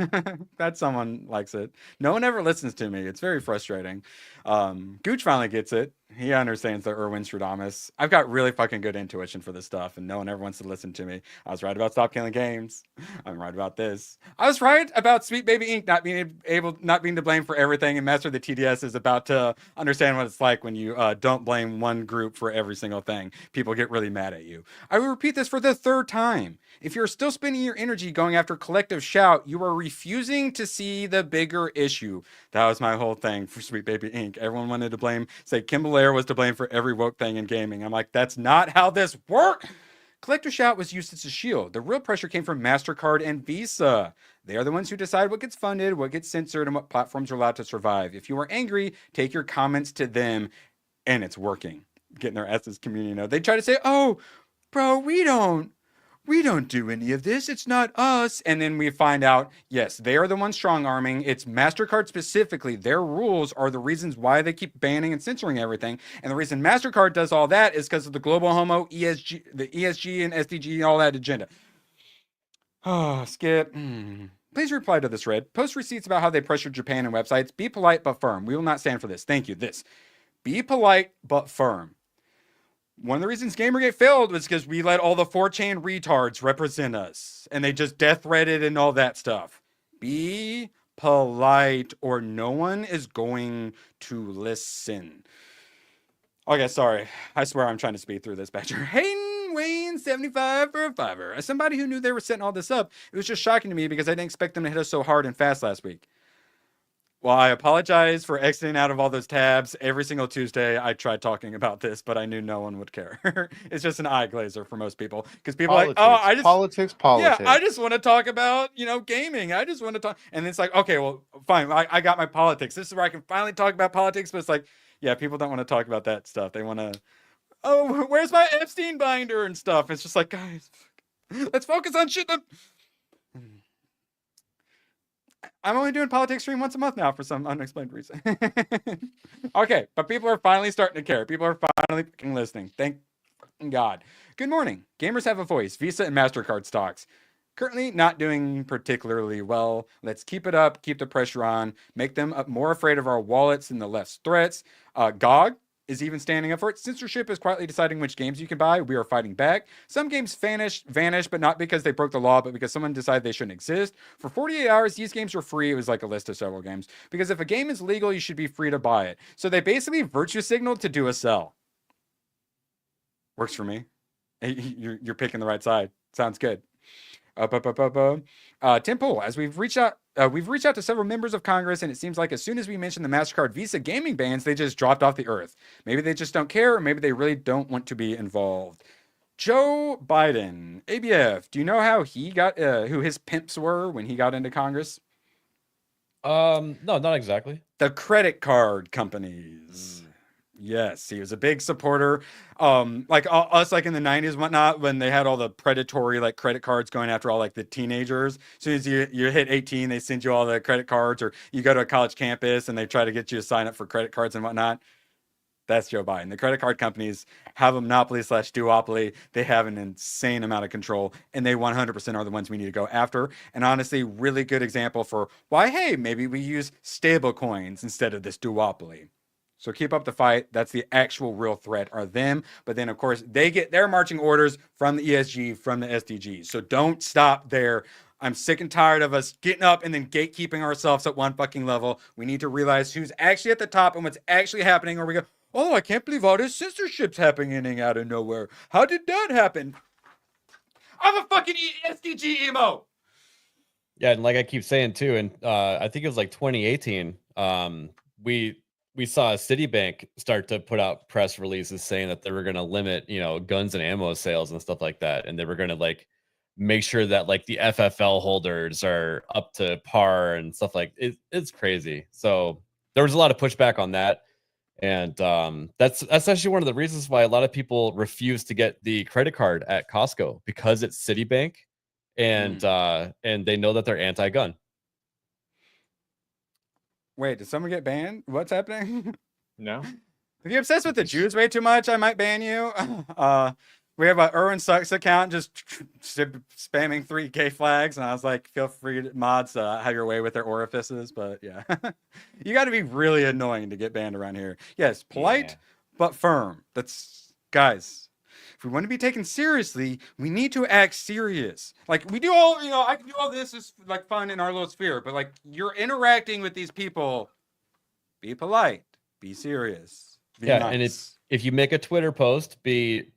Speaker 9: Glad someone likes it. No one ever listens to me. It's very frustrating. Gooch finally gets it. He understands the Erwin Stradamus. I've got really fucking good intuition for this stuff, and no one ever wants to listen to me. I was right about Stop Killing Games. I'm right about this. I was right about Sweet Baby Inc. not being to blame for everything, and Master of the TDS is about to understand what it's like when you don't blame one group for every single thing. People get really mad at you. I will repeat this for the third time. If you're still spending your energy going after collective shout, you are refusing to see the bigger issue. That was my whole thing for Sweet Baby Inc. Everyone wanted to say Kimball Air was to blame for every woke thing in gaming. I'm like, that's not how this works. Collector shout was used as a shield. The real pressure came from MasterCard and Visa. They are the ones who decide what gets funded, what gets censored, and what platforms are allowed to survive. If you are angry, take your comments to them, and it's working. Getting their S's community note. They try to say, oh, bro, we don't do any of this. It's not us. And then we find out, yes, they are the ones strong-arming. It's MasterCard specifically. Their rules are the reasons why they keep banning and censoring everything. And the reason MasterCard does all that is because of the global homo, ESG, the ESG and SDG and all that agenda. Oh, Skip. Please reply to this thread. Post receipts about how they pressured Japan and websites. Be polite but firm. We will not stand for this. Thank you. This. Be polite but firm. One of the reasons Gamergate failed was because we let all the 4chan retards represent us. And they just death threaded and all that stuff. Be polite or no one is going to listen. Okay, sorry. I swear I'm trying to speed through this, Badger. Hayden Wayne, 75 for a fiver. As somebody who knew they were setting all this up, it was just shocking to me because I didn't expect them to hit us so hard and fast last week. Well, I apologize for exiting out of all those tabs. Every single Tuesday, I tried talking about this, but I knew no one would care. It's just an eye glazer for most people. Because people are like, oh, I just... Politics. Yeah, I just want to talk about, gaming. I just want to talk... And it's like, okay, well, fine. I got my politics. This is where I can finally talk about politics. But it's like, yeah, people don't want to talk about that stuff. They want to... Oh, where's my Epstein binder and stuff? It's just like, guys, let's focus on shit that... I'm only doing politics stream once a month now for some unexplained reason. Okay, but people are finally starting to care. People are finally listening. Thank God. Good morning. Gamers have a voice. Visa and MasterCard stocks. Currently not doing particularly well. Let's keep it up. Keep the pressure on. Make them more afraid of our wallets than the left's threats. GOG is even standing up for it. Censorship is quietly deciding which games you can buy. We are fighting back. Some games vanish, but not because they broke the law, but because someone decided they shouldn't exist. For 48 hours, these games were free. It was like a list of several games. Because if a game is legal, you should be free to buy it. So they basically virtue signaled to do a sell. Works for me. You're picking the right side. Sounds good. Tim Pool, as we've reached out to several members of Congress, and it seems like as soon as we mentioned the MasterCard Visa gaming bans, they just dropped off the earth. Maybe they just don't care, or maybe they really don't want to be involved. Joe Biden, ABF, do you know how he got, who his pimps were when he got into Congress?
Speaker 10: No, not exactly.
Speaker 9: The credit card companies. Yes, he was a big supporter. Like us, like in the 90s and whatnot, when they had all the predatory like credit cards going after all like the teenagers. As soon as you hit 18, they send you all the credit cards, or you go to a college campus and they try to get you to sign up for credit cards and whatnot. That's Joe Biden. The credit card companies have a monopoly/duopoly. They have an insane amount of control, and they 100% are the ones we need to go after. And honestly, really good example for why, hey, maybe we use stable coins instead of this duopoly. So keep up the fight. That's the actual real threat, are them. But then, of course, they get their marching orders from the ESG, from the SDGs. So don't stop there. I'm sick and tired of us getting up and then gatekeeping ourselves at one fucking level. We need to realize who's actually at the top and what's actually happening, or we go, oh, I can't believe all this censorship's happening out of nowhere. How did that happen? I'm a fucking SDG emo.
Speaker 10: Yeah, and like I keep saying too, and I think it was like 2018, we saw Citibank start to put out press releases saying that they were going to limit, guns and ammo sales and stuff like that, and they were going to like make sure that like the FFL holders are up to par and stuff like it. It's crazy. So there was a lot of pushback on that, and that's actually one of the reasons why a lot of people refuse to get the credit card at Costco, because it's Citibank, and they know that they're anti-gun.
Speaker 9: Wait, did someone get banned? What's happening?
Speaker 11: No.
Speaker 9: If you're obsessed with the Jews way too much, I might ban you. We have a Erwin Sucks account just spamming 3K flags, and I was like, feel free to mods have your way with their orifices, but yeah. You got to be really annoying to get banned around here. Yes, polite, but firm. That's, guys, if we want to be taken seriously, we need to act serious. Like, we do all, I can do all this is like fun in our little sphere, but like, you're interacting with these people, be polite, be serious, be nice.
Speaker 10: And if you make a Twitter post, be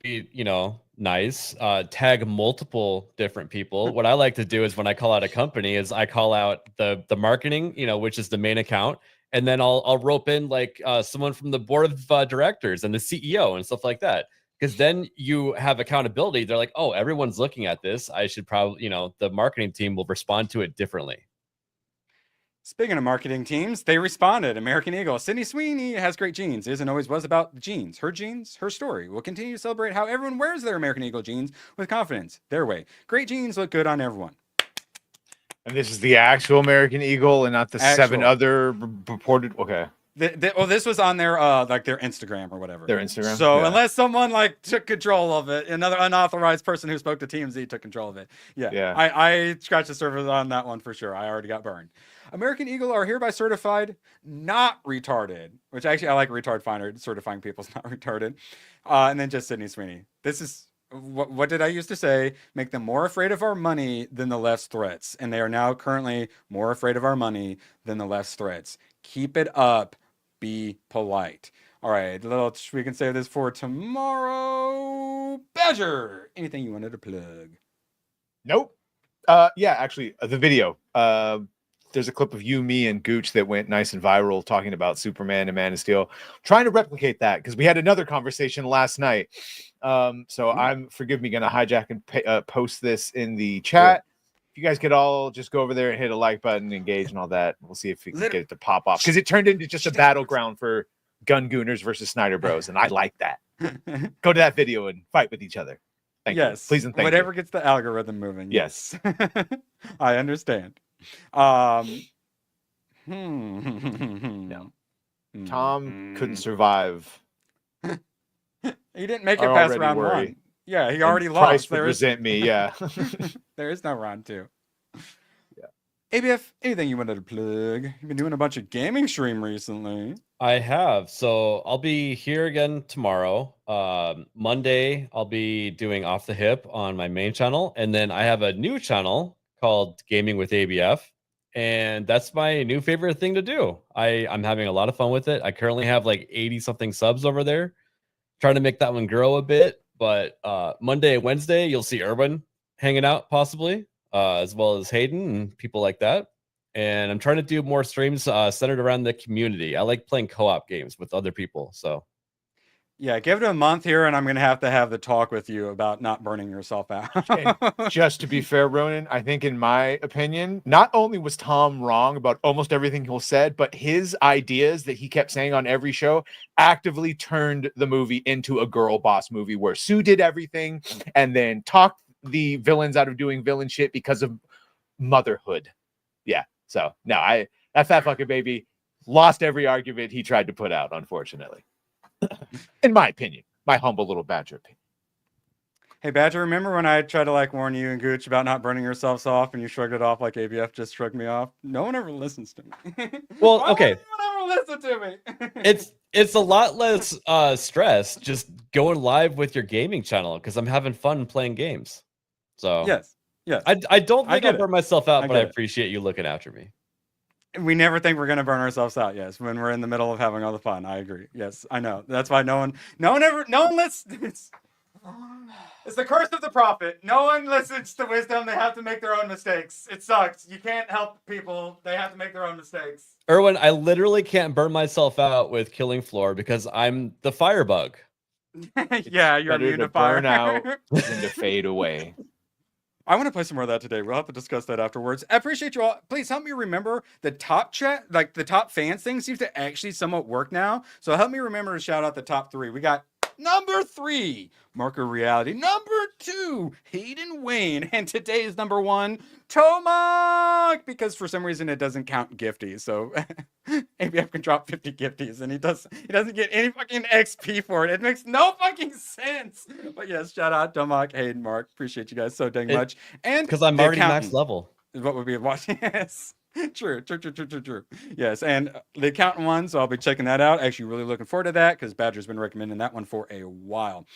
Speaker 10: nice, tag multiple different people. What I like to do is when I call out a company is I call out the marketing, which is the main account, and then I'll rope in like someone from the board of directors and the CEO and stuff like that. Because then you have accountability. They're like, oh, everyone's looking at this. I should probably, the marketing team will respond to it differently.
Speaker 9: Speaking of marketing teams, they responded. American Eagle. Sydney Sweeney has great jeans. Is and always was about the jeans. Her story. We'll continue to celebrate how everyone wears their American Eagle jeans with confidence. Their way. Great jeans look good on everyone.
Speaker 11: And this is the actual American Eagle and not the 7 other reported. Okay.
Speaker 9: This was on their like their Instagram or whatever.
Speaker 11: Their Instagram.
Speaker 9: So unless someone like took control of it, another unauthorized person who spoke to TMZ took control of it. Yeah. I scratched the surface on that one for sure. I already got burned. American Eagle are hereby certified not retarded, which actually I like retard finder, certifying people's not retarded. And then just Sydney Sweeney. This is what did I used to say? Make them more afraid of our money than the left's threats. And they are now currently more afraid of our money than the left's threats. Keep it up. Be polite. All right, we can save this for tomorrow. Badger, anything you wanted to plug?
Speaker 11: Nope. Yeah, actually, the video. There's a clip of you, me, and Gooch that went nice and viral talking about Superman and Man of Steel. Trying to replicate that because we had another conversation last night. So I'm, forgive me, going to hijack and post this in the chat. You guys could all just go over there and hit a like button, engage and all that. We'll see if we can get it to pop off, because it turned into just a battleground for gun gooners versus Snyder Bros, and I like that. Go to that video and fight with each other. Thank you. Please and thank
Speaker 9: whatever
Speaker 11: you.
Speaker 9: Gets the algorithm moving.
Speaker 11: Yes.
Speaker 9: I understand.
Speaker 11: No. Tom couldn't survive.
Speaker 9: He didn't make it past round 1. Yeah, he already lost.
Speaker 11: Price would resent me, yeah.
Speaker 9: There is no round 2. Yeah. ABF, anything you wanted to plug? You've been doing a bunch of gaming stream recently.
Speaker 10: I have. So I'll be here again tomorrow. Monday, I'll be doing Off the Hip on my main channel. And then I have a new channel called Gaming with ABF. And that's my new favorite thing to do. I'm having a lot of fun with it. I currently have like 80 something subs over there. Trying to make that one grow a bit. But Monday and Wednesday, you'll see Urban hanging out possibly, as well as Hayden and people like that. And I'm trying to do more streams centered around the community. I like playing co-op games with other people. So
Speaker 9: yeah, give it a month here, and I'm going to have the talk with you about not burning yourself out.
Speaker 11: Just to be fair, Ronan, I think in my opinion, not only was Tom wrong about almost everything he said, but his ideas that he kept saying on every show actively turned the movie into a girl boss movie where Sue did everything and then talked the villains out of doing villain shit because of motherhood. Yeah. So no, that fat fucking baby lost every argument he tried to put out, unfortunately. In my opinion, my humble little Badger opinion.
Speaker 9: Hey Badger, remember when I tried to like warn you and Gooch about not burning yourselves off and you shrugged it off like ABF just shrugged me off? No one ever listens to me.
Speaker 10: Well, okay.
Speaker 9: No one ever listen to me.
Speaker 10: It's a lot less stress just going live with your gaming channel because I'm having fun playing games. So
Speaker 9: yes.
Speaker 10: I don't think I'll burn myself out, but I
Speaker 9: it.
Speaker 10: appreciate you looking after me.
Speaker 9: We never think we're going to burn ourselves out. Yes. When we're in the middle of having all the fun. I agree. Yes, I know. That's why no one listens. It's the curse of the prophet. No one listens to wisdom. They have to make their own mistakes. It sucks. You can't help people. They have to make their own mistakes.
Speaker 10: Erwin, I literally can't burn myself out with killing Floor because I'm the firebug.
Speaker 9: Yeah, you're immune to fire.
Speaker 11: Burn out than to fade away.
Speaker 9: I want to play some more of that today. We'll have to discuss that afterwards. I appreciate you all. Please help me remember the top chat, like the top fans thing seems to actually somewhat work now. So help me remember to shout out the top 3. We got number 3, Marker Reality. Number 2, Hayden Wayne. And today's number 1, Tomac. Because for some reason it doesn't count gifties. So ABF can drop 50 gifties and he doesn't get any fucking XP for it. It makes no fucking sense. But yes, shout out Tomac, Hayden, Mark. Appreciate you guys so dang much. And
Speaker 10: because I'm already max level.
Speaker 9: Is what we'll be watching. Yes. True. Yes, and the accountant one, so I'll be checking that out. Actually, really looking forward to that because Badger's been recommending that one for a while.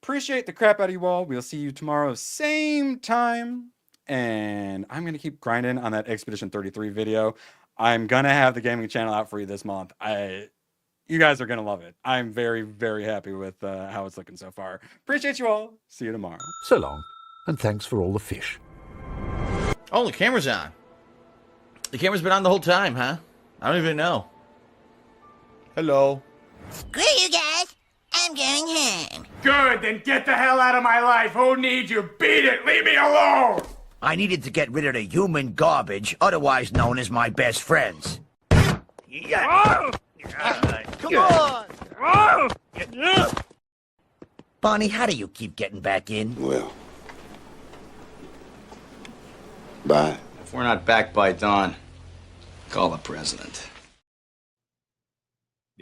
Speaker 9: Appreciate the crap out of you all. We'll see you tomorrow, same time. And I'm going to keep grinding on that Expedition 33 video. I'm going to have the gaming channel out for you this month. You guys are going to love it. I'm very, very happy with how it's looking so far. Appreciate you all. See you tomorrow.
Speaker 15: So long, and thanks for all the fish.
Speaker 16: Oh, the camera's on. The camera's been on the whole time, huh? I don't even know. Hello.
Speaker 2: Screw you guys. I'm going home.
Speaker 1: Good, then get the hell out of my life. Who needs you? Beat it. Leave me alone.
Speaker 7: I needed to get rid of the human garbage, otherwise known as my best friends.
Speaker 1: Oh!
Speaker 7: Come on! Bonnie, how do you keep getting back in?
Speaker 17: Well, bye.
Speaker 18: If we're not back by dawn, call the president.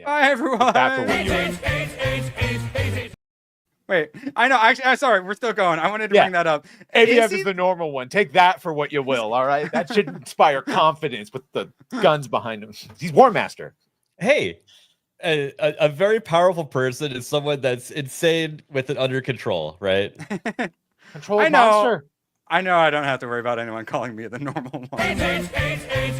Speaker 9: Bye, everyone. Wait, I know. Actually, I'm sorry. We're still going. I wanted to bring that up.
Speaker 11: ABF is the normal one. Take that for what you will, all right? That should inspire confidence with the guns behind him. He's War Master.
Speaker 10: Hey, a very powerful person is someone that's insane with it under control, right?
Speaker 11: Control monster.
Speaker 9: I know I don't have to worry about anyone calling me the normal one.